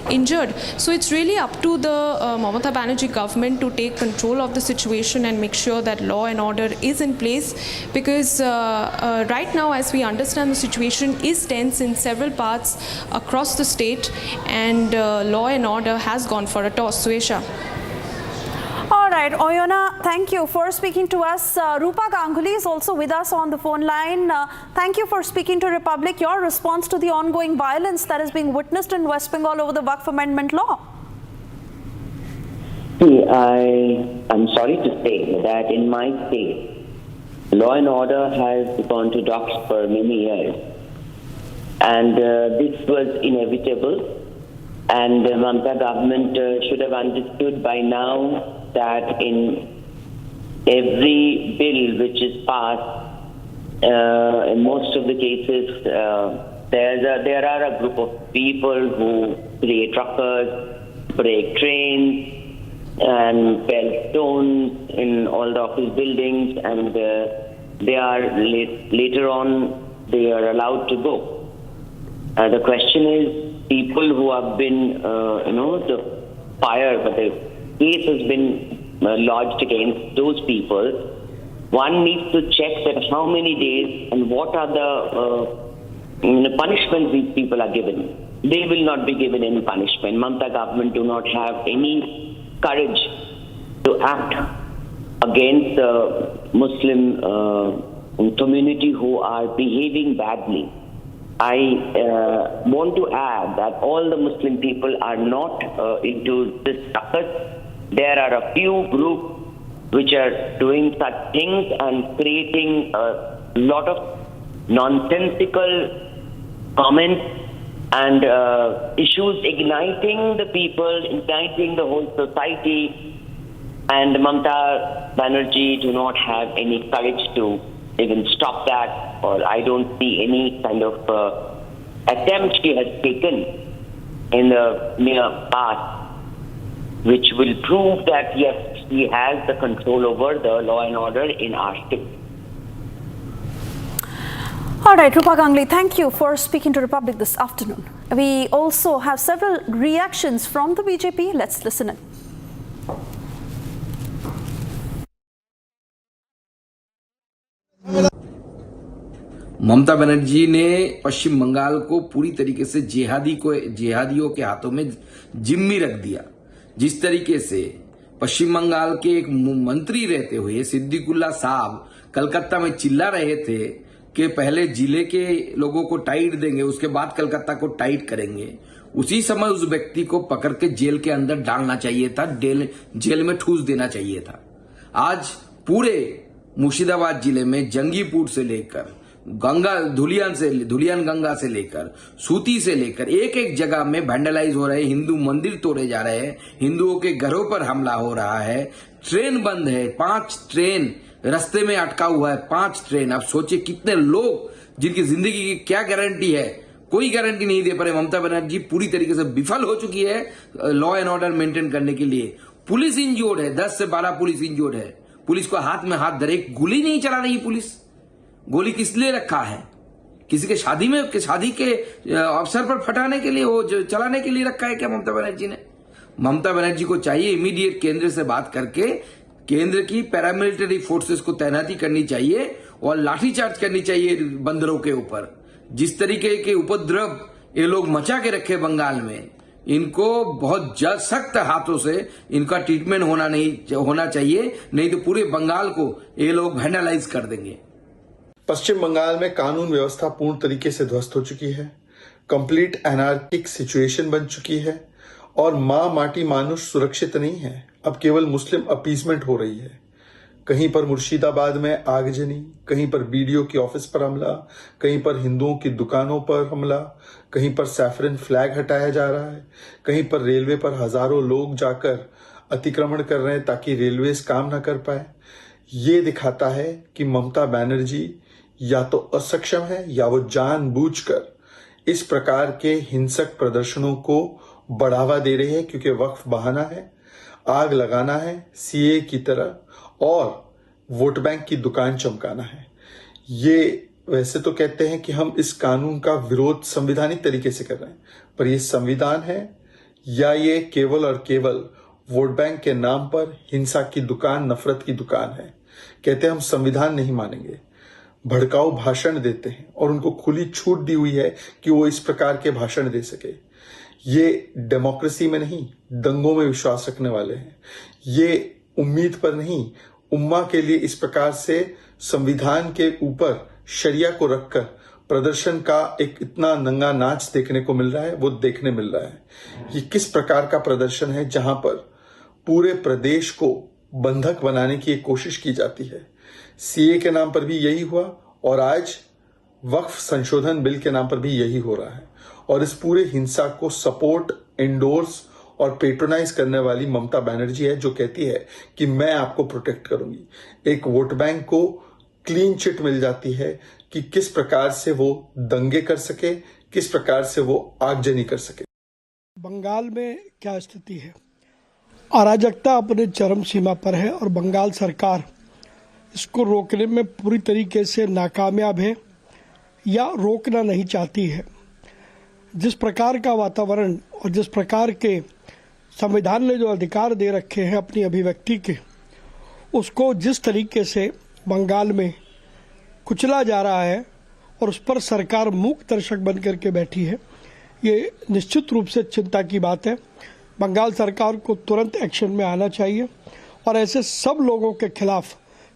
injured. So it's really up to the Mamata Banerjee government to take control of the situation and make sure that law and order is in place, because right now, as we understand, the situation is tense in several parts across the state, and law and order has gone for a toss. Suesha. All right, Oyona, thank you for speaking to us. Rupa Ganguly is also with us on the phone line. Thank you for speaking to Republic. Your response to the ongoing violence that is being witnessed in West Bengal over the Waqf Amendment law? See, I'm sorry to say that in my state, law and order has gone to dogs for many years. And this was inevitable. And the Mamata government should have understood by now that in every bill which is passed, in most of the cases, there are a group of people who create truckers, break trains, and fell stones in all the office buildings, and they are later on they are allowed to go. The question is, people who have been, the fire, but the case has been lodged against those people. One needs to check that how many days and what are the punishments these people are given. They will not be given any punishment. Mamata government do not have any courage to act against the Muslim community who are behaving badly. I want to add that all the Muslim people are not into this ruckus. There are a few groups which are doing such things and creating a lot of nonsensical comments and issues, igniting the people, igniting the whole society. And Mamata Banerjee do not have any courage to even stop that, or I don't see any kind of attempt she has taken in the near past, which will prove that yes, she has the control over the law and order in our state. All right, Rupa Gangli, thank you for speaking to Republic this afternoon. We also have several reactions from the BJP. Let's listen in. Mamata Banerjee ने पश्चिम बंगाल को पूरी तरीके से जिहादियों के हाथों में जिम्मी रख दिया। जिस तरीके से पश्चिम बंगाल के एक मंत्री रहते हुए सिद्दीकुल्ला साहब कलकत्ता में चिल्ला रहे थे कि पहले जिले के लोगों को टाइट देंगे, उसके बाद कलकत्ता को टाइट करेंगे, उसी समय उस व्यक्ति को पकड़ के जेल के अंदर डालना चाहिए था, जेल में ठूस देना चाहिए था। आज पूरे मुर्शिदाबाद जिले में जंगीपुर से लेकर धुलियान गंगा से लेकर सूती से लेकर एक एक जगह में वैंडलाइज हो रहे, हिंदू मंदिर तोड़े जा रहे हैं, हिंदुओं के घरों पर हमला हो रहा है, ट्रेन बंद है, 5 ट्रेन रास्ते में अटका हुआ है, 5 ट्रेन। आप सोचिए कितने लोग जिनकी जिंदगी की क्या गारंटी है, कोई गारंटी नहीं दे पा रहे। ममता बनर्जी पूरी तरीके से विफल हो चुकी है लॉ एंड ऑर्डर मेंटेन करने के लिए। पुलिस इंजोर्ड है, 10 से 12 पुलिस इंजोर्ड है। पुलिस को हाथ में हाथ धरे, गोली नहीं चला रही पुलिस। गोली किस लिए रखा है? किसी के शादी के अवसर पर फटाने के लिए, वो जो चलाने के लिए रखा है क्या ममता बनर्जी ने? ममता बनर्जी को चाहिए इमीडिएट केंद्र से बात करके केंद्र की पैरामिलिट्री फोर्सेस को तैनाती करनी चाहिए और लाठीचार्ज करनी चाहिए बंदरों के ऊपर। जिस तरीके के उपद्रव ये लोग मचा के रखे बंगाल में, इनको बहुत सख्त हाथों से इनका ट्रीटमेंट होना चाहिए, नहीं तो पूरे बंगाल को ये लोग वैंडलाइज कर देंगे। पश्चिम बंगाल में कानून व्यवस्था पूर्ण तरीके से ध्वस्त हो चुकी है, कंप्लीट एनार्किक सिचुएशन बन चुकी है और मां माटी मानुष सुरक्षित नहीं है। अब केवल मुस्लिम अपीसमेंट हो रही है। कहीं पर मुर्शिदाबाद में आगजनी, कहीं पर बीडीओ की ऑफिस पर हमला, कहीं पर हिंदुओं की दुकानों पर हमला, कहीं पर सैफरन फ्लैग हटाया जा रहा है, कहीं पर रेलवे पर हजारों लोग जाकर अतिक्रमण कर रहे हैं ताकि रेलवेज काम ना कर पाए। ये दिखाता है कि ममता बनर्जी या तो असक्षम है या वो जानबूझकर इस प्रकार के हिंसक प्रदर्शनों को बढ़ावा दे रही है, क्योंकि वक्फ बहाना है, आग लगाना है सीए की तरह और वोट बैंक की दुकान चमकाना है। ये वैसे तो कहते हैं कि हम इस कानून का विरोध संवैधानिक तरीके से कर रहे हैं, पर ये संविधान है या ये केवल और केवल वोट बैंक के नाम पर हिंसा की दुकान, नफरत की दुकान है। कहते हैं हम संविधान नहीं मानेंगे, भड़काऊ भाषण देते हैं और उनको खुली छूट दी हुई है कि वो इस प्रकार के भाषण दे सके। ये डेमोक्रेसी में नहीं, दंगों में विश्वास रखने वाले हैं। ये उम्मीद पर नहीं, उम्मा के लिए इस प्रकार से संविधान के ऊपर शरिया को रखकर प्रदर्शन का एक इतना नंगा नाच देखने को मिल रहा है, वो देखने मिल रहा है। ये किस प्रकार का प्रदर्शन है जहां पर पूरे प्रदेश को बंधक बनाने की एक कोशिश की जाती है। सीए के नाम पर भी यही हुआ और आज वक्फ संशोधन बिल के नाम पर भी यही हो रहा है। और इस पूरे हिंसा को सपोर्ट, एंडोर्स और पेट्रोनाइज करने वाली ममता बनर्जी है, जो कहती है कि मैं आपको प्रोटेक्ट करूंगी। एक वोट बैंक को क्लीन चिट मिल जाती है कि किस प्रकार से वो दंगे कर सके, किस प्रकार से वो आगजनी कर सके। बंगाल में क्या स्थिति है? अराजकता अपने चरम सीमा पर है और बंगाल सरकार इसको रोकने में पूरी तरीके से नाकामयाब है या रोकना नहीं चाहती है। जिस प्रकार का वातावरण और जिस प्रकार के संविधान ने जो अधिकार दे रखे हैं अपनी अभिव्यक्ति के, उसको जिस तरीके से बंगाल में कुचला जा रहा है और उस पर सरकार मूक दर्शक बन करके बैठी है, ये निश्चित रूप से चिंता की बात है। बंगाल सरकार को तुरंत एक्शन में आना चाहिए और ऐसे सब लोगों के खिलाफ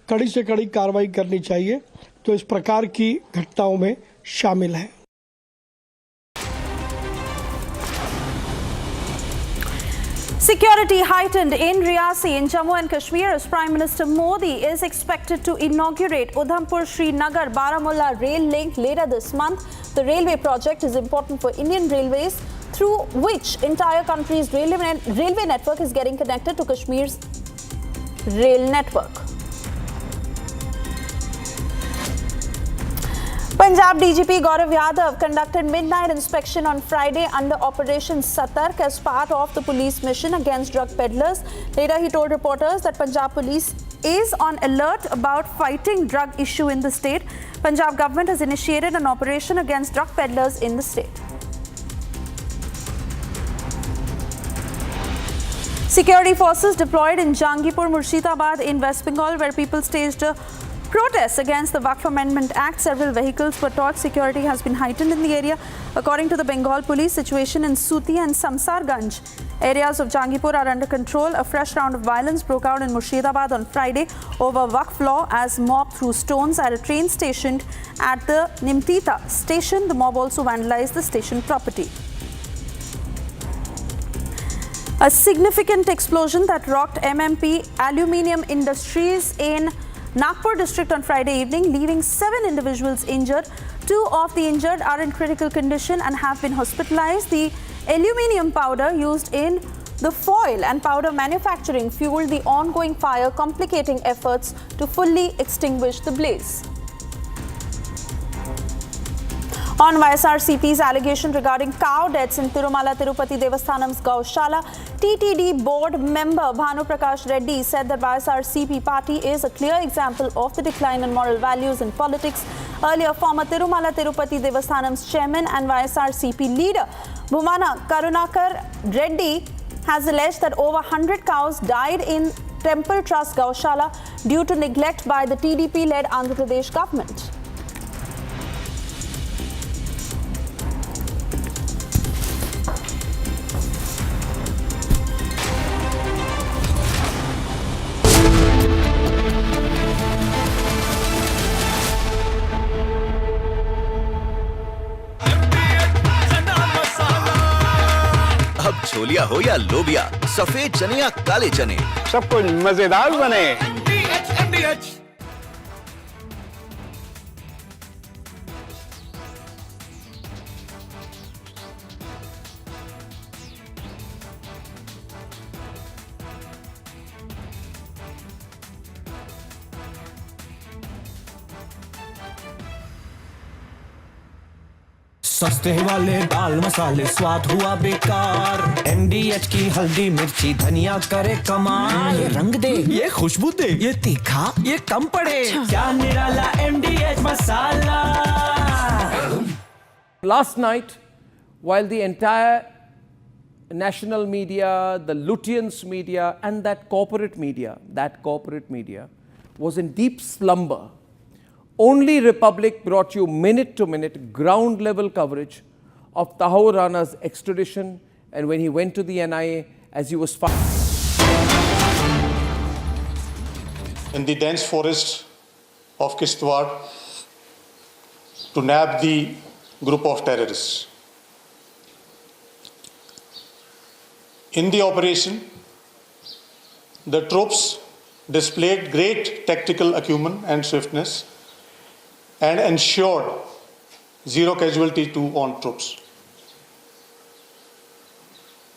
कड़ी से कड़ी कार्रवाई करनी चाहिए तो इस प्रकार की घटनाओं में शामिल है। Security heightened in Riyasi in Jammu and Kashmir as Prime Minister Modi is expected to inaugurate Udhampur-Srinagar Baramulla rail link later this month. The railway project is important for Indian Railways, through which entire country's railway network is getting connected to Kashmir's rail network. Punjab DGP Gaurav Yadav conducted midnight inspection on Friday under Operation Satark as part of the police mission against drug peddlers. Later, he told reporters that Punjab police is on alert about fighting drug issue in the state. Punjab government has initiated an operation against drug peddlers in the state. Security forces deployed in Jangipur, Murshidabad in West Bengal, where people staged protests against the Waqf Amendment Act. Several vehicles were torched. Security has been heightened in the area. According to the Bengal police, situation in Suti and Samsarganj areas of Jangipur are under control. A fresh round of violence broke out in Murshidabad on Friday over Waqf law as mob threw stones at a train stationed at the Nimtita station. The mob also vandalized the station property. A significant explosion that rocked MMP Aluminium Industries in Nagpur district on Friday evening, leaving 7 individuals injured. 2 of the injured are in critical condition and have been hospitalized. The aluminium powder used in the foil and powder manufacturing fueled the ongoing fire, complicating efforts to fully extinguish the blaze. On YSRCP's allegation regarding cow deaths in Tirumala Tirupati Devasthanam's Gaushala, TTD board member Bhanu Prakash Reddy said that YSRCP party is a clear example of the decline in moral values in politics. Earlier, former Tirumala Tirupati Devasthanam's chairman and YSRCP leader Bhumana Karunakar Reddy has alleged that over 100 cows died in Temple Trust Gaushala due to neglect by the TDP-led Andhra Pradesh government. अब छोलिया हो या लोबिया, सफेद चने या काले चने, सब कुछ मजेदार बने। सस्ते वाले दाल मसाले स्वाद हुआ बेकार। MDH की हल्दी मिर्ची धनिया करे कमाल। ये रंग दे, ये खुशबू दे, ये तीखा, ये कम पड़े। क्या निराला MDH masala. Last night, while the entire national media, the Lutyens media and that corporate media was in deep slumber, only Republic brought you minute-to-minute, ground-level coverage of Tahawur Rana's extradition and when he went to the NIA as he was found. In the dense forest of Kishtwar to nab the group of terrorists. In the operation, the troops displayed great tactical acumen and swiftness and ensured zero casualty to on troops.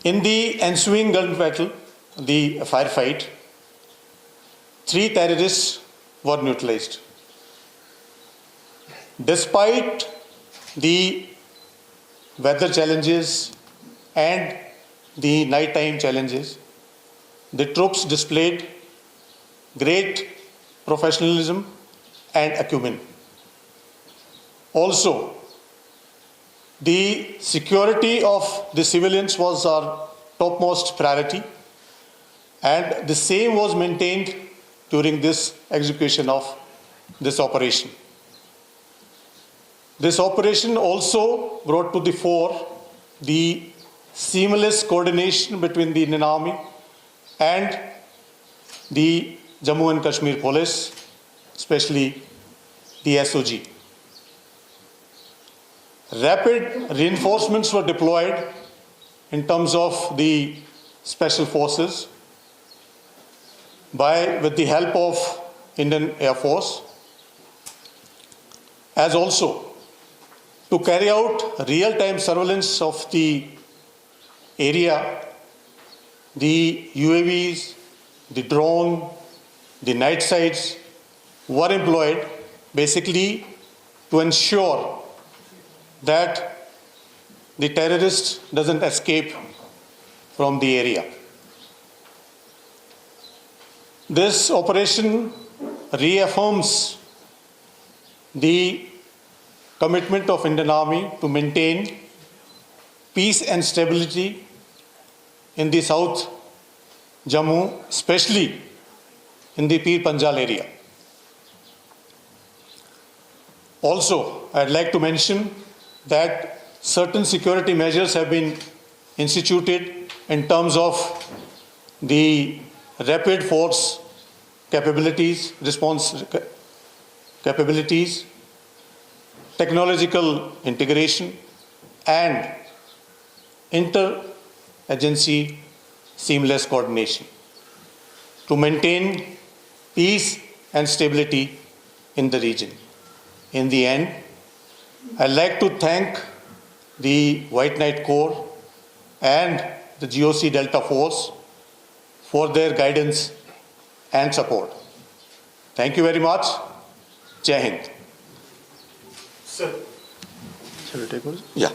In the ensuing gun battle, the firefight, 3 terrorists were neutralized. Despite the weather challenges and the nighttime challenges, the troops displayed great professionalism and acumen. Also, the security of the civilians was our topmost priority, and the same was maintained during this execution of this operation. This operation also brought to the fore the seamless coordination between the Indian Army and the Jammu and Kashmir Police, especially the SOG. Rapid reinforcements were deployed in terms of the special forces with the help of Indian Air Force, as also to carry out real-time surveillance of the area. The UAVs, the drone, the night sights were employed basically to ensure that the terrorist doesn't escape from the area. This operation reaffirms the commitment of Indian Army to maintain peace and stability in the South Jammu, especially in the Pir Panjal area. Also, I'd like to mention that certain security measures have been instituted in terms of the rapid force capabilities, response capabilities, technological integration, and inter-agency seamless coordination to maintain peace and stability in the region. In the end, I'd like to thank the White Knight Corps and the GOC Delta Force for their guidance and support. Thank you very much. Jai Hind. Sir. Shall we take over? Yeah.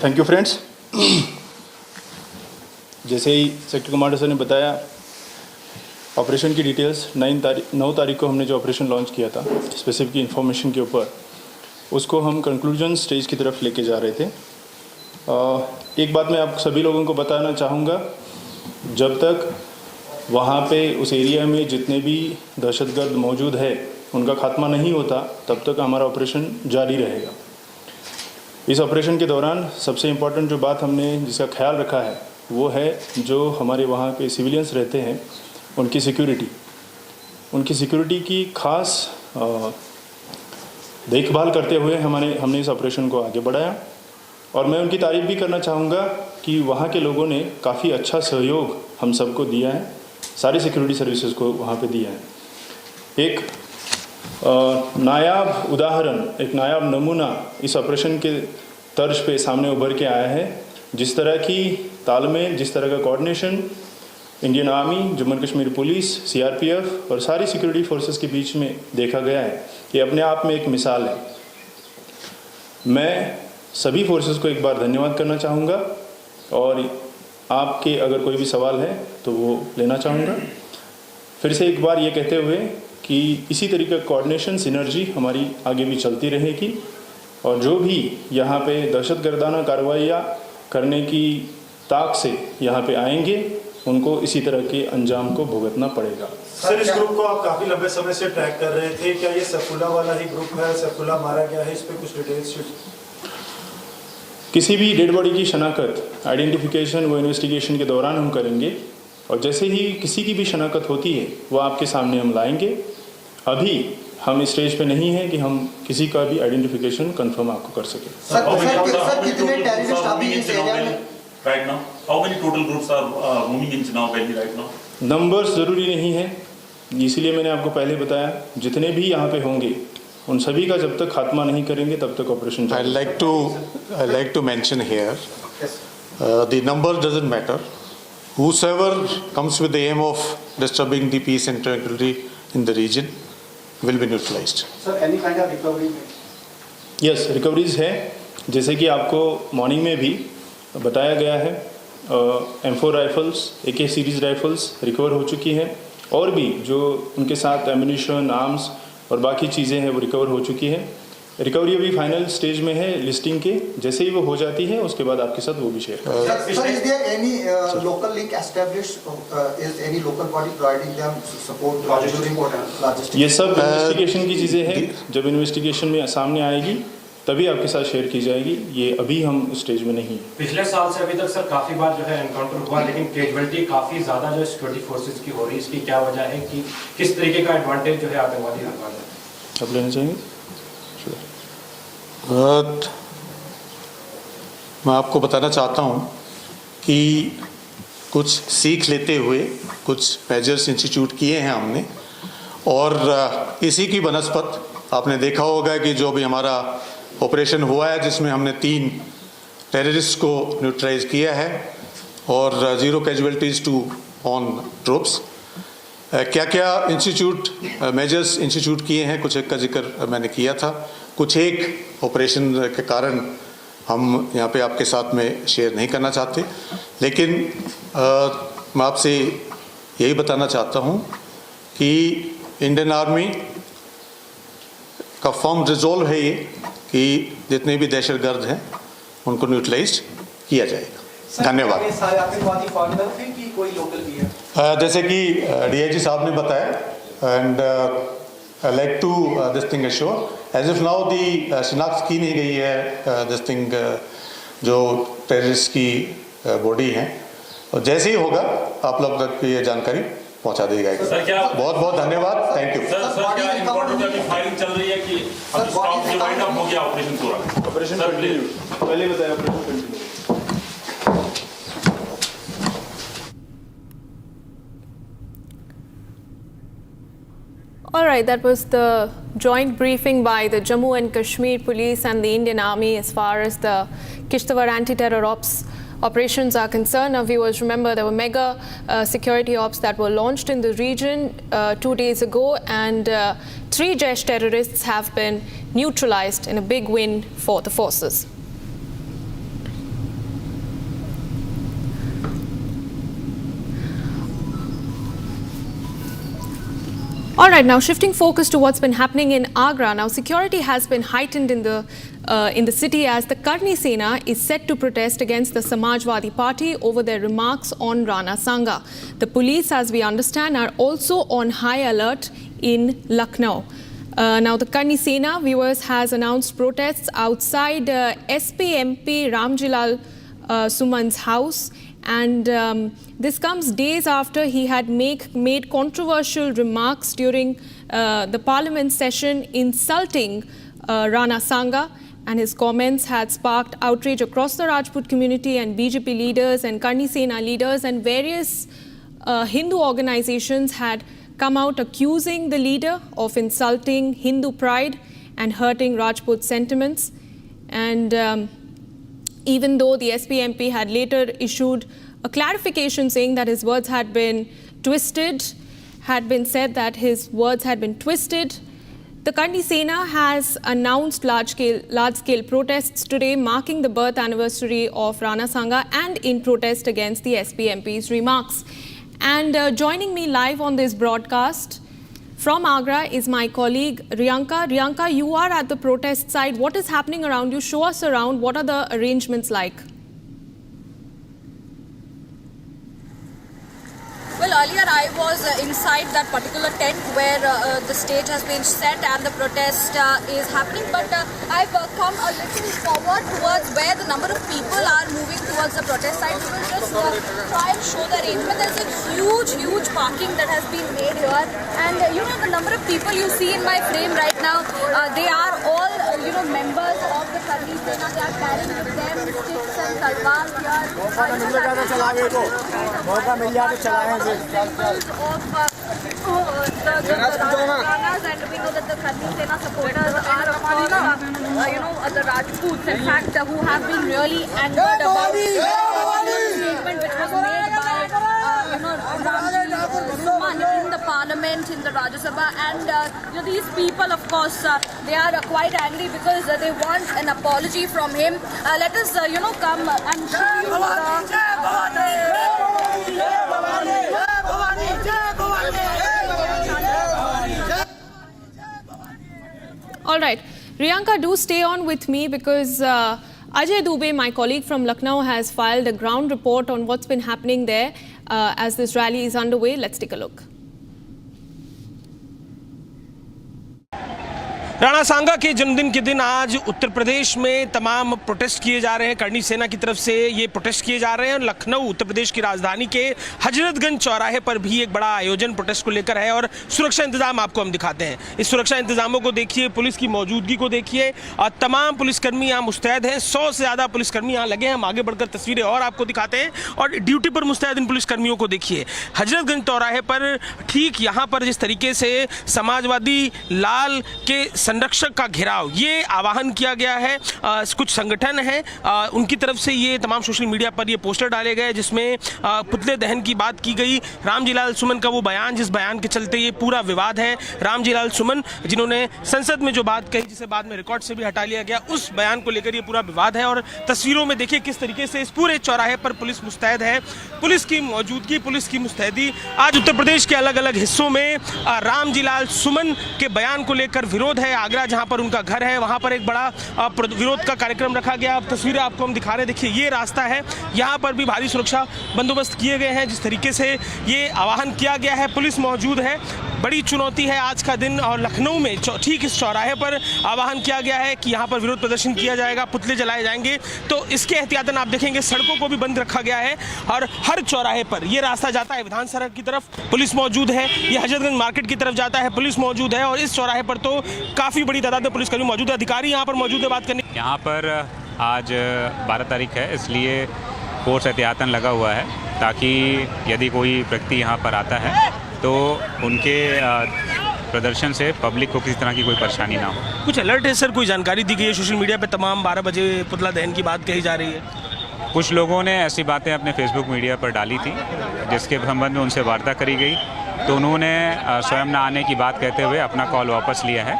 Thank you friends. जैसे ही sector commander sir ने बताया, operation की details 9 तारीख को हमने जो operation launch किया था स्पेसिफिक इन्फॉर्मेशन के ऊपर, उसको हम कंक्लूजन स्टेज की तरफ लेके जा रहे थे। एक बात मैं आप सभी लोगों को बताना चाहूँगा, जब तक वहाँ पे उस एरिया में जितने भी दहशतगर्द मौजूद है उनका खात्मा नहीं होता, तब तक हमारा ऑपरेशन जारी रहेगा। इस ऑपरेशन के दौरान सबसे इम्पॉर्टेंट जो बात हमने जिसका ख्याल रखा है वो है जो हमारे वहाँ पे सिविलियंस रहते हैं उनकी सिक्योरिटी की खास देखभाल करते हुए हमने इस ऑपरेशन को आगे बढ़ाया। और मैं उनकी तारीफ़ भी करना चाहूँगा कि वहाँ के लोगों ने काफ़ी अच्छा सहयोग हम सबको दिया है, सारी सिक्योरिटी सर्विसेज को वहाँ पे दिया है। एक नायाब उदाहरण, एक नायाब नमूना इस ऑपरेशन के तर्ज पे सामने उभर के आया है। जिस तरह की तालमेल, जिस तरह का coordination Indian army, Jammu and Kashmir police, CRPF और सारी सिक्योरिटी फोर्सेस के बीच में देखा गया है, ये अपने आप में एक मिसाल है। मैं सभी फोर्सेस को एक बार धन्यवाद करना चाहूँगा और आपके अगर कोई भी सवाल है तो वो लेना चाहूँगा। फिर से एक बार ये कहते हुए कि इसी तरीके का कोऑर्डिनेशन, सिनर्जी हमारी आगे भी चलती रहेगी और जो भी यहाँ पे दहशतगर्दाना कार्रवाइयाँ करने की ताक से यहाँ पे आएंगे उनको इसी तरह के अंजाम को भुगतना पड़ेगा। सर, इस ग्रुप को आप काफी लंबे समय से ट्रैक कर रहे थे, क्या ये सैफुल्ला वाला ही ग्रुप है? सैफुल्ला मारा गया है, इस पे कुछ डिटेल्स? किसी भी डेड बॉडी की शनाख्त, आइडेंटिफिकेशन वो इन्वेस्टिगेशन के दौरान हम करेंगे और जैसे ही किसी की भी शनाख्त होती है वो आपके सामने हम लाएंगे। अभी हम इस स्टेज पे नहीं हैं कि हम किसी का भी आइडेंटिफिकेशन कंफर्म आपको कर सकें। सर, कितने टेररिस्ट अभी इस एरिया में right now? How many total groups are roaming in Chenab Valley right now? Numbers ज़रूरी नहीं है, इसीलिए मैंने आपको पहले बताया जितने भी यहाँ पे होंगे उन सभी का जब तक खात्मा नहीं करेंगे तब तक operation. I like to mention here, the number doesn't matter. Whosoever comes with the aim of disturbing the peace and tranquility in the region will be neutralized. Sir, any kind of recovery? Yes, recoveries है, जैसे कि आपको morning में भी बताया गया है। M4 rifles, AK series rifles recover हो चुकी हैं और भी जो उनके साथ एम्युनिशन, आर्म्स और बाकी चीज़ें हैं वो रिकवर हो चुकी हैं। रिकवरी अभी फाइनल स्टेज में है लिस्टिंग के, जैसे ही वो हो जाती है उसके बाद आपके साथ वो भी शेयर करेंगे। Sir, is there any local link established? Is any local body providing them support during logistics? ये सब इन्वेस्टिगेशन की चीज़ें हैं, जब इन्वेस्टिगेशन में सामने आएगी तभी आपके साथ शेयर की जाएगी। ये अभी हम उस स्टेज में नहीं हैं। पिछले साल से अभी तक सर काफ़ी बार जो है एनकाउंटर हुआ, लेकिन कैजुअलिटी काफ़ी ज़्यादा जो सिक्योरिटी फोर्सेज की हो रही है, इसकी क्या वजह है कि किस तरीके का एडवांटेज जो है आतंकवादी हरकत है? आप लेना चाहेंगे? मैं आपको बताना चाहता हूँ कि कुछ सीख लेते हुए कुछ मेजर्स इंस्टीट्यूट किए हैं हमने और इसी की बनस्पत आपने देखा होगा कि जो भी हमारा ऑपरेशन हुआ है जिसमें हमने 3 टेररिस्ट को न्यूट्रलाइज किया है और 0 कैजुअलिटीज़ टू ऑन ट्रूप्स। क्या क्या मेजर्स इंस्टीट्यूट किए हैं, कुछ एक का जिक्र मैंने किया था। कुछ एक ऑपरेशन के कारण हम यहाँ पे आपके साथ में शेयर नहीं करना चाहते, लेकिन मैं आपसे यही बताना चाहता हूँ कि इंडियन आर्मी का फर्म रिजॉल्व है ये कि जितने भी दहशतगर्द हैं उनको न्यूट्रलाइज किया जाएगा। धन्यवाद। सारे आतंकवादी फॉरेनर थे कि कोई लोकल भी है? जैसे कि डीआईजी साहब ने बताया, and I like to this thing assure as if now the शिनाख्त की नहीं गई है दिस थिंग जो टेररिस्ट की बॉडी है, और जैसे ही होगा आप लोग तक ये जानकारी पहुंचा दी जाएगी। बहुत बहुत धन्यवाद, थैंक यू। सर क्या इनकाउंटर पे फायरिंग चल रही है कि अब स्टॉप डिवाइड अप हो गया ऑपरेशन पूरा? ऑपरेशन कंटिन्यू, पहले बताया operation continue. All right, that was the joint briefing by the Jammu and Kashmir Police and the Indian Army as far as the Kishtwar anti-terror operations are concerned. Now, viewers, remember there were mega security ops that were launched in the region 2 days ago, and 3 Jaish terrorists have been neutralized in a big win for the forces. All right, now shifting focus to what's been happening in Agra. Now, security has been heightened in the city as the Karni Sena is set to protest against the Samajwadi Party over their remarks on Rana Sanga. The police, as we understand, are also on high alert in Lucknow. Now, the Karni Sena, viewers, has announced protests outside SP MP Ramjilal Suman's house. And this comes days after he had made controversial remarks during the parliament session insulting Rana Sanga, and his comments had sparked outrage across the Rajput community, and BJP leaders and Karni Sena leaders and various Hindu organizations had come out accusing the leader of insulting Hindu pride and hurting Rajput sentiments. And even though the SPMP had later issued a clarification saying that his words had been twisted, had been said that his words had been twisted, the Karni Sena has announced large-scale protests today marking the birth anniversary of Rana Sanga and in protest against the SPMP's remarks. And joining me live on this broadcast from Agra is my colleague Riyanka. Riyanka, you are at the protest side. What is happening around you? Show us around. What are the arrangements like? Well, earlier I was inside that particular tent where the stage has been set and the protest is happening, but I've come a little forward towards where the number of people are moving towards the protest site. We will just try and show the arrangement. There's a huge parking that has been made here, and you know the number of people you see in my frame right now, they are all members of the Karni Sena. They are carrying with them sticks and talwars here. Ranas, and we know that the Karni Sena supporters are of course, the Rajputs, in fact, who have been really angered about the statement which was made by Ramjilal in the parliament, in the Rajya Sabha, and these people, of course, they are quite angry because they want an apology from him. Let us, come and show you All right, Riyanka, do stay on with me because Ajay Dubey, my colleague from Lucknow, has filed a ground report on what's been happening there as this rally is underway. Let's take a look. Rana Sanga के जन्मदिन के दिन आज उत्तर प्रदेश में तमाम protest किए जा रहे हैं। करनी सेना की तरफ से ये प्रोटेस्ट किए जा रहे हैं। लखनऊ उत्तर प्रदेश की राजधानी के हजरतगंज चौराहे पर भी एक बड़ा आयोजन प्रोटेस्ट को लेकर है और सुरक्षा इंतजाम आपको हम दिखाते हैं। इस सुरक्षा इंतजामों को देखिए, पुलिस की मौजूदगी को देखिए और तमाम पुलिसकर्मी यहाँ मुस्तैद हैं। 100 से ज़्यादा पुलिसकर्मी यहाँ लगे हैं। हम आगे बढ़कर तस्वीरें और आपको दिखाते हैं और ड्यूटी पर मुस्तैद इन पुलिसकर्मियों को देखिए। हजरतगंज चौराहे पर ठीक यहाँ पर जिस तरीके से समाजवादी लाल के संरक्षक का घेराव, ये आह्वान किया गया है। कुछ संगठन हैं उनकी तरफ से ये तमाम सोशल मीडिया पर ये पोस्टर डाले गए जिसमें पुतले दहन की बात की गई। रामजीलाल सुमन का वो बयान, जिस बयान के चलते ये पूरा विवाद है। रामजीलाल सुमन जिन्होंने संसद में जो बात कही, जिसे बाद में रिकॉर्ड से भी हटा लिया गया, उस बयान को लेकर ये पूरा विवाद है। और तस्वीरों में देखिए किस तरीके से इस पूरे चौराहे पर पुलिस मुस्तैद है, पुलिस की मौजूदगी, पुलिस की मुस्तैदी। आज उत्तर प्रदेश के अलग अलग हिस्सों में रामजीलाल सुमन के बयान को लेकर विरोध है। आगरा जहां पर उनका घर है वहां पर एक बड़ा विरोध का कार्यक्रम रखा गया। अब तस्वीरें आपको हम दिखा रहे हैं, देखिए ये रास्ता है, यहाँ पर भी भारी सुरक्षा बंदोबस्त किए गए हैं। जिस तरीके से ये आह्वान किया गया है, पुलिस मौजूद है। बड़ी चुनौती है आज का दिन। और लखनऊ में ठीक इस चौराहे पर आह्वान किया गया है कि यहाँ पर विरोध प्रदर्शन किया जाएगा, पुतले जलाए जाएंगे। तो इसके एहतियातन आप देखेंगे सड़कों को भी बंद रखा गया है और हर चौराहे पर ये रास्ता जाता है विधान सड़क की तरफ, पुलिस मौजूद है। ये हजरतगंज मार्केट की तरफ जाता है, पुलिस मौजूद है। और इस चौराहे पर तो काफ़ी बड़ी तादाद में पुलिसकर्मी मौजूद है। अधिकारी यहाँ पर मौजूद है बात करने। यहाँ पर आज 12 तारीख है, इसलिए फोर्स एहतियातन लगा हुआ है ताकि यदि कोई व्यक्ति यहाँ पर आता है तो उनके प्रदर्शन से पब्लिक को किसी तरह की कोई परेशानी ना हो। कुछ अलर्ट है सर, कोई जानकारी दी गई है सोशल मीडिया पे? तमाम 12 बजे पुतला दहन की बात कही जा रही है। कुछ लोगों ने ऐसी बातें अपने फेसबुक मीडिया पर डाली थी जिसके संबंध में उनसे वार्ता करी गई, तो उन्होंने स्वयं न आने की बात कहते हुए अपना कॉल वापस लिया है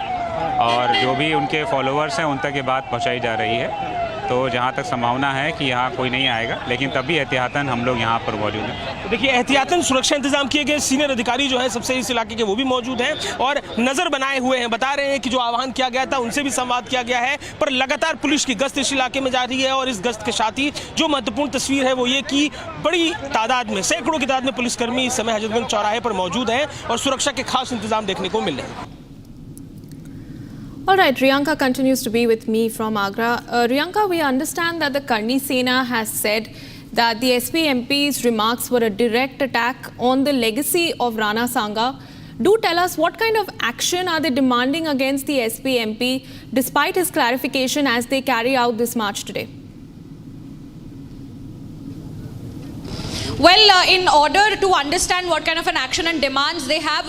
और जो भी उनके फॉलोअर्स हैं उन तक ये बात पहुंचाई जा रही है। तो जहां तक संभावना है कि यहाँ कोई नहीं आएगा, लेकिन तब भी एहतियातन हम लोग यहाँ पर मौजूद हैं। तो देखिए एहतियातन सुरक्षा इंतजाम किए गए, सीनियर अधिकारी जो है सबसे इस इलाके के वो भी मौजूद हैं और नज़र बनाए हुए हैं। बता रहे हैं कि जो आह्वान किया गया था उनसे भी संवाद किया गया है, पर लगातार पुलिस की गश्त इस इलाके में जारी है। और इस गश्त के साथ ही जो महत्वपूर्ण तस्वीर है वो ये कि बड़ी तादाद में, सैकड़ों की तादाद में पुलिसकर्मी इस समय हजरतगंज चौराहे पर मौजूद हैं और सुरक्षा के खास इंतजाम देखने को मिल रहे हैं। All right, Riyanka continues to be with me from Agra. Riyanka, we understand that the Karni Sena has said that the SP MP's remarks were a direct attack on the legacy of Rana Sanga. Do tell us what kind of action are they demanding against the SP MP despite his clarification as they carry out this march today? Well, in order to understand what kind of an action and demands they have,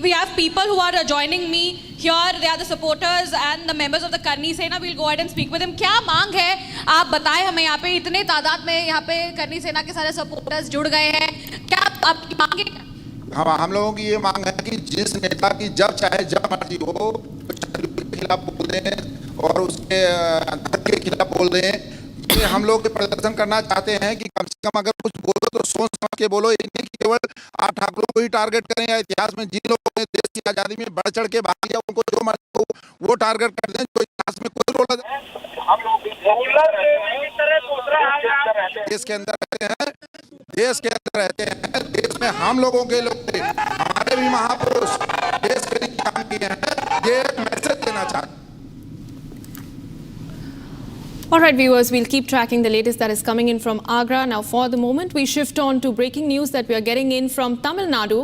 we have people who are joining me here. They are the supporters and the members of the Karni Sena. We'll go ahead and speak with them. क्या मांग है, आप बताएं हमें। यहाँ पे इतने तादाद में यहाँ पे करनी सेना के सारे सपोर्टर्स जुड़ गए हैं, क्या आपकी मांग है? हम लोगों की ये मांग है कि जिस नेता की जब चाहे जब मर्जी हो के खिलाफ बोल दें और उसके धर्म के खिलाफ बोल दें। ये हम लोग प्रदर्शन करना चाहते हैं कि कम से कम अगर कुछ बोलो तो सोच समझ के बोलो, ये नहीं कि केवल आप ठाकुरों को ही टारगेट करें या इतिहास में जिन लोगों ने देश की आज़ादी में बढ़ चढ़ के भाग लिया उनको जो मर्जी हो वो टारगेट कर दें, जो इतिहास में कोई रोल देश के अंदर रहते हैं, देश के अंदर रहते हैं, देश में हम लोगों के लोग थे, हमारे भी महापुरुष देश के लिए काम किए हैं, ये एक मैसेज देना चाहते हैं। All right, viewers, we'll keep tracking the latest that is coming in from Agra. Now, for the moment, we shift on to breaking news that we are getting in from Tamil Nadu.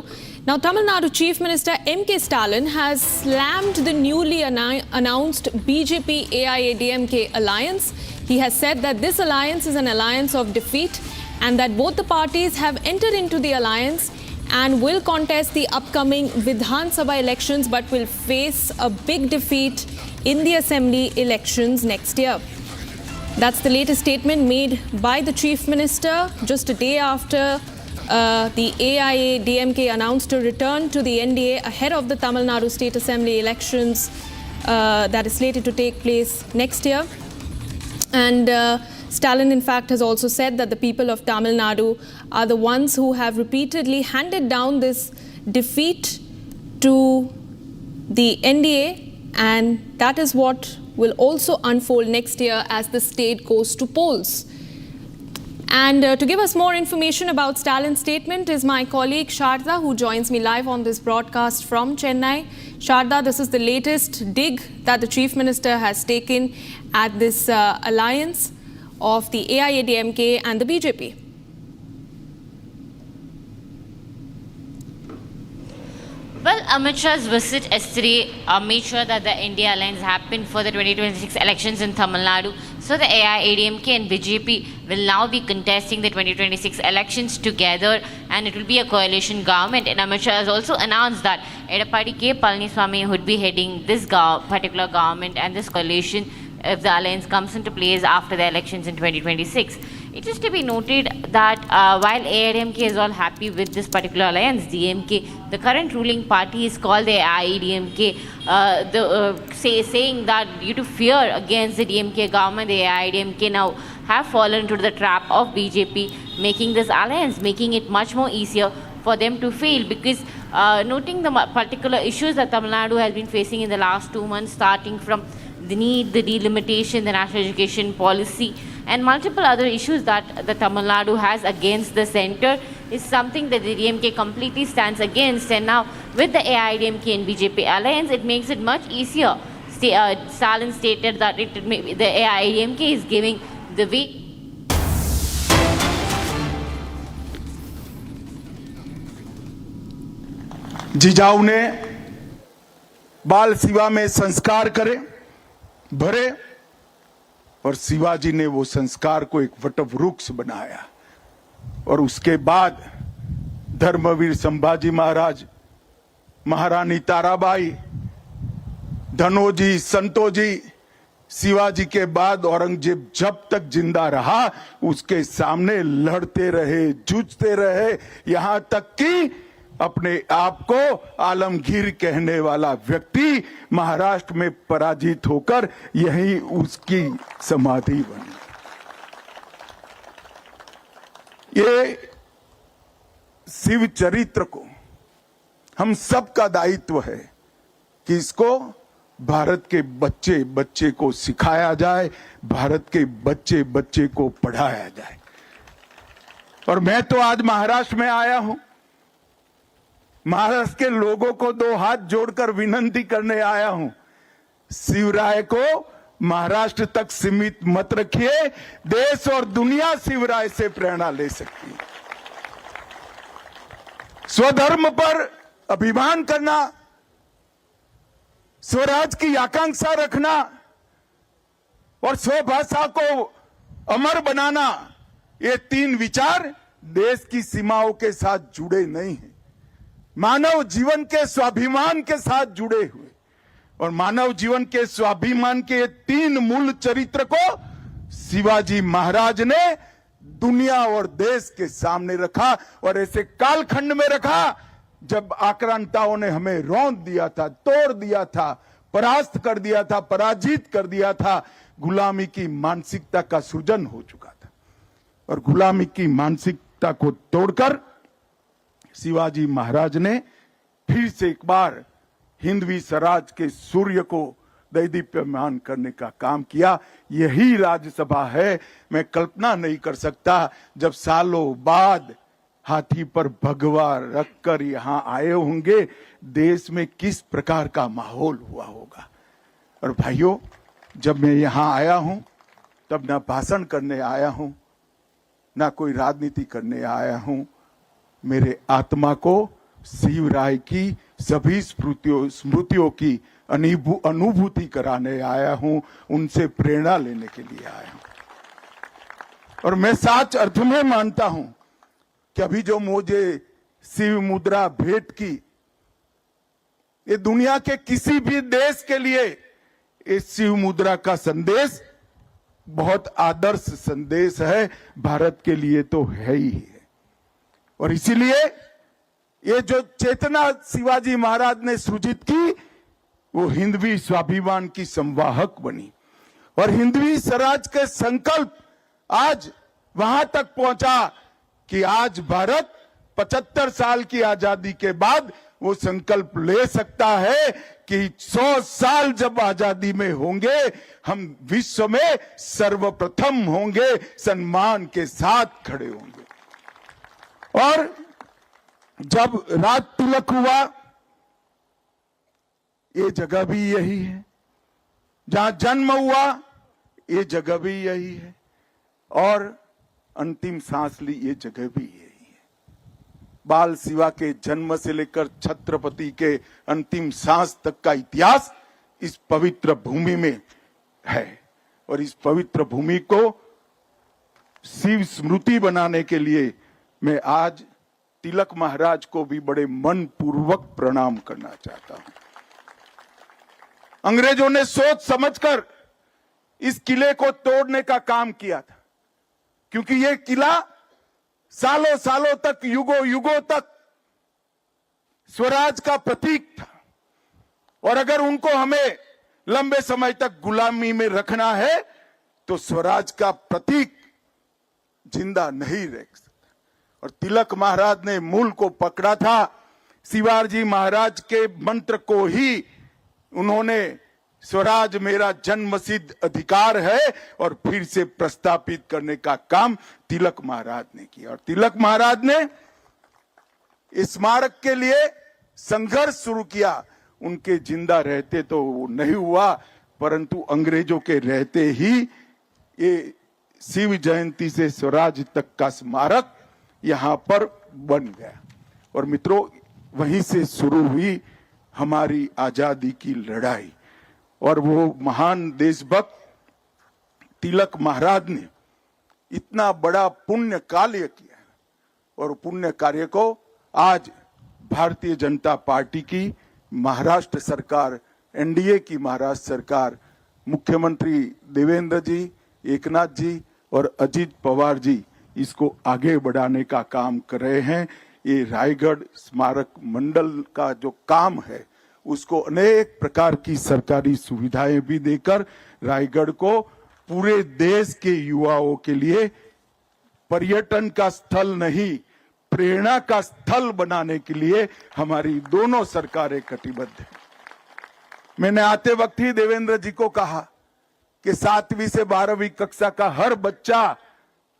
Now, Tamil Nadu Chief Minister M.K. Stalin has slammed the newly announced BJP-AIADMK alliance. He has said that this alliance is an alliance of defeat and that both the parties have entered into the alliance and will contest the upcoming Vidhan Sabha elections but will face a big defeat in the assembly elections next year. That's the latest statement made by the Chief Minister just a day after the AIADMK announced a return to the NDA ahead of the Tamil Nadu State Assembly elections that is slated to take place next year. And Stalin, in fact, has also said that the people of Tamil Nadu are the ones who have repeatedly handed down this defeat to the NDA, and that is what will also unfold next year as the state goes to polls. And to give us more information about Stalin's statement is my colleague Sharda, who joins me live on this broadcast from Chennai. Sharda, this is the latest dig that the Chief Minister has taken at this alliance of the AIADMK and the BJP. Well, Amit Shah's visit yesterday made sure that the India alliance happened for the 2026 elections in Tamil Nadu. So the AIADMK and BJP will now be contesting the 2026 elections together, and it will be a coalition government. And Amit Shah has also announced that Edappadi K. Palaniswamy would be heading this particular government and this coalition if the alliance comes into place after the elections in 2026. It is to be noted that while AIADMK is all happy with this particular alliance, DMK, the current ruling party, is called the AIADMK, saying that due to fear against the DMK government, the AIADMK now have fallen into the trap of BJP, making this alliance, making it much more easier for them to fail, because noting the particular issues that Tamil Nadu has been facing in the last 2 months, starting from the need, the delimitation, the national education policy, and multiple other issues that the Tamil Nadu has against the centre, is something that the DMK completely stands against. And now with the AIADMK and BJP alliance, it makes it much easier. Stalin stated that the AIADMK is giving the way. Jijau ने बाल शिवा में संस्कार करे भरे, और शिवाजी ने वो संस्कार को एक वटवृक्ष बनाया, और उसके बाद धर्मवीर संभाजी महाराज, महारानी ताराबाई, धनोजी, संतोजी, शिवाजी के बाद औरंगजेब जब तक जिंदा रहा उसके सामने लड़ते रहे, जूझते रहे, यहां तक कि अपने आप को आलमगीर कहने वाला व्यक्ति महाराष्ट्र में पराजित होकर यही उसकी समाधि बनी। ये शिव चरित्र को हम सबका दायित्व है कि इसको भारत के बच्चे बच्चे को सिखाया जाए, भारत के बच्चे बच्चे को पढ़ाया जाए। और मैं तो आज महाराष्ट्र में आया हूं, महाराष्ट्र के लोगों को 2 हाथ जोड़कर विनती करने आया हूं, शिवराय को महाराष्ट्र तक सीमित मत रखिए, देश और दुनिया शिवराय से प्रेरणा ले सकती है। स्वधर्म पर अभिमान करना, स्वराज की आकांक्षा रखना और स्वभाषा को अमर बनाना, ये 3 विचार देश की सीमाओं के साथ जुड़े नहीं हैं, मानव जीवन के स्वाभिमान के साथ जुड़े हुए। और मानव जीवन के स्वाभिमान के 3 मूल चरित्र को शिवाजी महाराज ने दुनिया और देश के सामने रखा, और ऐसे कालखंड में रखा जब आक्रांताओं ने हमें रौंद दिया था, तोड़ दिया था, परास्त कर दिया था, पराजित कर दिया था, गुलामी की मानसिकता का सृजन हो चुका था। और गुलामी की मानसिकता को तोड़कर शिवाजी महाराज ने फिर से एक बार हिंदवी स्वराज के सूर्य को दैदीप्यमान करने का काम किया। यही राज्यसभा है। मैं कल्पना नहीं कर सकता जब सालों बाद हाथी पर भगवा रखकर यहां आए होंगे, देश में किस प्रकार का माहौल हुआ होगा। और भाइयों, जब मैं यहां आया हूं तब ना भाषण करने आया हूं, ना कोई राजनीति करने आया हूं, मेरे आत्मा को शिवराय की सभी स्मृतियों की अनुभूति कराने आया हूं, उनसे प्रेरणा लेने के लिए आया हूं। और मैं सच अर्थ में मानता हूं कि अभी जो मुझे शिव मुद्रा भेंट की, ये दुनिया के किसी भी देश के लिए इस शिव मुद्रा का संदेश बहुत आदर्श संदेश है, भारत के लिए तो है ही है। और इसीलिए ये जो चेतना शिवाजी महाराज ने सृजित की, वो हिंदवी स्वाभिमान की संवाहक बनी। और हिंदवी स्वराज के संकल्प आज वहां तक पहुंचा कि आज भारत 75 साल की आजादी के बाद वो संकल्प ले सकता है कि 100 साल जब आजादी में होंगे, हम विश्व में सर्वप्रथम होंगे, सम्मान के साथ खड़े होंगे। और जब राज तिलक हुआ, ये जगह भी यही है, जहां जन्म हुआ ये जगह भी यही है, और अंतिम सांस ली ये जगह भी यही है। बाल शिवा के जन्म से लेकर छत्रपति के अंतिम सांस तक का इतिहास इस पवित्र भूमि में है। और इस पवित्र भूमि को शिव स्मृति बनाने के लिए मैं आज तिलक महाराज को भी बड़े मन पूर्वक प्रणाम करना चाहता हूं। अंग्रेजों ने सोच समझकर इस किले को तोड़ने का काम किया था, क्योंकि यह किला सालों सालों तक, युगों युगों तक स्वराज का प्रतीक था। और अगर उनको हमें लंबे समय तक गुलामी में रखना है तो स्वराज का प्रतीक जिंदा नहीं रह सकता। और तिलक महाराज ने मूल को पकड़ा था। शिवाजी महाराज के मंत्र को ही उन्होंने स्वराज मेरा जन्मसिद्ध अधिकार है और फिर से प्रस्तापित करने का काम तिलक महाराज ने किया। और तिलक महाराज ने इस स्मारक के लिए संघर्ष शुरू किया। उनके जिंदा रहते तो वो नहीं हुआ, परंतु अंग्रेजों के रहते ही ये शिव जयंती से स्वराज तक का स्मारक यहां पर बन गया। और मित्रों, वहीं से शुरू हुई हमारी आजादी की लड़ाई। और वो महान देशभक्त तिलक महाराज ने इतना बड़ा पुण्य कार्य किया, और पुण्य कार्य को आज भारतीय जनता पार्टी की महाराष्ट्र सरकार, एनडीए की महाराष्ट्र सरकार, मुख्यमंत्री देवेंद्र जी, एकनाथ जी और अजित पवार जी इसको आगे बढ़ाने का काम कर रहे हैं। ये रायगढ़ स्मारक मंडल का जो काम है उसको अनेक प्रकार की सरकारी सुविधाएं भी देकर रायगढ़ को पूरे देश के युवाओं के लिए पर्यटन का स्थल नहीं, प्रेरणा का स्थल बनाने के लिए हमारी दोनों सरकारें कटिबद्ध हैं। मैंने आते वक्त ही देवेंद्र जी को कहा कि 7वीं से 12वीं कक्षा का हर बच्चा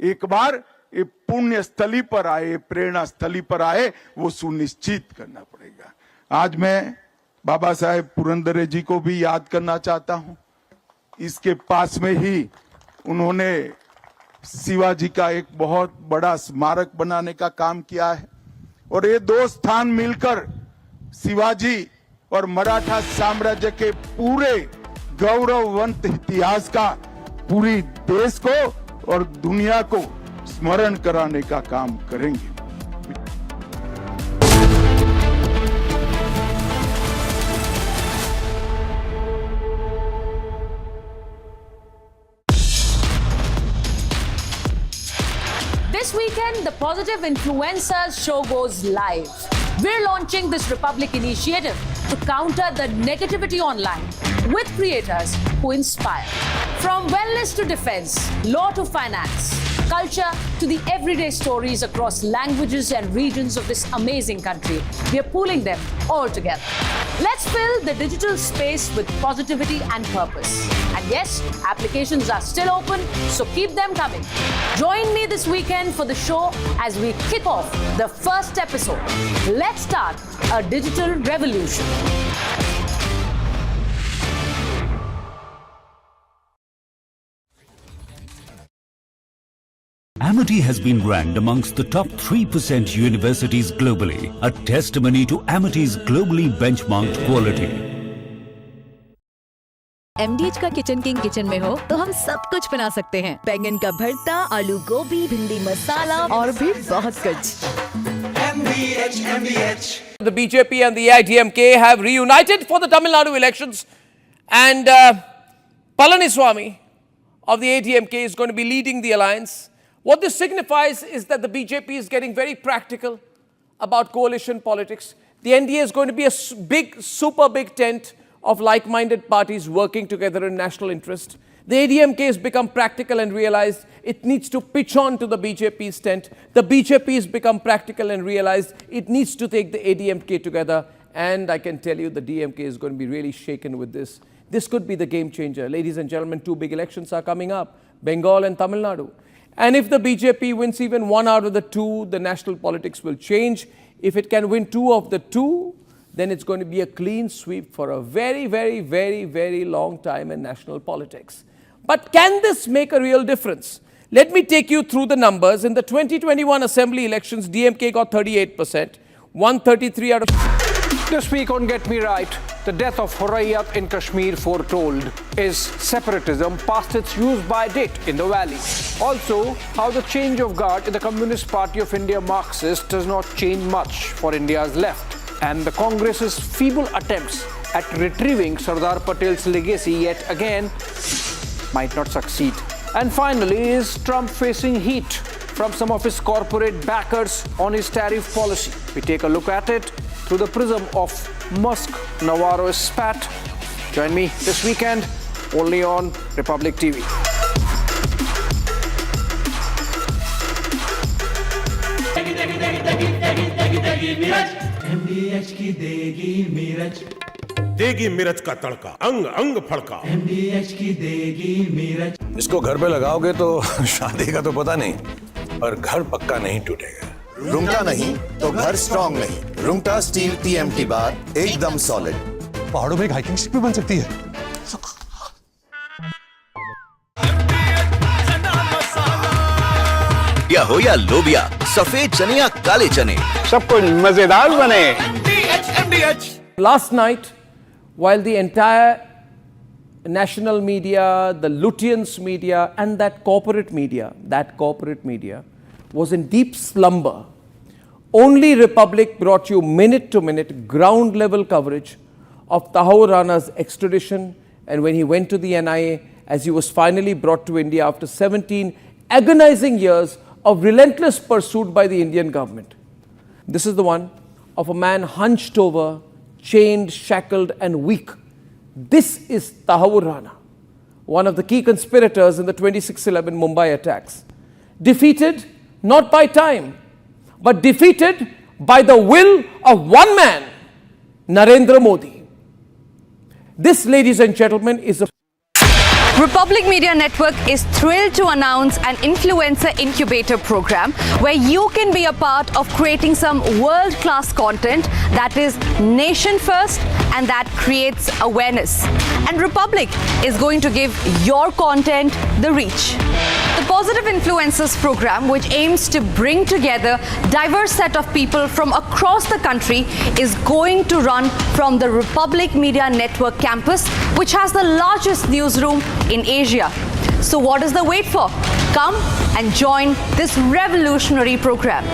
एक बार ये पुण्य स्थली पर आए, प्रेरणा स्थली पर आए, वो सुनिश्चित करना पड़ेगा। आज मैं बाबा साहेब पुरंदरे जी को भी याद करना चाहता हूं। इसके पास में ही उन्होंने शिवाजी का एक बहुत बड़ा स्मारक बनाने का काम किया है। और ये दो स्थान मिलकर शिवाजी और मराठा साम्राज्य के पूरे गौरववंत इतिहास का पूरी देश को और दुनिया को स्मरण कराने का काम करेंगे। This weekend, the Positive Influencers show goes live. We're launching this Republic initiative to counter the negativity online with creators who inspire. From wellness to defense, law to finance, culture to the everyday stories across languages and regions of this amazing country, we are pooling them all together. Let's fill the digital space with positivity and purpose. And yes, applications are still open, so keep them coming. Join me this weekend for the show as we kick off the first episode. Let's start a digital revolution. Amity has been ranked amongst the top 3% universities globally, a testimony to Amity's globally benchmarked quality. MDH का kitchen king kitchen में हो तो हम सब कुछ बना सकते हैं। बैंगन का भरता, आलू गोभी, भिंडी मसाला और भी बहुत कुछ। The BJP and the AIDMK have reunited for the Tamil Nadu elections, and Palaniswamy of the AIDMK is going to be leading the alliance. What this signifies is that the BJP is getting very practical about coalition politics. The NDA is going to be a big, super big tent of like-minded parties working together in national interest. The AIDMK has become practical and realized it needs to pitch on to the BJP's tent. The BJP has become practical and realized it needs to take the AIDMK together. And I can tell you the DMK is going to be really shaken with this. This could be the game changer. Ladies and gentlemen, two big elections are coming up, Bengal and Tamil Nadu. And if the BJP wins even one out of the two, the national politics will change. If it can win two of the two, then it's going to be a clean sweep for a very, very, very, very long time in national politics. But can this make a real difference? Let me take you through the numbers. In the 2021 assembly elections, DMK got 38%, 133 out of... This week on Get Me Right, the death of Hurriyat in Kashmir foretold. Is separatism past its use-by date in the valley? Also, how the change of guard in the Communist Party of India Marxist does not change much for India's left. And the Congress's feeble attempts at retrieving Sardar Patel's legacy yet again might not succeed. And finally, is Trump facing heat from some of his corporate backers on his tariff policy? We take a look at it through the prism of Musk-Navarro spat. Join me this weekend only on Republic TV. MDH की देगी मिर्च, देगी मिर्च का तड़का, अंग अंग फड़का। MDH की देगी मिर्च। इसको घर पे लगाओगे तो शादी का तो पता नहीं, पर घर पक्का नहीं टूटेगा। रुंगटा नहीं तो घर स्ट्रॉन्ग नहीं। रुंगटा स्टील TMT बार एकदम सॉलिड। पहाड़ों में एक हाइकिंग शिप भी बन सकती है। या हो या लोबिया, सफेद चने या काले चने, सब कुछ मजेदार बने। Last night, while the entire national media, the Lutyens media and that corporate media was in deep slumber, only Republic brought you minute-to-minute ground-level coverage of Tahawur Rana's extradition and when he went to the NIA as he was finally brought to India after 17 agonizing years of relentless pursuit by the Indian government. This is the one of a man hunched over, chained, shackled and weak. This is Tahawur Rana, one of the key conspirators in the 26/11 Mumbai attacks. Defeated not by time, but defeated by the will of one man, Narendra Modi. This, ladies and gentlemen, is a Republic Media Network is thrilled to announce an influencer incubator program where you can be a part of creating some world-class content that is nation first and that creates awareness. And Republic is going to give your content the reach. The Positive Influencers program, which aims to bring together diverse set of people from across the country, is going to run from the Republic Media Network campus, which has the largest newsroom in Asia. So what is the wait for? Come and join this revolutionary program.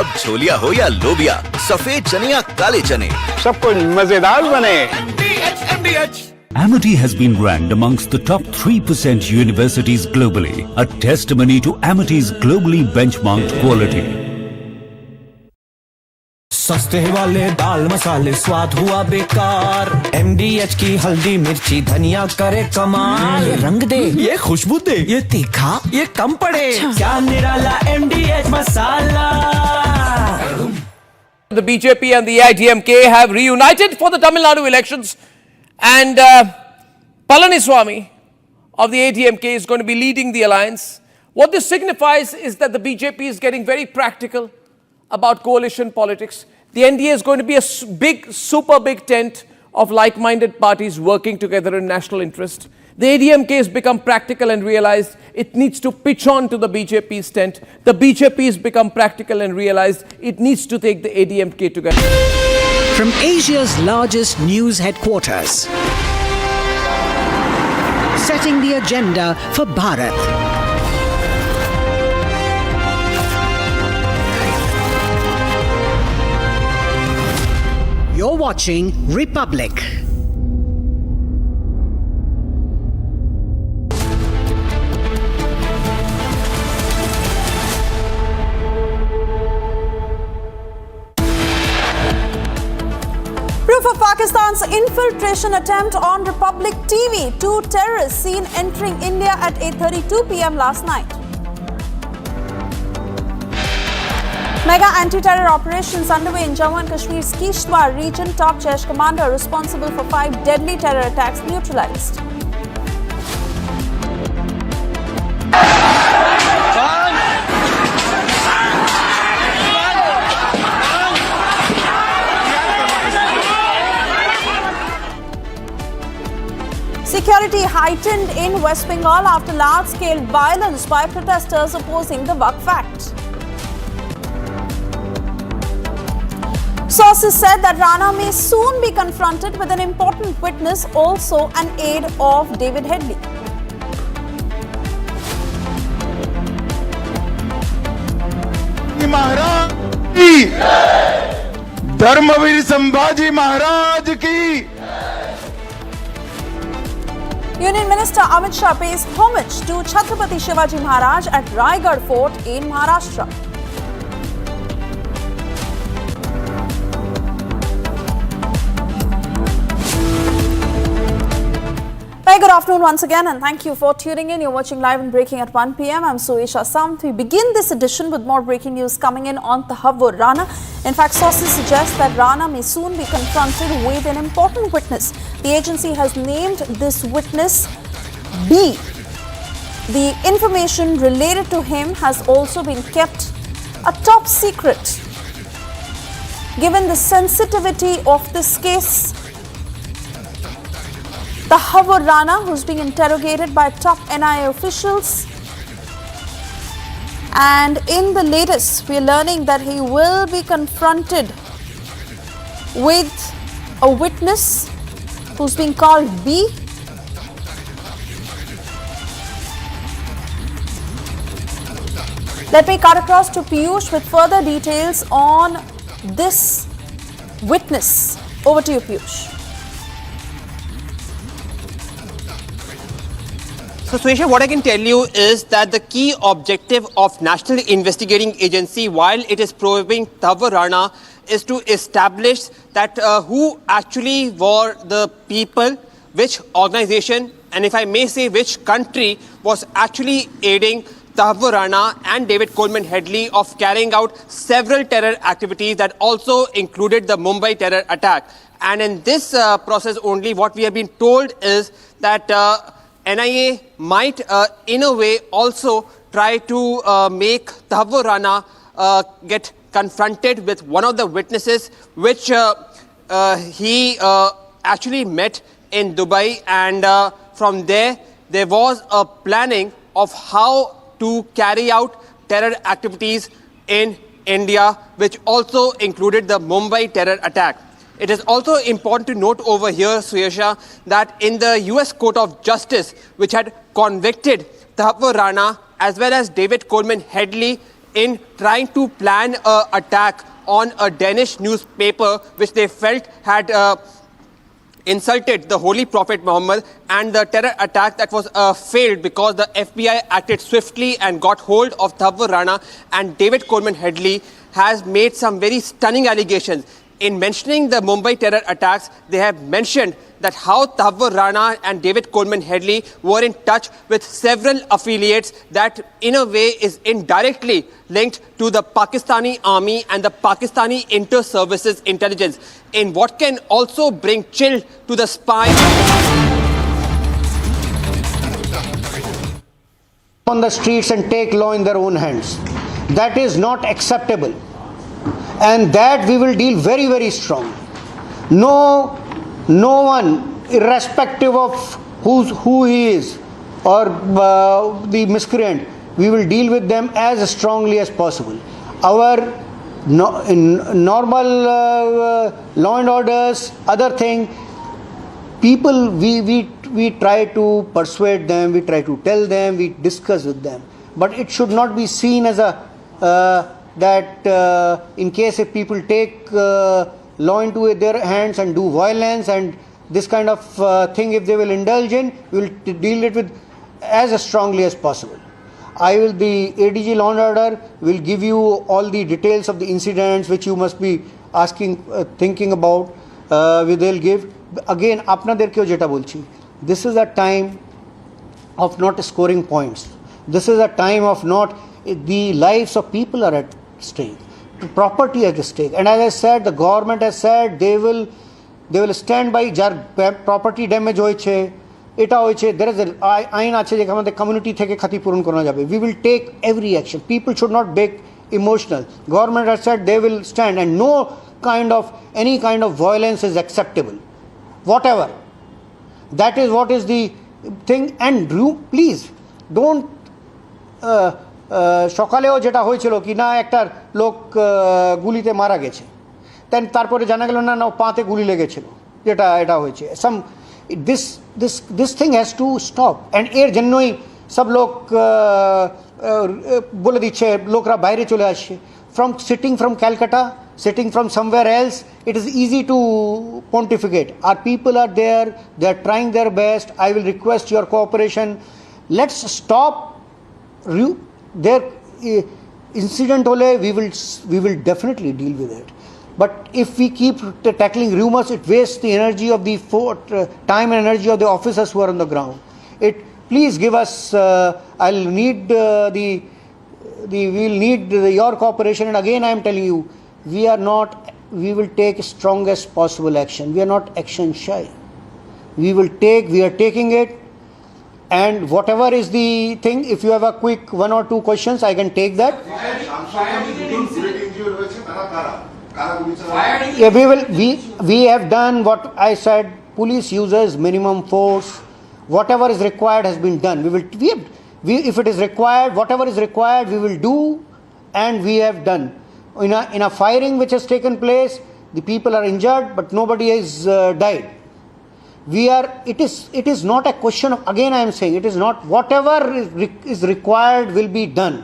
अब छोलिया हो या लोबिया, सफेद चने या काले चने, सब कुछ मजेदार बने। Amity has been ranked amongst the top 3% universities globally, a testimony to Amity's globally benchmarked quality. सस्ते वाले दाल मसाले स्वाद हुआ बेकार। MDH की हल्दी मिर्ची धनिया करे कमाल। ये रंग दे, ये खुशबू दे, ये तीखा, ये कम पड़े। क्या निराला MDH masala. The BJP and the AIDMK have reunited for the Tamil Nadu elections, and Palaniswamy of the AIDMK is going to be leading the alliance. What this signifies is that the BJP is getting very practical about coalition politics. The NDA is going to be a big, super big tent of like-minded parties working together in national interest. The AIDMK has become practical and realized it needs to pitch on to the BJP's tent. The BJP has become practical and realized it needs to take the AIDMK together. From Asia's largest news headquarters, setting the agenda for Bharat. You're watching Republic. Proof of Pakistan's infiltration attempt on Republic TV. 2 terrorists seen entering India at 8:32 p.m. last night. Mega anti-terror operations underway in Jammu and Kashmir's Kishtwar region. Top Jaish commander responsible for 5 deadly terror attacks neutralized. Security heightened in West Bengal after large-scale violence by protesters opposing the Waqf Act. Sources said that Rana may soon be confronted with an important witness, also an aide of David Headley. महाराज की धर्मवीर संभाजी महाराज की Union Minister Amit Shah pays homage to Chhatrapati Shivaji Maharaj at Raigad Fort in Maharashtra. Very good afternoon once again, and thank you for tuning in. You're watching Live and Breaking at 1 p.m. I'm Suesha Samt. We begin this edition with more breaking news coming in on Tahawur Rana. In fact, sources suggest that Rana may soon be confronted with an important witness. The agency has named this witness B. The information related to him has also been kept a top secret. Given the sensitivity of this case, Tahawur Rana, who's being interrogated by top NIA officials, and in the latest, we are learning that he will be confronted with a witness who's being called B. Let me cut across to Piyush with further details on this witness. Over to you, Piyush. So, Suesha, what I can tell you is that the key objective of National Investigating Agency, while it is probing Tahawur Rana, is to establish that who actually were the people, which organization, and if I may say, which country was actually aiding Tahawur Rana and David Coleman Headley of carrying out several terror activities that also included the Mumbai terror attack. And in this process only, what we have been told is that NIA might, in a way, also try to make Tahawur Rana get confronted with one of the witnesses, which he actually met in Dubai. And from there was a planning of how to carry out terror activities in India, which also included the Mumbai terror attack. It is also important to note over here, Suesha, that in the US Court of Justice, which had convicted Tahawur Rana as well as David Coleman Headley in trying to plan an attack on a Danish newspaper, which they felt had insulted the Holy Prophet Muhammad, and the terror attack that was failed because the FBI acted swiftly and got hold of Tahawur Rana, and David Coleman Headley has made some very stunning allegations. In mentioning the Mumbai terror attacks, they have mentioned that how Tahawur Rana and David Coleman Headley were in touch with several affiliates that in a way is indirectly linked to the Pakistani army and the Pakistani inter-services intelligence, in what can also bring chill to the spine. On the streets and take law in their own hands. That is not acceptable. And that we will deal very, very strong. No one, irrespective of who he is or the miscreant, we will deal with them as strongly as possible. Our normal law and orders, other thing, people, we try to persuade them, we try to tell them, we discuss with them. But it should not be seen as a that in case if people take law into their hands and do violence and this kind of thing, if they will indulge in, we will deal it with as strongly as possible. The ADG Law and Order will give you all the details of the incidents which you must be asking, thinking about. They'll give. Again, apnader kyo jeta bolchi. This is a time of not scoring points. This is a time of not, the lives of people are at stake, property at stake. And as I said, the government has said they will stand by jar property damage hoyeche, eta hoyeche, there is a ain ache je amader community theke khati puron korona jabe. We will take every action. People should not be emotional. Government has said they will stand, and any kind of violence is acceptable. Whatever. That is what is the thing and please don't সকালেও যেটা হয়েছিল কি না একটা লোক গুলিতে মারা গেছে তারপরে জানা গেল না পাতে গুলি লেগেছিল যেটা এটা হয়েছে some this thing has to stop and এর জন্যই সব লোক বলে দিচ্ছে লোকরা বাইরে চলে আসছে sitting from Calcutta, sitting from somewhere else, it is easy to pontificate. Our people are there, they are trying their best. I will request your cooperation. Let's stop their incident. We will definitely deal with it. But if we keep tackling rumors, it wastes the energy of the time and energy of the officers who are on the ground. Please give us, I'll need we will need your cooperation, and again I am telling you, we will take strongest possible action. We are not action shy. We are taking it, and whatever is the thing, if you have a quick 1 or 2 questions, I can take that. Yeah, we have done what I said. Police uses minimum force. Whatever is required has been done. If it is required, whatever is required, we will do, and we have done. In a firing which has taken place, the people are injured, but nobody has died. It is not a question of, again I am saying, it is not, whatever is required will be done.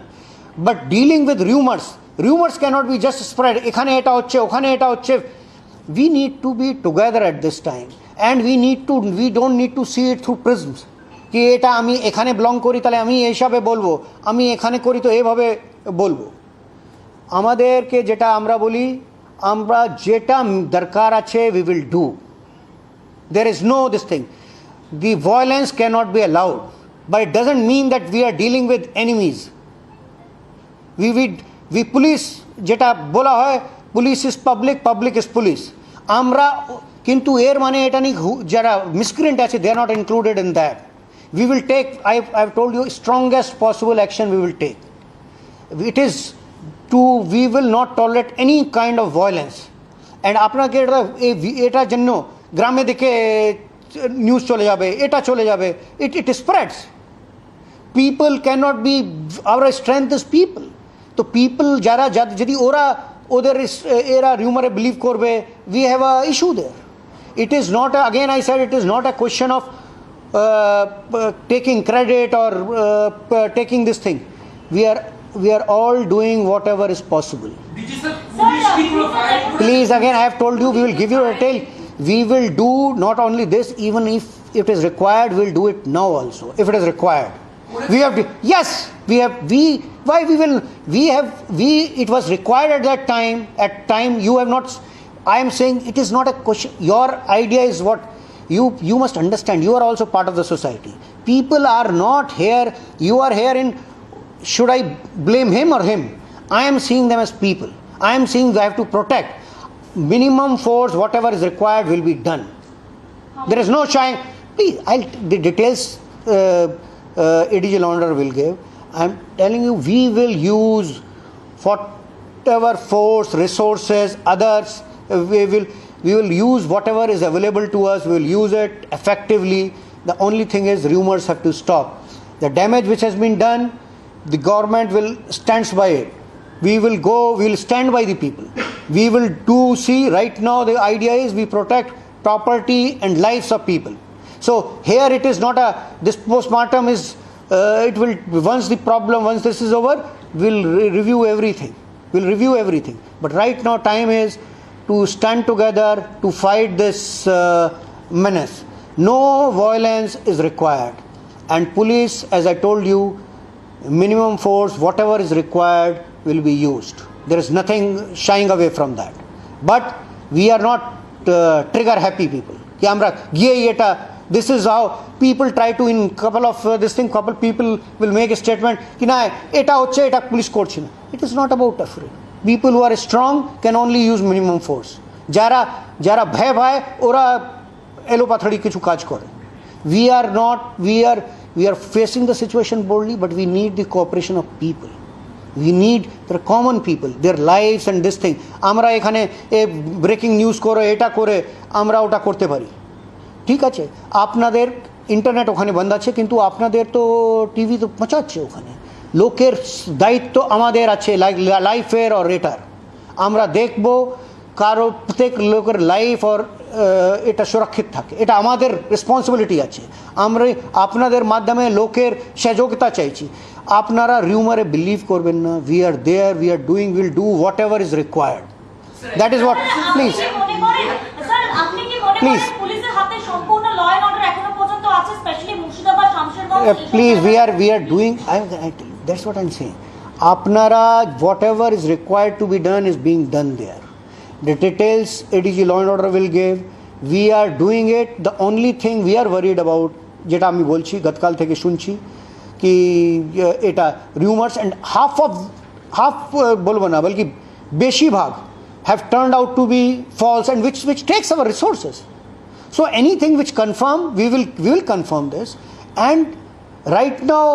But dealing with rumors cannot be just spread. Ekhane eta hocche, okhane eta hocche. We need to be together at this time, and we don't need to see it through prisms. কি এটা আমি এখানে belong করি তাহলে আমি এই হিসাবে বলবো, আমি এখানে করি তো এইভাবে বলবো। আমাদেরকে যেটা আমরা বলি, আমরা যেটা দরকার আছে we will do. There is no this thing. The violence cannot be allowed, but it doesn't mean that we are dealing with enemies. We police যেটা বলা হয়, police is public, public is police. আমরা কিন্তু এর মানে এটা নেই যারা miscreant আছে they are not included in that. We will take, I've told you, strongest possible action we will take. We will not tolerate any kind of violence. And আপনাকে এটার জন্য গ্রামে দেখে নিউজ চলে যাবে, এটা চলে যাবে, it spreads. People cannot be, our strength is people. তো people যারা যদি এরা rumor বিলিভ করবে, we have a issue there. It is not, again I said, it is not a question of taking credit or taking this thing. We are all doing whatever is possible. Please, again I have told you, we will give you a detail. We will do not only this, even if it is required, we will do it now also, if it is required. It was required at that time, you have not, I am saying it is not a question. Your idea is what? You must understand, you are also part of the society. People are not here, you are here in, should I blame him or him? I am seeing them as people. I am saying we have to protect. Minimum force, whatever is required will be done. There is no shying. Please, the details ADG Launder will give. I am telling you, we will use whatever force, resources, others, we will use whatever is available to us, we will use it effectively. The only thing is rumors have to stop. The damage which has been done, the government will stand by it. We will stand by the people. We will see, right now the idea is we protect property and lives of people. So here it is not this postmortem is, it will, once this is over, we'll review everything. But right now time is to stand together to fight this menace. No violence is required, and police, as I told you, minimum force, whatever is required will be used. There is nothing shying away from that. But we are not trigger happy people. This is how people try to, in couple people will make a statement, it is not about afraid. People who are strong can only use minimum force. যারা ভয় ওরা এলোপাথাড়ি কিছু কাজ করে. We are facing the situation boldly, but we need the cooperation of people. We need the common people, their lives and this thing. আমরা এখানে breaking news করে এটা করে আমরা ওটা করতে পারি, ঠিক আছে? আপনাদের ইন্টারনেট ওখানে বন্ধ আছে, কিন্তু আপনাদের তো টিভি তো পৌঁছাচ্ছে ওখানে। লোকের দায়িত্ব আমাদের আছে, লাইফের আর এটার আমরা দেখব কারো প্রত্যেক লোকের লাইফ আর এটা সুরক্ষিত থাকে, এটা আমাদের রেসপন্সিবিলিটি আছে। আমরা আপনাদের মাধ্যমে লোকের সহযোগিতা চাইছি। আপনারা রিউমারে বিলিভ করবেন না। We are there, we are doing, will do whatever is required. That is what. Please please please, we are doing, that's what I'm saying. Apnara, whatever is required to be done is being done there. The details ADG Law and Order will give. We are doing it. The only thing we are worried about, যেটা আমি বলছি গতকাল থেকে শুনছি কি এটা rumors and half বলবো না বলকি বেশিরভাগ have turned out to be false and which takes our resources. So anything which confirm, we will confirm this. And right now,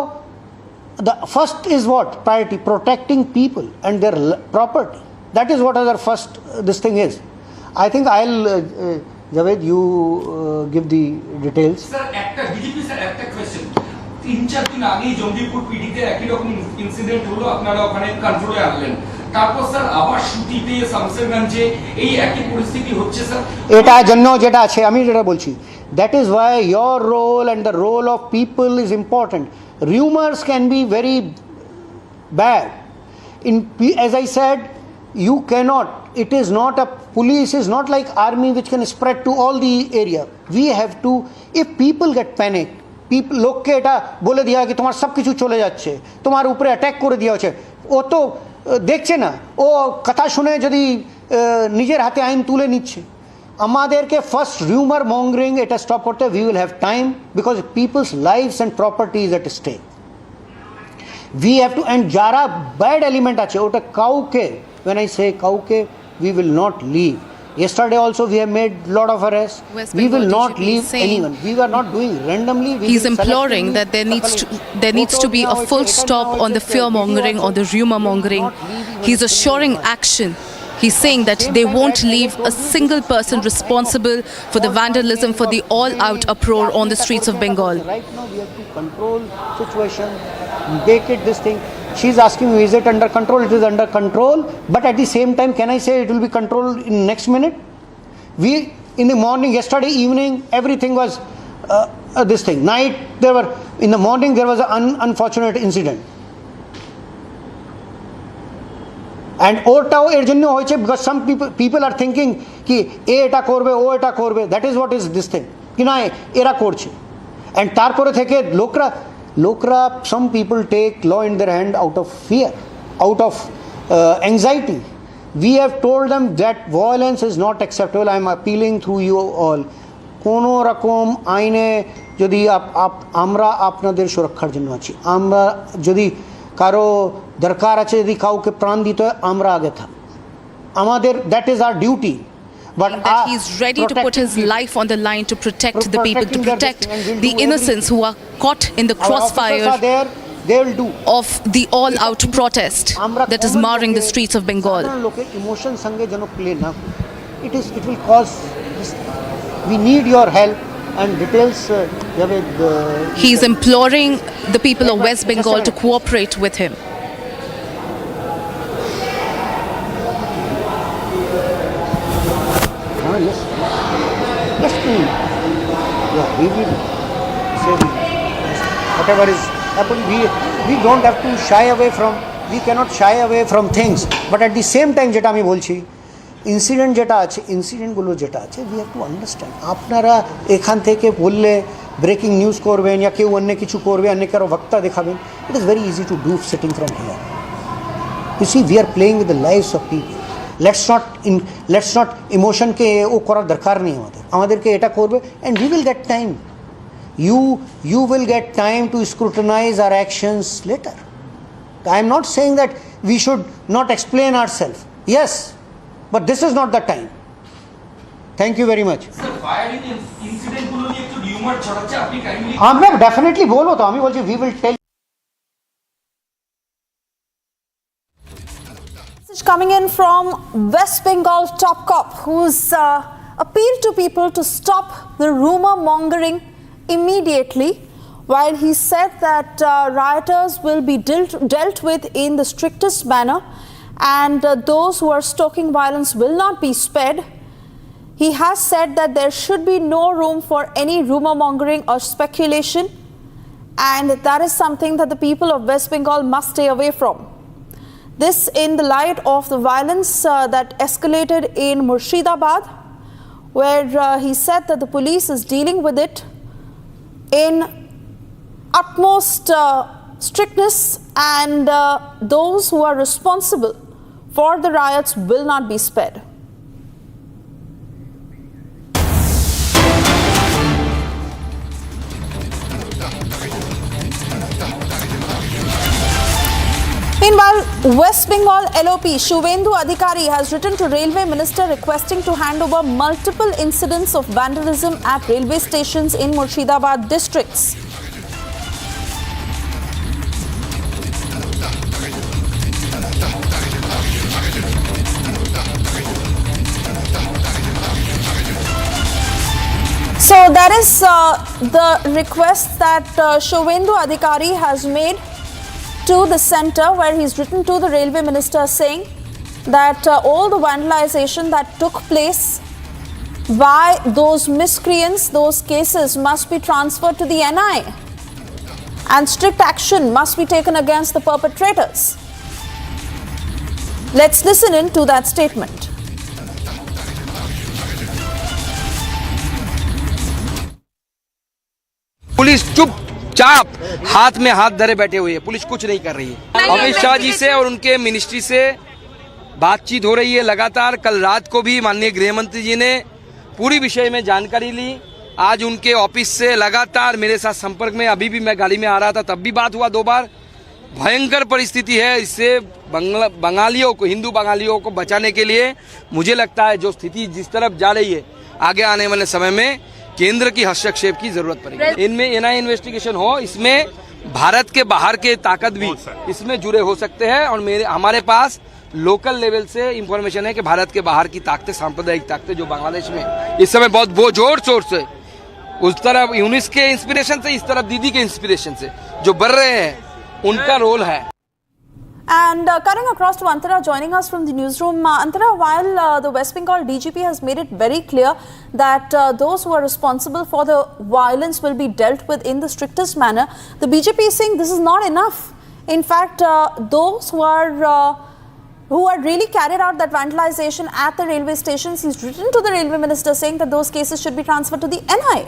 the first is what? Priority, protecting people and their property. That is what our first this thing is. I think I'll, Javed, you give the details. Sir, DGP sir, একটা question. 3-4 দিন আগে জঙ্গিপুর পিডিতে একই রকম incident হলো, আপনারা ওখানে কন্ট্রোলে আনলেন। তারপর স্যার আবার সুতিতে শামসেরগঞ্জে এই একই পরিস্থিতি হচ্ছে স্যার। এটা জন্য যেটা আছে আমি যেটা বলছি, that is why your role and the role of people is important. Rumors can be very bad. As I said, you cannot, it is not a police is not like army which can spread to all the area. We have to, if people get panicked, people লোককে এটা বলে দেওয়া কি তোমার সব কিছু চলে যাচ্ছে, তোমার উপরে অ্যাটাক করে দেওয়া হচ্ছে, ও তো দেখছে না, ও কথা শুনে যদি নিজের হাতে আইন তুলে নিচ্ছে। আমাদেরকে ফার্স্ট রিউমার মঙ্গারিং এটা স্টপ করতে we will have time, because people's lives and property is at stake. We have to, and যারা ব্যাড এলিমেন্ট আছে ওটা কাউকে, when I say কাউকে, we will not leave. Yesterday also we have made lot of arrests. We will not leave anyone. We are not doing randomly. He's imploring that there needs to be a full stop on the fear mongering or the rumor mongering. He's assuring action. He's saying that they won't leave a single person responsible for the vandalism, for the all-out uproar on the streets of Bengal. Right now we have to control situation, make it this thing. She's asking me, is it under control? It is under control, but at the same time, can I say it will be controlled in next minute? We, in the morning, yesterday evening, everything was this thing. Night, in the morning, there was an unfortunate incident. And ওটাও এর জন্য হয়েছে because some people are thinking কি এটা করবে ও এটা করবে, that is what is this thing, কি না এরা করছে। and তারপরে থেকে লোকরা some people take law in their hand out of fear, out of anxiety. We have told them that violence is not acceptable. I am appealing through you all, কোনো রকম আইনে যদি আমরা আপনাদের সুরক্ষার জন্য আছি, আমরা যদি কারো দরকার আছে, যদি কাউকে প্রাণ দিতে হয় আমরা আগে থাক, আমাদের that is our duty. But that he's ready to put his life on the line to protect the people, to protect the innocents who are caught in the crossfire of the all-out protest that is marring the streets of Bengal. Emotion sange jano play na, it will cause this. We need your help and details. He's imploring the people of West Bengal to cooperate with him. We will say whatever is happening. We don't have to shy away from, we cannot shy away from things, but at the same time যেটা আমি বলছি, incident যেটা আছে, ইনসিডেন্টগুলো যেটা আছে, we have to understand. আপনারা এখান থেকে বললে ব্রেকিং নিউজ করবেন या কেউ অন্য কিছু করবে, অন্য কারো বক্তা দেখাবেন, it is very easy to do sitting from here. You see, we are playing with the lives of people. Let's not emotion ke o korar darkar nahi amaderke eta korbe, and we will get time. You will get time to scrutinize our actions later. I am not saying that we should not explain ourselves. Yes, but this is not the time. Thank you very much. Sir, firing incident gulo niye ekটু rumor ছড়াচ্ছে, আপনি kindly আমরা definitely বলবো, তো আমি বলছি we will tell. Coming in from West Bengal top cop, who's appealed to people to stop the rumor mongering immediately, while he said that rioters will be dealt with in the strictest manner and those who are stoking violence will not be spared. He has said that there should be no room for any rumor mongering or speculation, and that is something that the people of West Bengal must stay away from. This in the light of the violence that escalated in Murshidabad, where he said that the police is dealing with it in utmost strictness, and those who are responsible for the riots will not be spared. Meanwhile, West Bengal LOP Showdown Adhikari has written to Railway Minister requesting to hand over multiple incidents of vandalism at railway stations in Murshidabad districts. So that is the request that Showdown Adhikari has made to the centre, where he's written to the railway minister saying that all the vandalization that took place by those miscreants, those cases must be transferred to the NI and strict action must be taken against the perpetrators. Let's listen in to that statement. Police चुपचाप हाथ में हाथ धरे बैठे हुए है, police कुछ नहीं कर रही है। अमित शाह जी से और उनके मिनिस्ट्री से बातचीत हो रही है लगातार। कल रात को भी माननीय गृह मंत्री जी ने पूरी विषय में जानकारी ली। आज उनके ऑफिस से लगातार मेरे साथ संपर्क में, अभी भी मैं गाड़ी में आ रहा था तब भी बात हुआ 2 बार। भयंकर परिस्थिति है, इससे बंगालियों को, हिंदू बंगालियों को बचाने के लिए मुझे लगता है जो स्थिति जिस तरफ जा रही है, आगे आने वाले समय में केंद्र की हस्तक्षेप की जरूरत पड़ेगी। इनमें एनआई इन्वेस्टिगेशन हो, इसमें भारत के बाहर के ताकत भी इसमें जुड़े हो सकते हैं और हमारे पास लोकल लेवल से इंफॉर्मेशन है कि भारत के बाहर की ताकतें, सांप्रदायिक ताकतें जो बांग्लादेश में इस समय बहुत जोर शोर से उस तरफ यूनिस के इंस्पिरेशन से, इस तरफ दीदी के इंस्पिरेशन से जो बढ़ रहे हैं, उनका रोल है। And cutting across to Antara, joining us from the newsroom. Antara, while the West Bengal DGP has made it very clear that those who are responsible for the violence will be dealt with in the strictest manner, the BJP is saying this is not enough. In fact, those who are really carried out that vandalization at the railway stations, he's written to the railway minister saying that those cases should be transferred to the NI.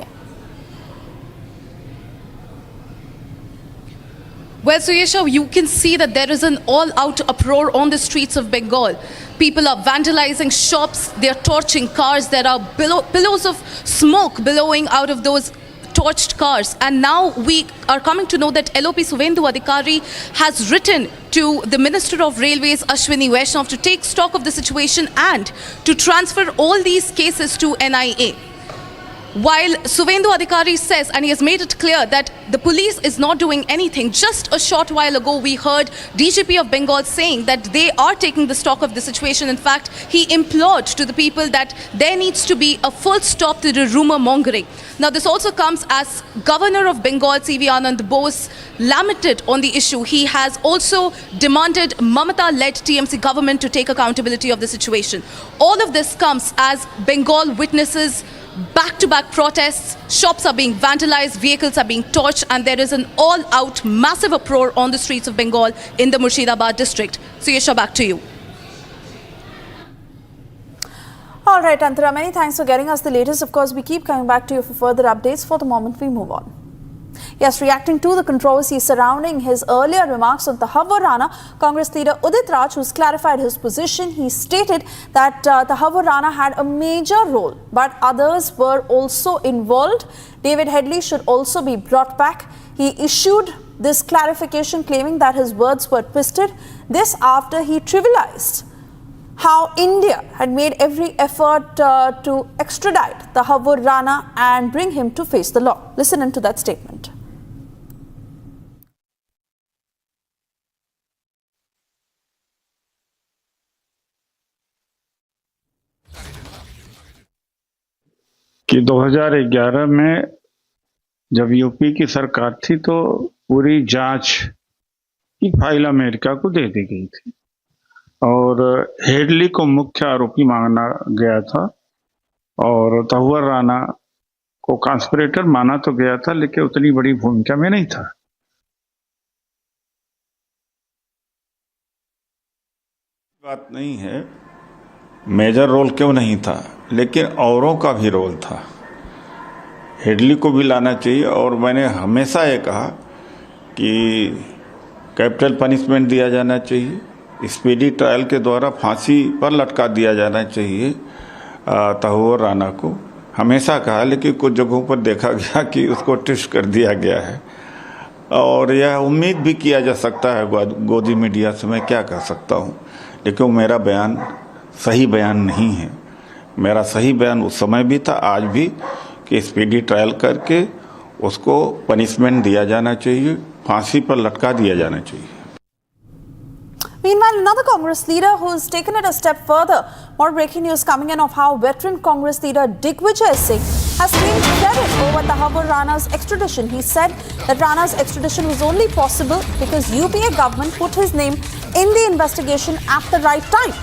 Well, Suyesha, you can see that there is an all-out uproar on the streets of Bengal. People are vandalizing shops, they are torching cars, there are billows of smoke billowing out of those torched cars. And now we are coming to know that LOP Showdown Adhikari has written to the Minister of Railways, Ashwini Vaishnav, to take stock of the situation and to transfer all these cases to NIA. While Showdown Adhikari says, and he has made it clear, that the police is not doing anything. Just a short while ago, we heard DGP of Bengal saying that they are taking the stock of the situation. In fact, he implored to the people that there needs to be a full stop to the rumor mongering. Now, this also comes as Governor of Bengal, C.V. Anand Bose, lamented on the issue. He has also demanded Mamata-led TMC government to take accountability of the situation. All of this comes as Bengal witnesses back-to-back protests, shops are being vandalized, vehicles are being torched, and there is an all-out massive uproar on the streets of Bengal in the Murshidabad district. So, Yesha, back to you. All right, Antara, many thanks for getting us the latest. Of course, we keep coming back to you for further updates. For the moment, we move on. Yes, reacting to the controversy surrounding his earlier remarks on Tahawur Rana, Congress leader Udit Raj, who's clarified his position, he stated that Tahawur Rana had a major role, but others were also involved. David Headley should also be brought back. He issued this clarification claiming that his words were twisted. This after he trivialized how India had made every effort to extradite Tahawur Rana and bring him to face the law. Listen into that statement. कि 2011 में जब UP की सरकार थी तो पूरी जांच की फाइल अमेरिका को दे दी गई थी और हेडली को मुख्य आरोपी माना गया था और तहव्वुर राणा को कॉन्स्पिरेटर माना तो गया था, लेकिन उतनी बड़ी भूमिका में नहीं था। बात नहीं है मेजर रोल क्यों नहीं था, लेकिन औरों का भी रोल था। हेडली को भी लाना चाहिए और मैंने हमेशा ये कहा कि कैपिटल पनिशमेंट दिया जाना चाहिए, स्पीडी ट्रायल के द्वारा फांसी पर लटका दिया जाना चाहिए तहव्वुर राणा को। हमेशा कहा, लेकिन कुछ जगहों पर देखा गया कि उसको ट्विस्ट कर दिया गया है और यह उम्मीद भी किया जा सकता है गोदी मीडिया से, मैं क्या कह सकता हूँ, लेकिन मेरा बयान सही बयान नहीं है। मेरा सही बयान उस समय भी था, आज भी, कि स्पीडी ट्रायल करके उसको पनिशमेंट दिया जाना चाहिए, फांसी पर लटका दिया जाना चाहिए। Meanwhile, another Congress leader who's taken it a step further. More breaking news coming in of how veteran Congress leader Digvijay Singh has claimed credit over Tahawur Rana's extradition. He said that Rana's extradition was only possible because UPA government put his name in the investigation at the right time.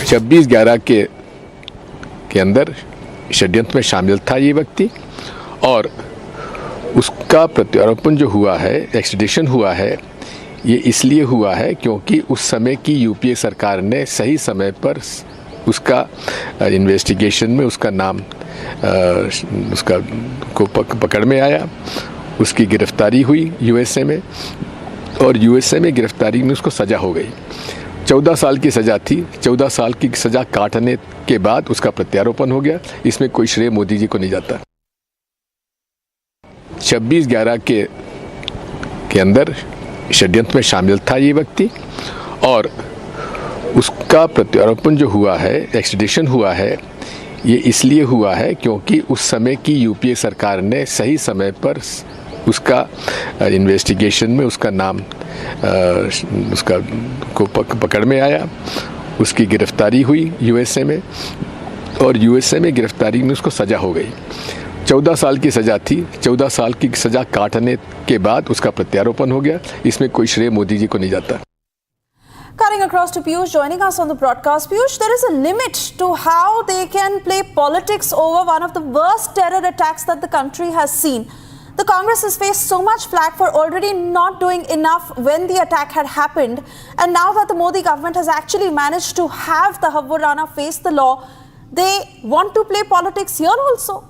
छब्बीस 11 के अंदर षड्यंत्र में शामिल था ये व्यक्ति और उसका प्रत्यारोपण जो हुआ है, एक्सट्रेडिशन हुआ है, ये इसलिए हुआ है क्योंकि उस समय की यूपीए सरकार ने सही समय पर उसका इन्वेस्टिगेशन में उसका नाम उसका को पकड़ में आया, उसकी गिरफ्तारी हुई यूएसए में और यूएसए में गिरफ्तारी में उसको सज़ा हो गई। 14 साल की सज़ा थी, 14 साल की सज़ा काटने के बाद उसका प्रत्यारोपण हो गया। इसमें कोई श्रेय मोदी जी को नहीं जाता। 26/11 के अंदर षड्यंत्र में शामिल था ये व्यक्ति और उसका प्रत्यारोपण जो हुआ है, एक्सट्रेडिशन हुआ है, ये इसलिए हुआ है क्योंकि उस समय की यूपीए सरकार ने सही समय पर उसका इन्वेस्टिगेशन में उसका नाम उसका को पकड़ में आया, उसकी गिरफ्तारी हुई यूएसए में और यूएसए में गिरफ्तारी में उसको सज़ा हो गई। 14 साल की सज़ा थी, 14 साल की सज़ा काटने के बाद उसका प्रत्यारोपण हो गया। इसमें कोई श्रेय मोदी जी को नहीं जाता। Cutting across to Piyush, joining us on the broadcast. Piyush, there is a limit to how they can play politics over one of the worst terror attacks that the country has seen. The Congress has faced so much flack for already not doing enough when the attack had happened. And now that the Modi government has actually managed to have Tahawur Rana face the law, they want to play politics here also.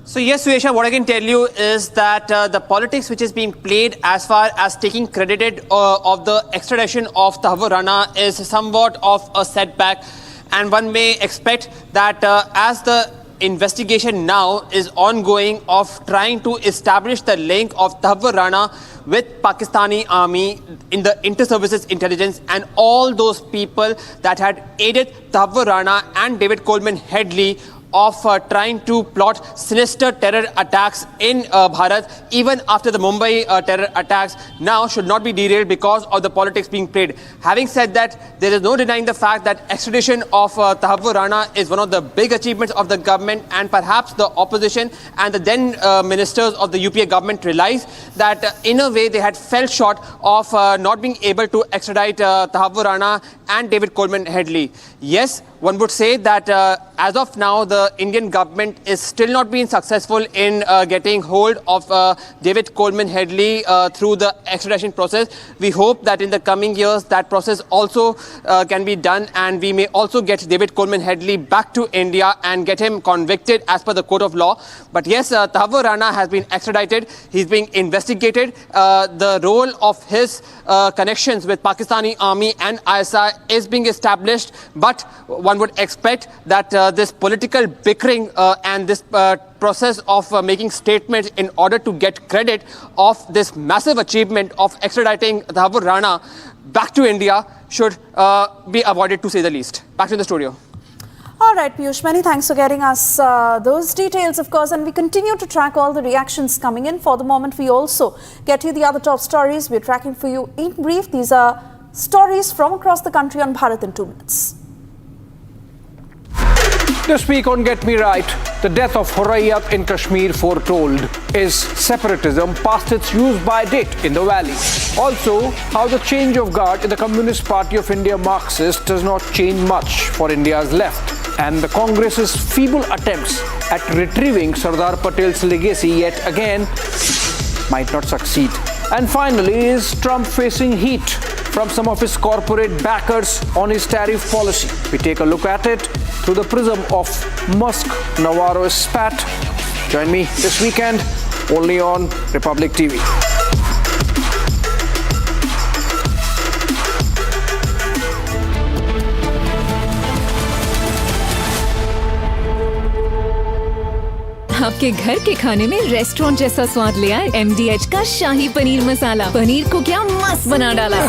So yes, Suesha, what I can tell you is that the politics which is being played as far as taking credit of the extradition of Tahawur Rana is somewhat of a setback, and one may expect that as the investigation now is ongoing of trying to establish the link of Tahawur Rana with Pakistani army in the inter-services intelligence and all those people that had aided Tahawur Rana and David Coleman Headley of trying to plot sinister terror attacks in Bharat, even after the Mumbai terror attacks, now should not be derailed because of the politics being played. Having said that, there is no denying the fact that extradition of Tahawur Rana is one of the big achievements of the government, and perhaps the opposition and the then ministers of the UPA government realized that in a way they had fell short of not being able to extradite Tahawur Rana and David Coleman Headley. Yes, one would say that as of now, the Indian government is still not being successful in getting hold of David Coleman Headley through the extradition process. We hope that in the coming years that process also can be done, and we may also get David Coleman Headley back to India and get him convicted as per the court of law. But yes, Tahawur Rana has been extradited. He's being investigated. The role of his connections with Pakistani army and ISI is being established, but one would expect that this political bickering and this process of making statements in order to get credit of this massive achievement of extraditing Tahawur Rana back to India should be avoided, to say the least. Back to the studio. All All right, Piyush, many thanks for getting us those details, of course, and we continue to track all the reactions coming in. For the moment, we also get you the other top stories we're tracking for you in brief. These are stories from across the country on Bharat in 2 minutes. This week on Get Me Right, the death of Hurriyat in Kashmir foretold. Is separatism past its use-by date in the valley? Also, how the change of guard in the Communist Party of India Marxist does not change much for India's left. And the Congress's feeble attempts at retrieving Sardar Patel's legacy yet again might not succeed. And finally, is Trump facing heat from some of his corporate backers on his tariff policy? We take a look at it through the prism of Musk-Navarro spat. Join me this weekend only on Republic TV. आपके घर के खाने में restaurant जैसा स्वाद ले आए MDH का शाही पनीर मसाला। पनीर को क्या मस्त बना डाला।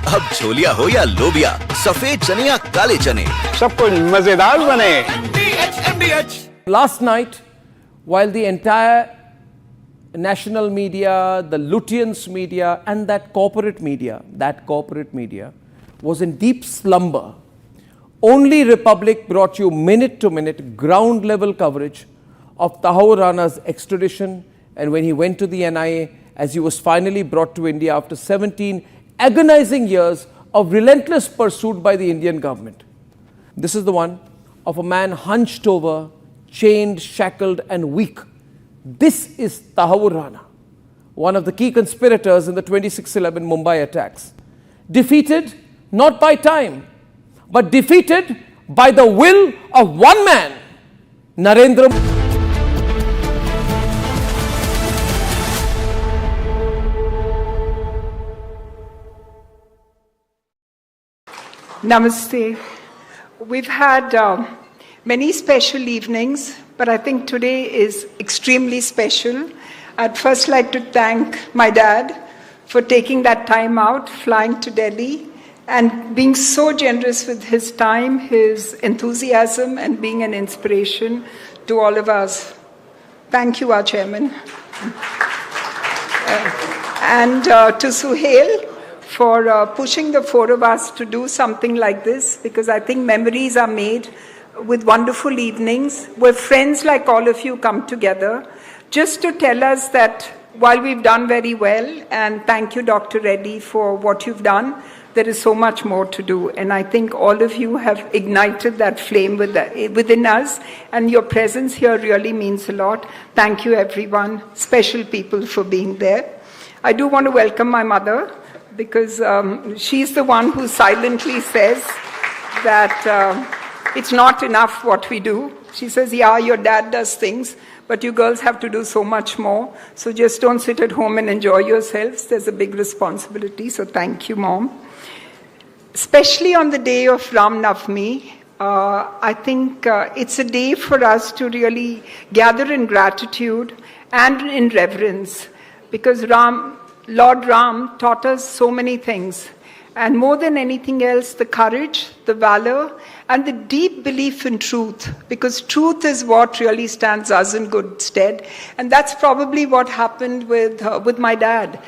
अब छोलिया हो या लोबिया, सफेद चने या काले चने, सब कुछ मजेदार बने। Last night, while the entire national media, the Lutyens media and that corporate media was in deep slumber, only Republic brought you minute-to-minute ground-level coverage of Tahawur Rana's extradition and when he went to the NIA as he was finally brought to India after 17 agonizing years of relentless pursuit by the Indian government. This is the one of a man hunched over, chained, shackled and weak. This is Tahawur Rana, one of the key conspirators in the 26/11 Mumbai attacks. Defeated not by time, but defeated by the will of one man, Narendra Modi. Namaste. We've had many special evenings, but I think today is extremely special. I'd first like to thank my dad for taking that time out, flying to Delhi, and being so generous with his time, his enthusiasm, and being an inspiration to all of us. Thank you, our chairman. And to Suhail, for pushing the four of us to do something like this, because I think memories are made with wonderful evenings where friends like all of you come together just to tell us that while we've done very well, and thank you, Dr. Reddy, for what you've done, there is so much more to do. And I think all of you have ignited that flame within us, and your presence here really means a lot. Thank you, everyone, special people, for being there. I do want to welcome my mother, because she's the one who silently says that it's not enough what we do. She says, yeah, your dad does things, but you girls have to do so much more. So just don't sit at home and enjoy yourselves. There's a big responsibility. So thank you, Mom. Especially on the day of Ram Navami, I think it's a day for us to really gather in gratitude and in reverence, because Lord Ram taught us so many things, and more than anything else, the courage, the valor, and the deep belief in truth, because truth is what really stands us in good stead. And that's probably what happened with my dad.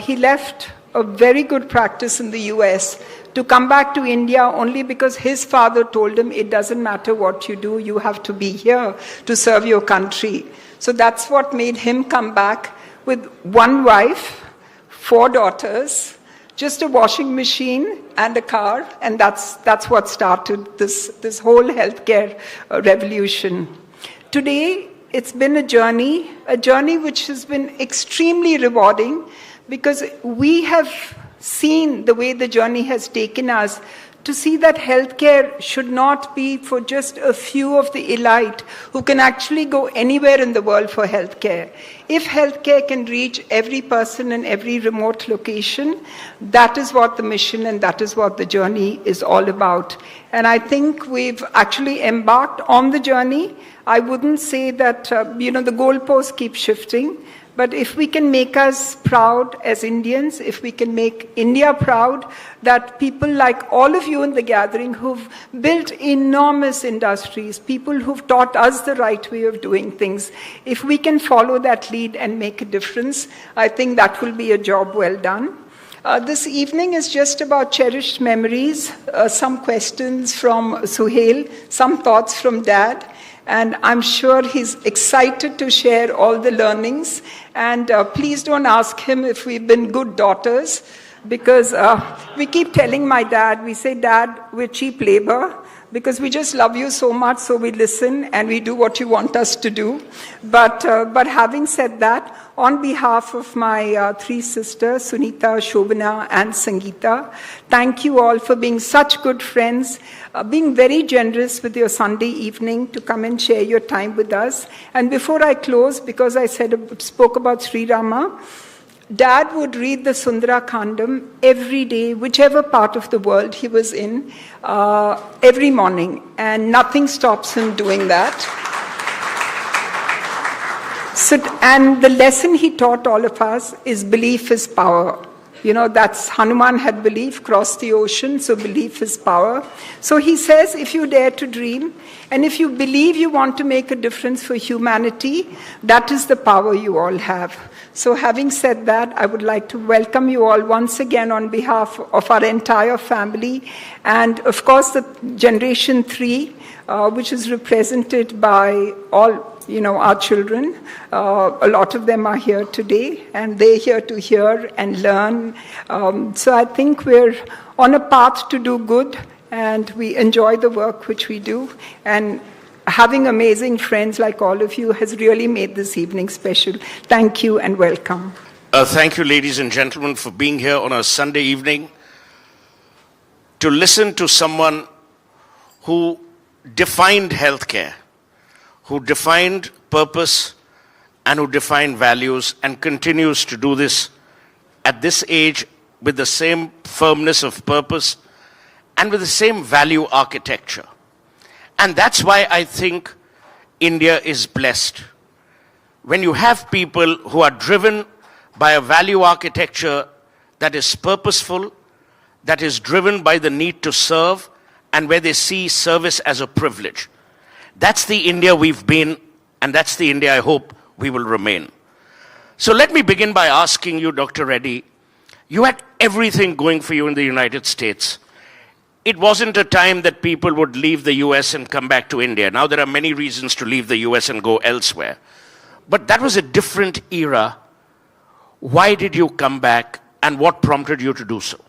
He left a very good practice in the US to come back to India only because his father told him, it doesn't matter what you do, you have to be here to serve your country. So that's what made him come back with one wife, 4 daughters, just a washing machine and a car, and that's what started this whole healthcare revolution. Today, it's been a journey which has been extremely rewarding, because we have seen the way the journey has taken us to see that healthcare should not be for just a few of the elite who can actually go anywhere in the world for healthcare. If healthcare can reach every person in every remote location, that is what the mission and that is what the journey is all about. And I think we've actually embarked on the journey. I wouldn't say that, the goalposts keep shifting. But if we can make us proud as Indians, if we can make India proud, that people like all of you in the gathering who've built enormous industries, people who've taught us the right way of doing things, if we can follow that lead and make a difference, I think that will be a job well done. This evening is just about cherished memories, some questions from Suhail, some thoughts from Dad. And I'm sure he's excited to share all the learnings. And please don't ask him if we've been good daughters, because we keep telling my dad, we say, Dad, we're cheap labor, because we just love you so much, so we listen and we do what you want us to do. But having said that, on behalf of my three sisters, Sunita, Shobana, and Sangeeta, thank you all for being such good friends, being very generous with your Sunday evening to come and share your time with us. And before I close, because I spoke about Sri Rama, Dad would read the Sundara Khandam every day, whichever part of the world he was in, every morning, and nothing stops him doing that. So, and the lesson he taught all of us is belief is power. That's Hanuman had belief, crossed the ocean, so belief is power. So he says, if you dare to dream, and if you believe you want to make a difference for humanity, that is the power you all have. So having said that, I would like to welcome you all once again on behalf of our entire family, and of course the Generation 3, which is represented by all our children. A lot of them are here today, and they're here to hear and learn. So I think we're on a path to do good, and we enjoy the work which we do. And having amazing friends like all of you has really made this evening special. Thank you and welcome. Thank you, ladies and gentlemen, for being here on a Sunday evening to listen to someone who defined healthcare, who defined purpose, and who defined values, and continues to do this at this age with the same firmness of purpose and with the same value architecture. And that's why I think India is blessed. When you have people who are driven by a value architecture that is purposeful, that is driven by the need to serve, and where they see service as a privilege. That's the India we've been, and that's the India I hope we will remain. So let me begin by asking you, Dr. Reddy, you had everything going for you in the United States. It wasn't a time that people would leave the US and come back to India. Now there are many reasons to leave the US and go elsewhere. But that was a different era. Why did you come back, and what prompted you to do so?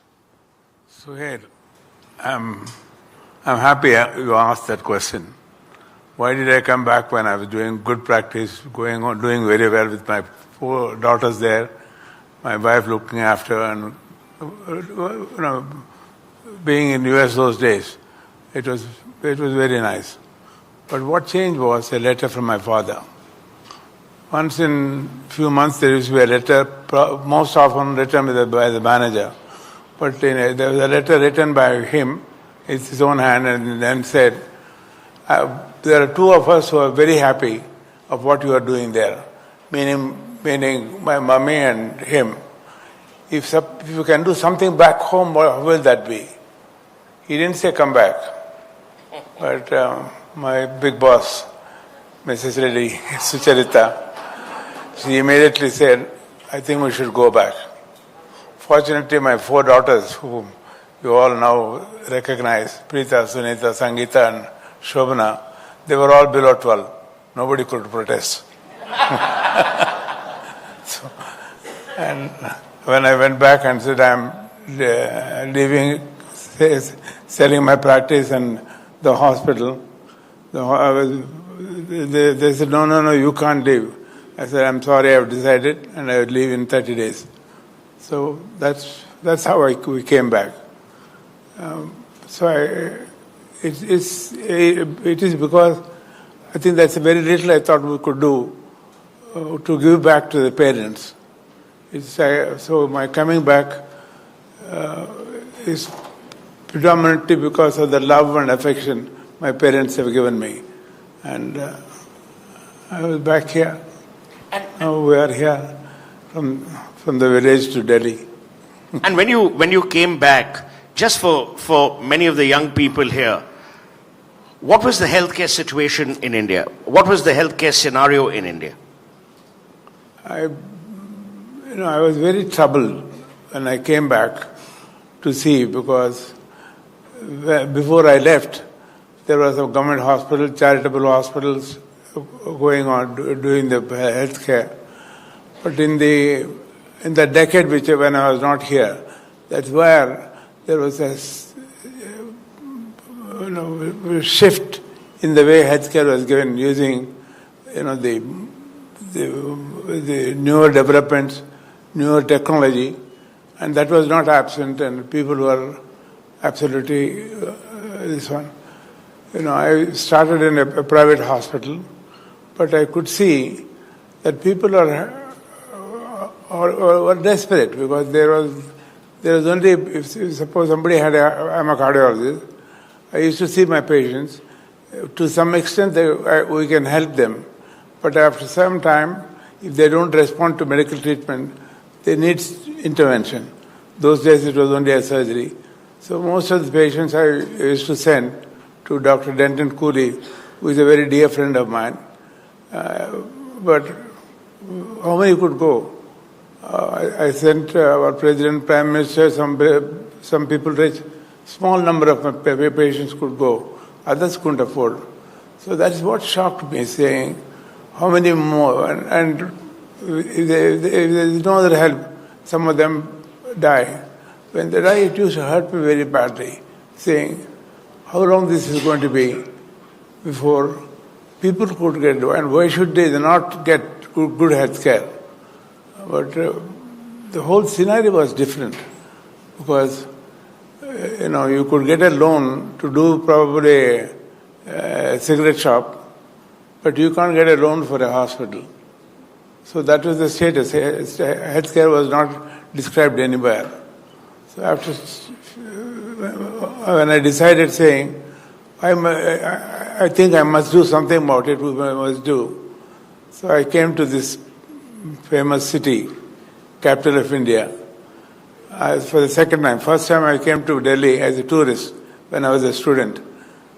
Suhail, I'm happy you asked that question. Why did I come back when I was doing good practice, doing very well with my 4 daughters there, my wife looking after, and being in US those days, it was very nice. But what changed was a letter from my father. Once in a few months there used to be a letter, most often written by the manager. But there was a letter written by him, it's his own hand, and then said, there are 2 of us who are very happy of what you are doing there, meaning my mommy and him. If you can do something back home, what will that be? He didn't say come back. But my big boss, Mrs. Reddy, Sucharita, she immediately said, I think we should go back. Fortunately, my 4 daughters, whom you all now recognize, Preeta, Sunita, Sangeeta, and Shobana, they were all below 12. Nobody could protest. And when I went back and said, I'm leaving, selling my practice and the hospital, they said, no, you can't leave. I said, I'm sorry, I've decided, and I would leave in 30 days. So that's how we came back. So it is because I think that's very little I thought we could do to give back to the parents. So my coming back is predominantly because of the love and affection my parents have given me. And I was back here. Now we are here from the village to Delhi. And when you came back, just for many of the young people here, what was the healthcare situation in India? What was the healthcare scenario in India? I was very troubled when I came back to see, because before I left, there was a government hospital, charitable hospitals going on doing the healthcare. But in the decade when I was not here, that's where there was a shift in the way healthcare was given, using the newer developments, newer technology, and that was not absent, and people were absolutely this one. I started in a private hospital, but I could see that people were desperate, because there was only, if suppose somebody I'm a cardiologist, I used to see my patients. To some extent, we can help them. But after some time, if they don't respond to medical treatment, they need intervention. Those days it was only a surgery. So most of the patients I used to send to Dr. Denton Cooley, who is a very dear friend of mine. But how many could go? I sent our President, Prime Minister, some people rich. Small number of patients could go. Others couldn't afford. So that's what shocked me, saying, how many more? And if there is no other help, some of them die. When they die, it used to hurt me very badly, saying, how long this is going to be before people could get, and why should they not get good health care? But the whole scenario was different, because you could get a loan to do probably a cigarette shop, but you can't get a loan for a hospital. So that was the status. Healthcare was not described anywhere. So after, when I decided, saying, I think I must do something about it, we must do. So I came to this famous city, capital of India, for the second time. First time I came to Delhi as a tourist when I was a student.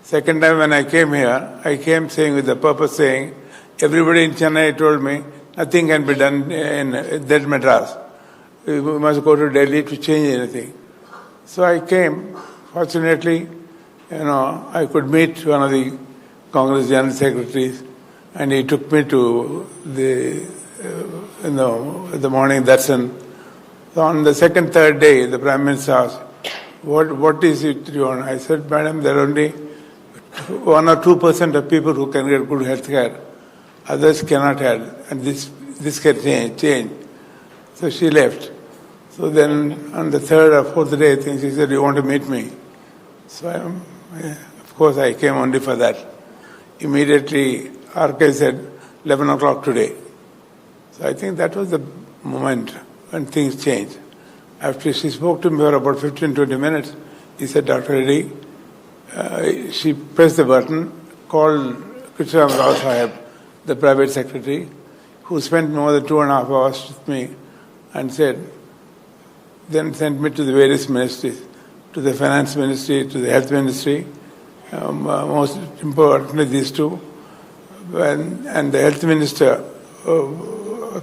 Second time when I came here, I came saying with the purpose, saying, everybody in Chennai told me nothing can be done in that Madras. We must go to Delhi to change anything. So I came. Fortunately, I could meet one of the Congress General Secretaries, and he took me to the morning darshan. So on the second, third day, the Prime Minister asked, what is it you want? I said, Madam, there are only 1 or 2% of people who can get good health care. Others cannot have, and this can change. So she left. So then on the third or fourth day, I think she said, you want to meet me? So of course I came only for that. Immediately RK said, 11 o'clock today. So I think that was the moment when things changed. After she spoke to me for about 15-20 minutes, he said, Dr. Reddy, she pressed the button, called Kishtwar Rao Sahib, the private secretary, who spent more than 2.5 hours with me, and then sent me to the various ministries, to the finance ministry, to the health ministry, most importantly these two. And the health minister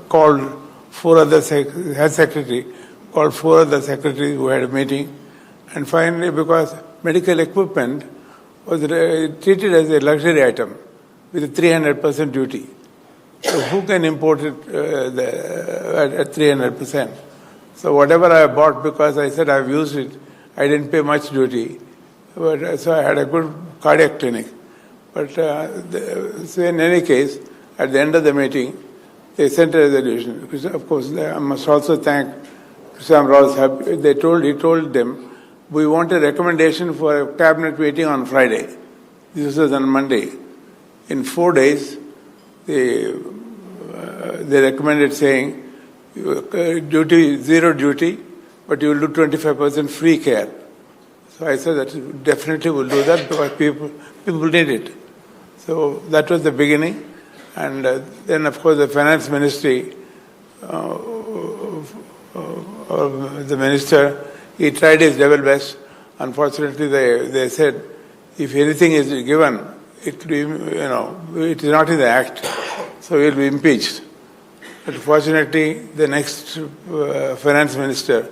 called health secretary called 4 other secretaries who had a meeting. And finally, because medical equipment was treated as a luxury item with a 300% duty. So who can import it at 300%? So whatever I bought, because I said I've used it, I didn't pay much duty. So I had a good cardiac clinic. But so in any case, at the end of the meeting, they sent a resolution. Of course, I must also thank Kishtwar Rao Sahib. He told them we want a recommendation for a cabinet meeting on Friday. This was on Monday. In 4 days, they recommended saying, zero duty, but you will do 25% free care. So I said that definitely we'll do that because people need it. So that was the beginning. And then, of course, the finance ministry, the minister, he tried his level best. Unfortunately, they said, if anything is given, it is not in the act, so he will be impeached. But fortunately, the next finance minister,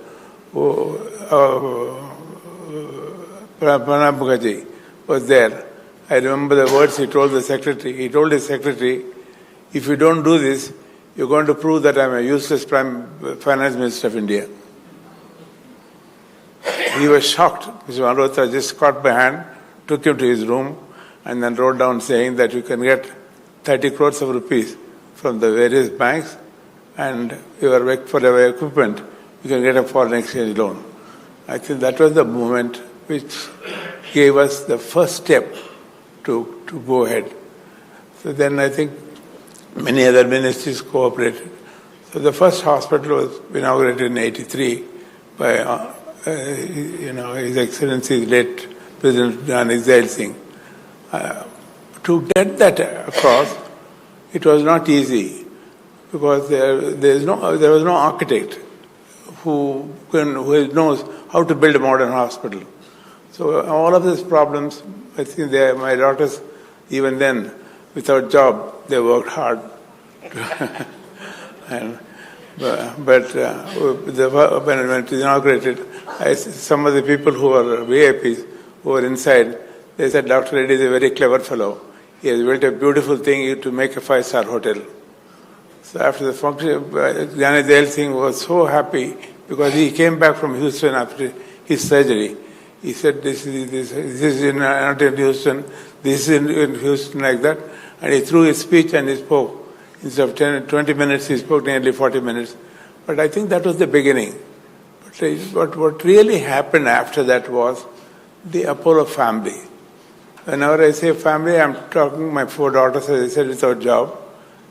Arnab Goswami, was there. I remember the words he told the secretary. He told his secretary, if you don't do this, you're going to prove that I'm a useless finance minister of India. He was shocked. Mr. Malhotra just caught my hand, took him to his room, and then wrote down saying that you can get 30 crores of rupees from the various banks, and for your equipment, you can get a foreign exchange loan. I think that was the moment which gave us the first step to go ahead. So then I think many other ministries cooperated. So the first hospital was inaugurated in 1983 by His Excellency, late President Jain Singh. To get that across, it was not easy because there was no architect who knows how to build a modern hospital. So all of these problems, I think my daughters, even then, without job, they worked hard. But when it was inaugurated, some of the people who were VIPs, who were inside, they said, Dr. Reddy is a very clever fellow. He has built a beautiful thing to make a 5-star hotel. So after the function, Jain Singh was so happy because he came back from Houston after his surgery. He said, this is not in Houston, this is in Houston, like that. And he threw his speech and he spoke. Instead of 20 minutes, he spoke nearly 40 minutes. But I think that was the beginning. But what really happened after that was the Apollo family. Whenever I say family, I'm talking my 4 daughters, as I said, without job.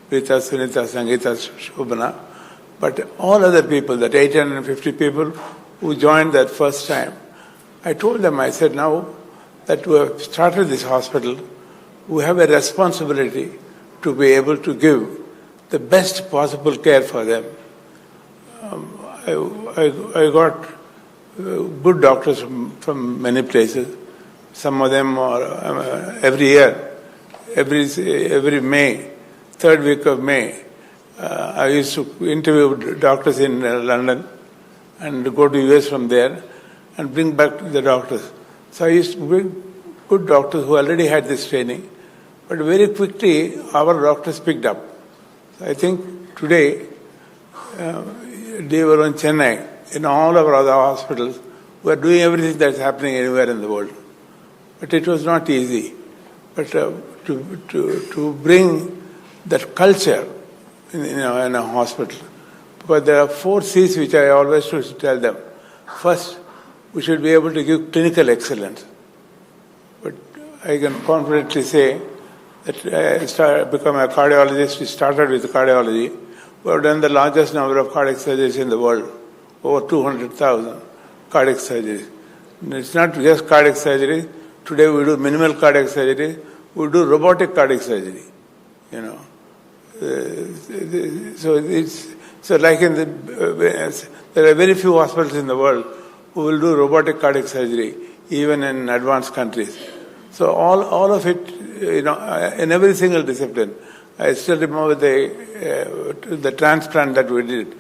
Rita, Sunita, Sangeeta, Shobhana. But all other people, that 850 people who joined that first time, I told them, I said, now that we have started this hospital, we have a responsibility to be able to give the best possible care for them. I got good doctors from many places. Some of them are every year, every May, 3rd week of May, I used to interview doctors in London and go to US from there and bring back the doctors. So I used to bring good doctors who already had this training, but very quickly our doctors picked up. So I think today, they were in Chennai, in all of our other hospitals, we are doing everything that's happening anywhere in the world. But it was not easy. But to bring that culture in a hospital, because there are 4 C's which I always used to tell them. First, we should be able to give clinical excellence. But I can confidently say that I become a cardiologist. We started with cardiology. We have done the largest number of cardiac surgeries in the world, over 200,000 cardiac surgeries. And it's not just cardiac surgery. Today we do minimal cardiac surgery. We do robotic cardiac surgery. So like there are very few hospitals in the world who will do robotic cardiac surgery, even in advanced countries. So all of it, in every single discipline. I still remember the transplant that we did.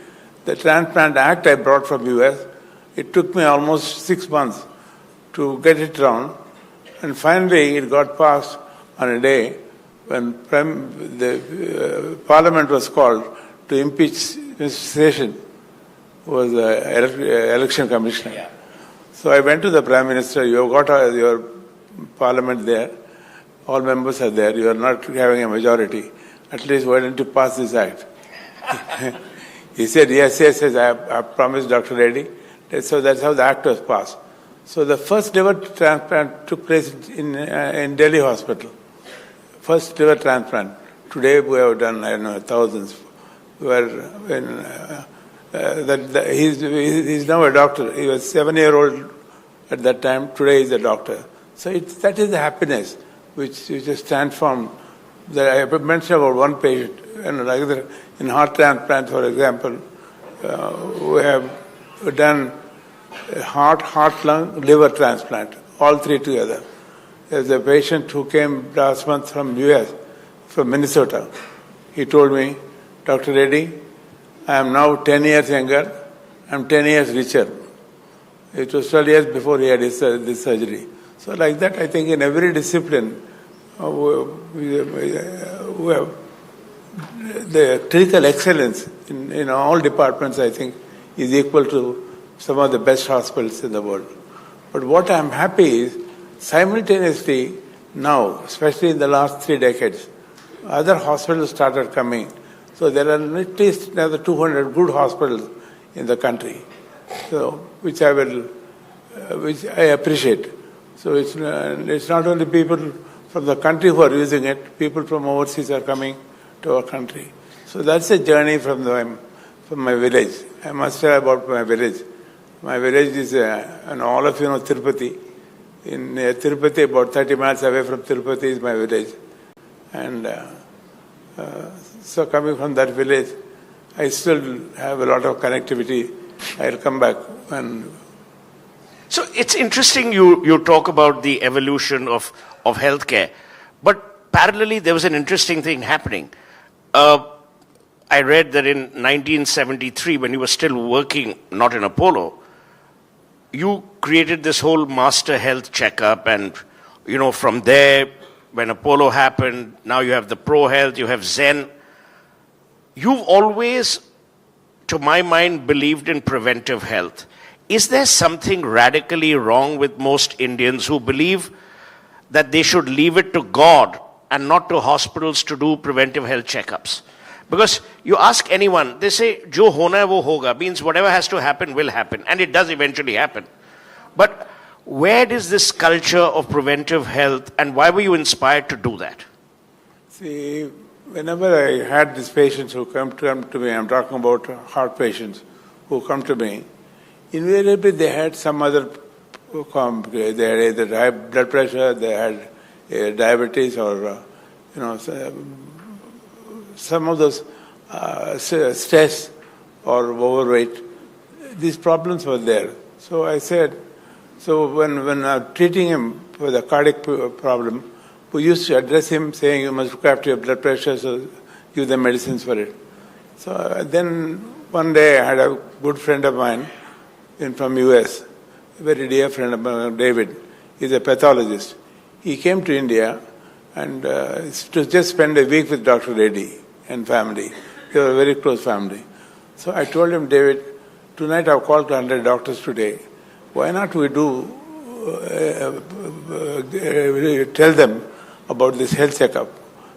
The Transplant Act I brought from US. It took me almost 6 months to get it around, and finally it got passed on a day when the Parliament was called to impeach Mr. Session, who was the election commissioner. Yeah. So I went to the Prime Minister. You have got your Parliament there. All members are there. You are not having a majority. At least why don't you pass this act? He said, yes, I promised Dr. Reddy. So that's how the act was passed. So the first liver transplant took place in Delhi hospital. First liver transplant. Today we have done, I don't know, thousands. He's now a doctor. He was 7-year-old at that time. Today he's a doctor. So that is the happiness which is transformed. I mentioned about one patient. In heart transplant, for example, we have done heart, lung, liver transplant, all three together. There's a patient who came last month from US, from Minnesota. He told me, Dr. Reddy, I am now 10 years younger, I'm 10 years richer. It was 12 years before he had this surgery. So like that, I think in every discipline, we have the clinical excellence in all departments, I think, is equal to some of the best hospitals in the world. But what I'm happy is, simultaneously now, especially in the last 3 decades, other hospitals started coming. So there are at least another 200 good hospitals in the country, so which I appreciate. So it's not only people from the country who are using it, people from overseas are coming to our country. So that's a journey from my village. I must say about my village. My village is, and all of you know Tirupati. In Tirupati, about 30 miles away from Tirupati is my village. And so coming from that village, I still have a lot of connectivity. I'll come back. So it's interesting you talk about the evolution of healthcare. But parallelly, there was an interesting thing happening. I read that in 1973, when you were still working, not in Apollo, you created this whole master health checkup, and from there, when Apollo happened, now you have the Pro Health, you have Zen. You've always, to my mind, believed in preventive health. Is there something radically wrong with most Indians who believe that they should leave it to God and not to hospitals to do preventive health checkups? Because you ask anyone, they say, jo hona hai wo hoga, means whatever has to happen will happen, and it does eventually happen. But where does this culture of preventive health, and why were you inspired to do that? See, whenever I had these patients who come to me, I'm talking about heart patients who come to me, invariably they had some other complication. They had either high blood pressure, they had diabetes, or some of those stress or overweight. These problems were there. So I said, when I'm treating him for the cardiac problem, we used to address him saying, you must look after your blood pressure, so give them medicines for it. So then one day I had a good friend of mine from US, a very dear friend of mine, David. He's a pathologist. He came to India and to just spend a week with Dr. Reddy and family. They were a very close family. So I told him, David, tonight I've called 100 doctors today. Why not we tell them about this health checkup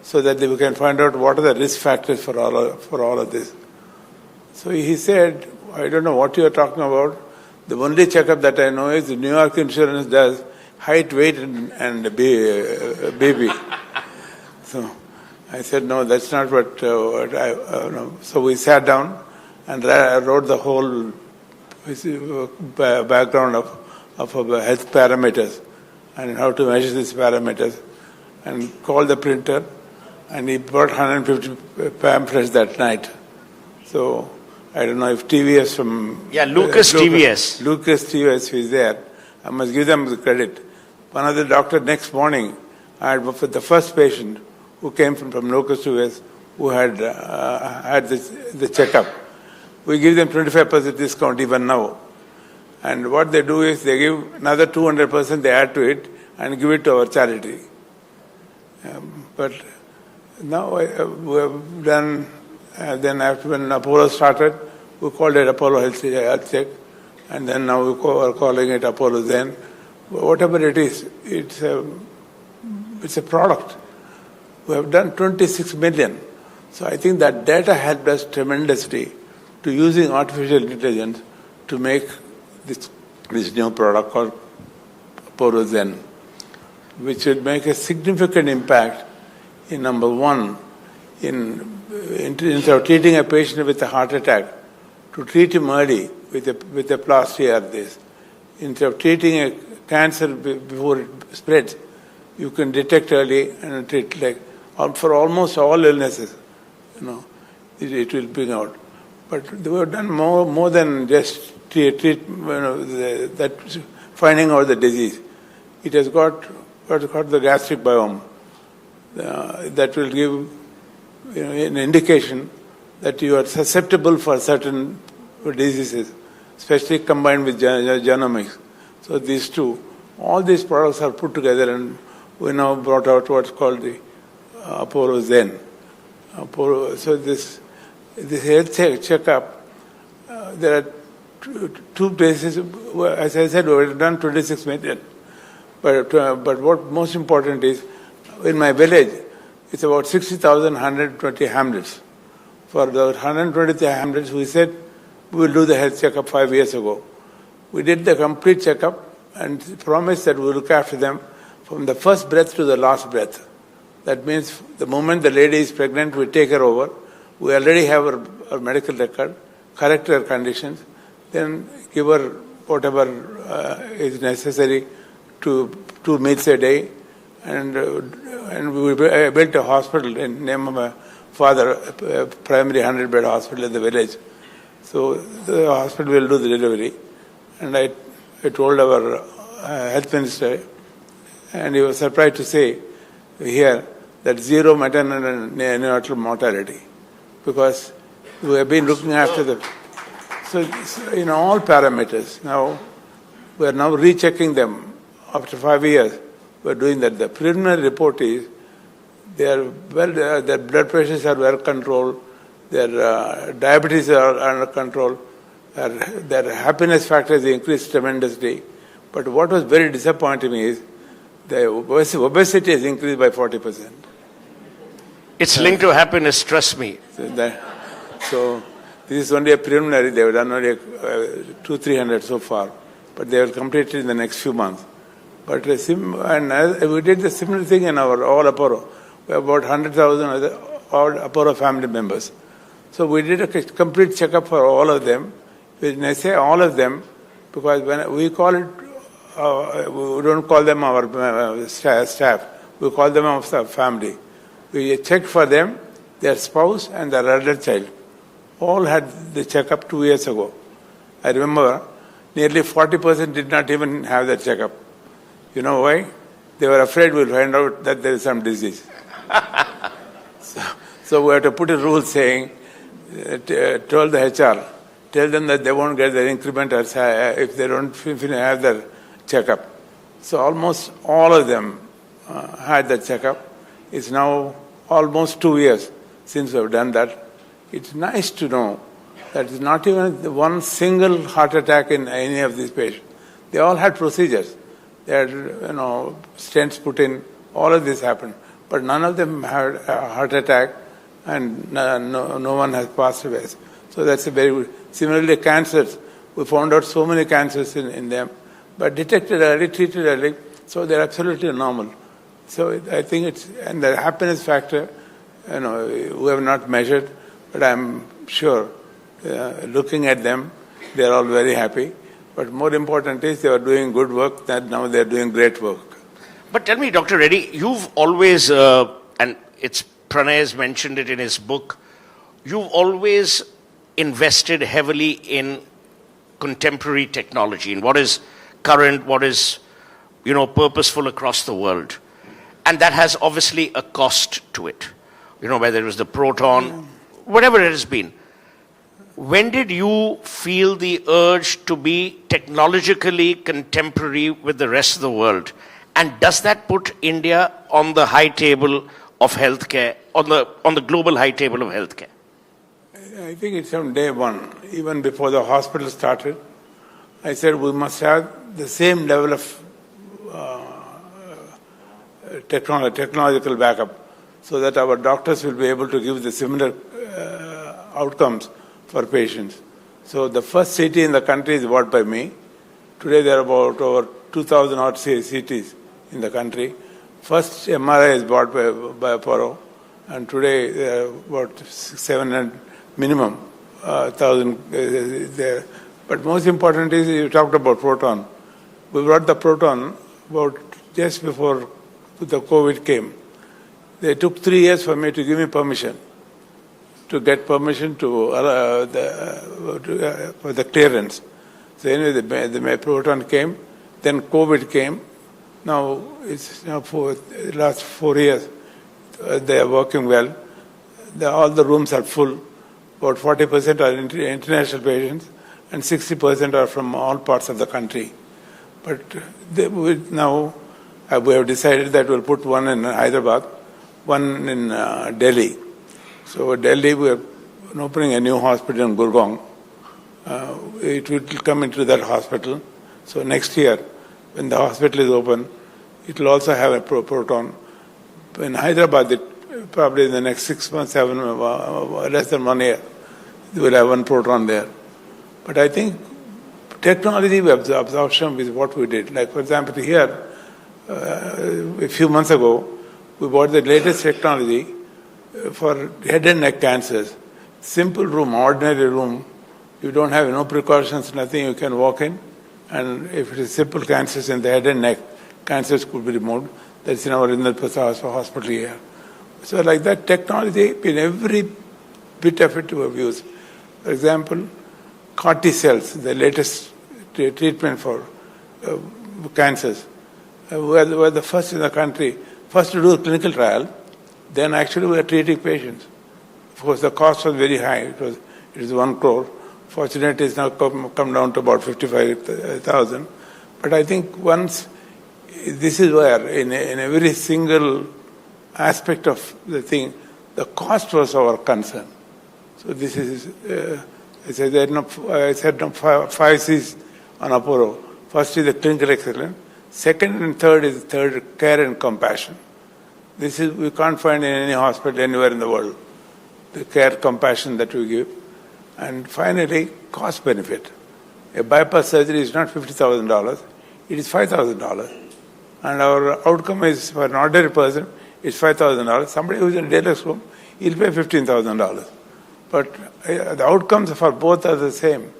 so that we can find out what are the risk factors for all of this. So he said, I don't know what you are talking about. The only checkup that I know is the New York insurance does height, weight, and baby. So I said, no, that's not what I know. So we sat down and I wrote the whole background of health parameters and how to measure these parameters, and called the printer, and he brought 150 pamphlets that night. So I don't know if TVS from... Yeah, Lucas TVS. Lucas TVS is there. I must give them the credit. One of the doctor next morning, I had the first patient who came from Lucas TVS who had the checkup. We give them 25% discount even now. And what they do is they give another 200%, they add to it and give it to our charity. But now we have done, then after when Apollo started, we called it Apollo Health Check, and then now we are calling it Apollo Zen. Whatever it is, it's a product. We have done 26 million. So I think that data helped us tremendously to using artificial intelligence to make this new product called Apollo Zen, which would make a significant impact in number one, instead of treating a patient with a heart attack, to treat him early with a plaster or this. Instead of treating a cancer before it spreads, you can detect early and treat for almost all illnesses. It will bring out. But they have done more than just that finding out the disease. It has got the gastric biome that will give an indication that you are susceptible for certain diseases, especially combined with genomics. So these two, all these products are put together, and we now brought out what's called the Apollo Zen. So this health checkup, there are two places. As I said, we've done 26 million. But what most important is, in my village, it's about 60,120 hamlets. For the 120 hamlets, we said we will do the health checkup 5 years ago. We did the complete checkup and promised that we will look after them from the first breath to the last breath. That means the moment the lady is pregnant, we take her over. We already have her medical record, correct her conditions, then give her whatever is necessary to 2 meals a day. And we built a hospital in name of my father, a primary 100-bed hospital in the village. So the hospital will do the delivery. And I told our health minister, and he was surprised to say here that zero maternal and neonatal mortality, because we have been looking after so in all parameters. Now we are now rechecking them after 5 years. We are doing that. The preliminary report is their blood pressures are well controlled, their diabetes are under control, their happiness factor has increased tremendously. But what was very disappointing is the obesity has increased by 40%. It's linked to happiness, trust me. So this is only a preliminary. They have done only 200-300 so far, but they will complete it in the next few months. But we did the similar thing in our all Apollo. We have about 100,000 all Apollo family members. So we did a complete checkup for all of them. When I say all of them, because when we call it, we don't call them our staff. We call them our family. We checked for them, their spouse and their elder child. All had the checkup 2 years ago. I remember nearly 40% did not even have the checkup. You know why? They were afraid we'll find out that there is some disease. So we have to put a rule saying, told the HR, tell them that they won't get their increment if they don't have their checkup. So almost all of them had the checkup. It's now almost 2 years since we've done that. It's nice to know that it's not even one single heart attack in any of these patients. They all had procedures. They had, stents put in. All of this happened, but none of them had a heart attack, and no one has passed away. So that's a very good. Similarly, cancers. We found out so many cancers in them, but detected early, treated early, so they're absolutely normal. So I think and the happiness factor, we have not measured, but I'm sure, looking at them, they're all very happy. But more important is they are doing good work, that now they're doing great work. But tell me, Dr. Reddy, you've always, and Pranay has mentioned it in his book, you've always invested heavily in contemporary technology, in what is current, what is, purposeful across the world. And that has obviously a cost to it. Whether it was the proton, whatever it has been. When did you feel the urge to be technologically contemporary with the rest of the world? And does that put India on the high table of healthcare, on the global high table of healthcare? I think it's from day one. Even before the hospital started, I said we must have the same level of technological backup so that our doctors will be able to give the similar outcomes for patients. So the first CT in the country is bought by me. Today there are about over 2,000 odd cities in the country. First MRI is bought by Apollo, and today there are about 700 minimum, 1,000 there. But most important is, you talked about proton. We brought the proton about just before the COVID came. They took 3 years for me to give me permission, to get permission for the clearance. So anyway, the proton came, then COVID came. Now it's for the last 4 years. They are working well. All the rooms are full. About 40% are international patients, and 60% are from all parts of the country. But now we have decided that we'll put one in Hyderabad, one in Delhi. So Delhi, we are opening a new hospital in Gurgaon. It will come into that hospital. So next year, when the hospital is open, it will also have a proton. In Hyderabad, probably in the next 6 months, less than 1 year, we will have one proton there. But I think technology absorption is what we did. Like, for example, here, a few months ago, we bought the latest technology for head and neck cancers. Simple room, ordinary room. You don't have no precautions, nothing. You can walk in, and if it is simple cancers in the head and neck, cancers could be removed. That's in our hospital here. So like that, technology, in every bit of it we have used. For example, CAR T cells, the latest treatment for cancers. We were the first in the country, first to do a clinical trial, then actually we were treating patients. Of course, the cost was very high. It is 1 crore. Fortunately, it's now come down to about 55,000. But I think this is where, in every single aspect of the thing, the cost was our concern. So this is, I said 5 C's on Apollo. First is the clinical excellence. Second and third is care and compassion. This is, we can't find in any hospital anywhere in the world, the care, compassion that we give. And finally, cost benefit. A bypass surgery is not $50,000, it is $5,000. And our outcome is, for an ordinary person, is $5,000. Somebody who is in a deluxe room, he'll pay $15,000. But the outcomes for both are the same.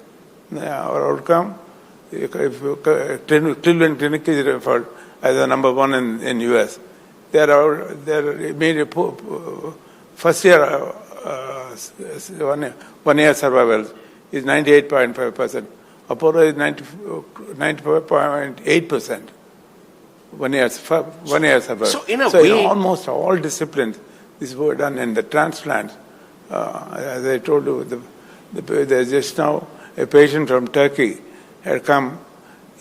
Our outcome, if Cleveland Clinic is referred as the number 1 in US. They're made first year 1 year survival is 98.5%. Apollo is 95.8%. 1 year survival. So in a way, in almost all disciplines, this was done. In the transplant, as I told you, there's just now a patient from Turkey had come.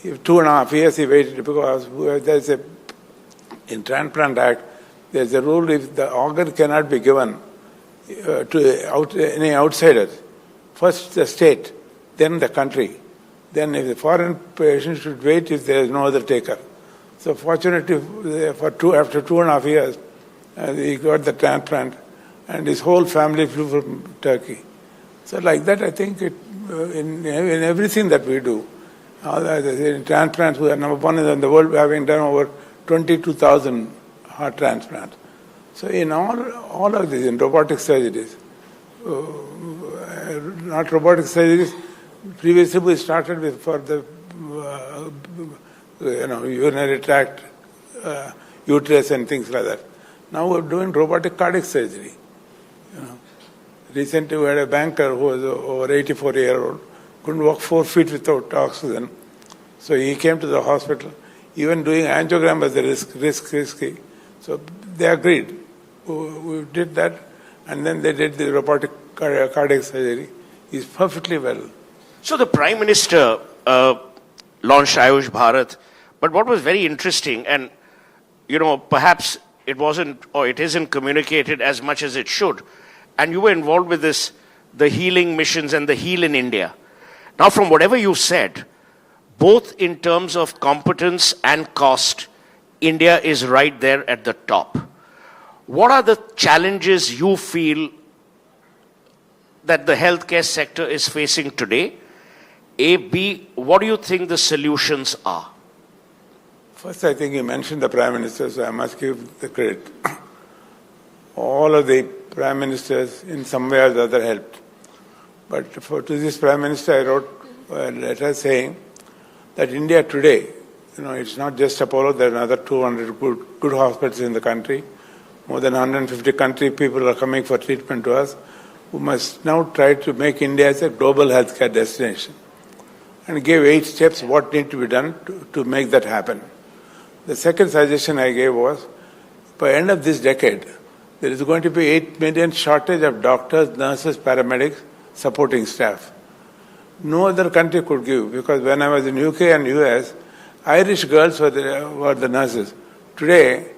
2.5 years he waited because there's in Transplant Act, there's a rule: if the organ cannot be given to any outsider, first the state, then the country, then if the foreign patient should wait if there is no other taker. So fortunately, after 2.5 years, he got the transplant, and his whole family flew from Turkey. So like that, I think in everything that we do, in transplants, we are number 1 in the world, having done over 22,000 heart transplants. So in all of these, in robotic surgeries, not robotic surgeries, previously we started with for the urinary tract, uterus and things like that. Now we're doing robotic cardiac surgery. Recently we had a banker who was over 84-year-old, couldn't walk 4 feet without oxygen. So he came to the hospital. Even doing angiogram was risky. So they agreed. We did that, and then they did the robotic cardiac surgery. He's perfectly well. So the Prime Minister launched Ayush Bharat, but what was very interesting, and perhaps it wasn't or it isn't communicated as much as it should, and you were involved with this, the healing missions and the Heal in India. Now, from whatever you said, both in terms of competence and cost, India is right there at the top. What are the challenges you feel that the healthcare sector is facing today? A, B, what do you think the solutions are? First, I think you mentioned the Prime Minister, so I must give the credit. All of the Prime Ministers in some way or the other helped. But to this Prime Minister, I wrote a letter saying that India today, it's not just Apollo, there are another 200 good hospitals in the country. More than 150 country people are coming for treatment to us. We must now try to make India as a global healthcare destination. And gave 8 steps what need to be done to make that happen. The second suggestion I gave was, by end of this decade, there is going to be 8 million shortage of doctors, nurses, paramedics, supporting staff. No other country could give, because when I was in UK and US, Irish girls were the nurses. Today,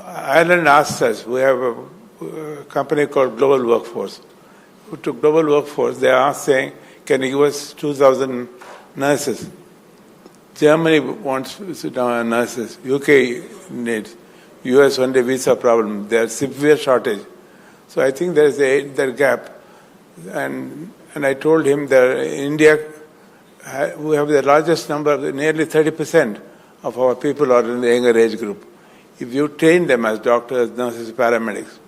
Ireland asked us, we have a company called Global Workforce. To Global Workforce, they asked saying, can you give us 2,000 nurses? Germany wants nurses. UK needs. US only visa problem. There is severe shortage. So I think there is a gap. And I told him that India, we have the largest number, nearly 30% of our people are in the younger age group. If you train them as doctors, nurses, paramedics.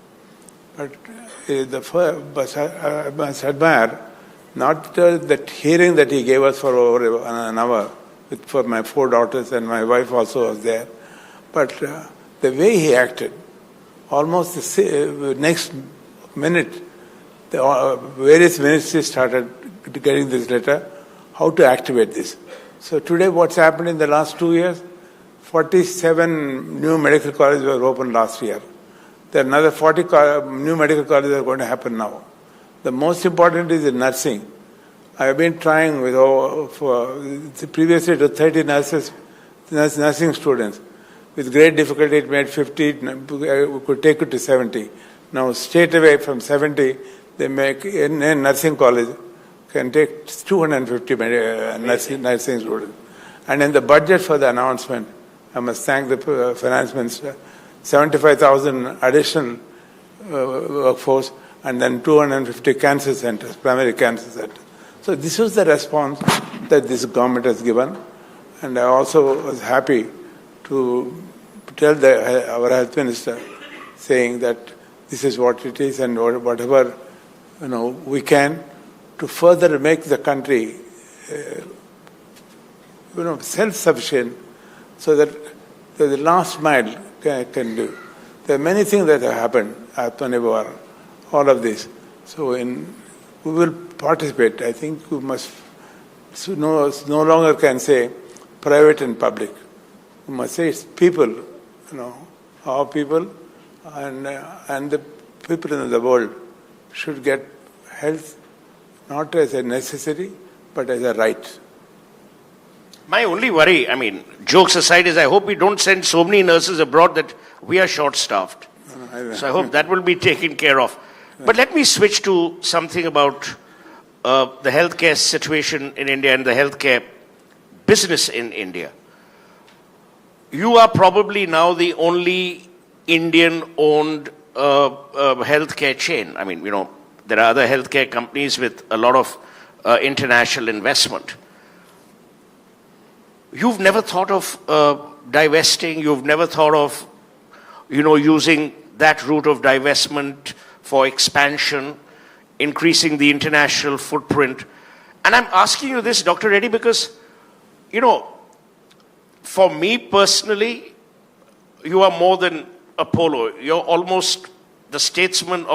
But I must admire not that hearing that he gave us for over an hour, for my 4 daughters, and my wife also was there, but the way he acted, almost the next minute, the various ministries started getting this letter, how to activate this. So today what's happened in the last 2 years, 47 new medical colleges were opened last year. There are another 40 new medical colleges that are going to happen now. The most important is in nursing. I have been trying previously to 30 nursing students. With great difficulty, it made 50, we could take it to 70. Now, straight away from 70, they make, in nursing college, can take 250 nursing students. And in the budget for the announcement, I must thank the finance minister, 75,000 additional workforce, and then 250 cancer centers, primary cancer centers. So this was the response that this government has given. And I also was happy to tell our health minister, saying that this is what it is, and whatever we can to further make the country self-sufficient, so that the last mile can do. There are many things that have happened, Atmanirbhar, all of this. So we will participate. I think we must no longer can say private and public. We must say it's people, our people, and the people in the world should get health not as a necessity, but as a right. My only worry, jokes aside, is I hope we don't send so many nurses abroad that we are short-staffed. So I hope that will be taken care of. But let me switch to something about the healthcare situation in India and the healthcare business in India. You are probably now the only Indian-owned healthcare chain. There are other healthcare companies with a lot of international investment. You've never thought of divesting, you've never thought of, using that route of divestment for expansion, increasing the international footprint. And I'm asking you this, Dr. Reddy, because, for me personally, you are more than Apollo. You're almost the statesman of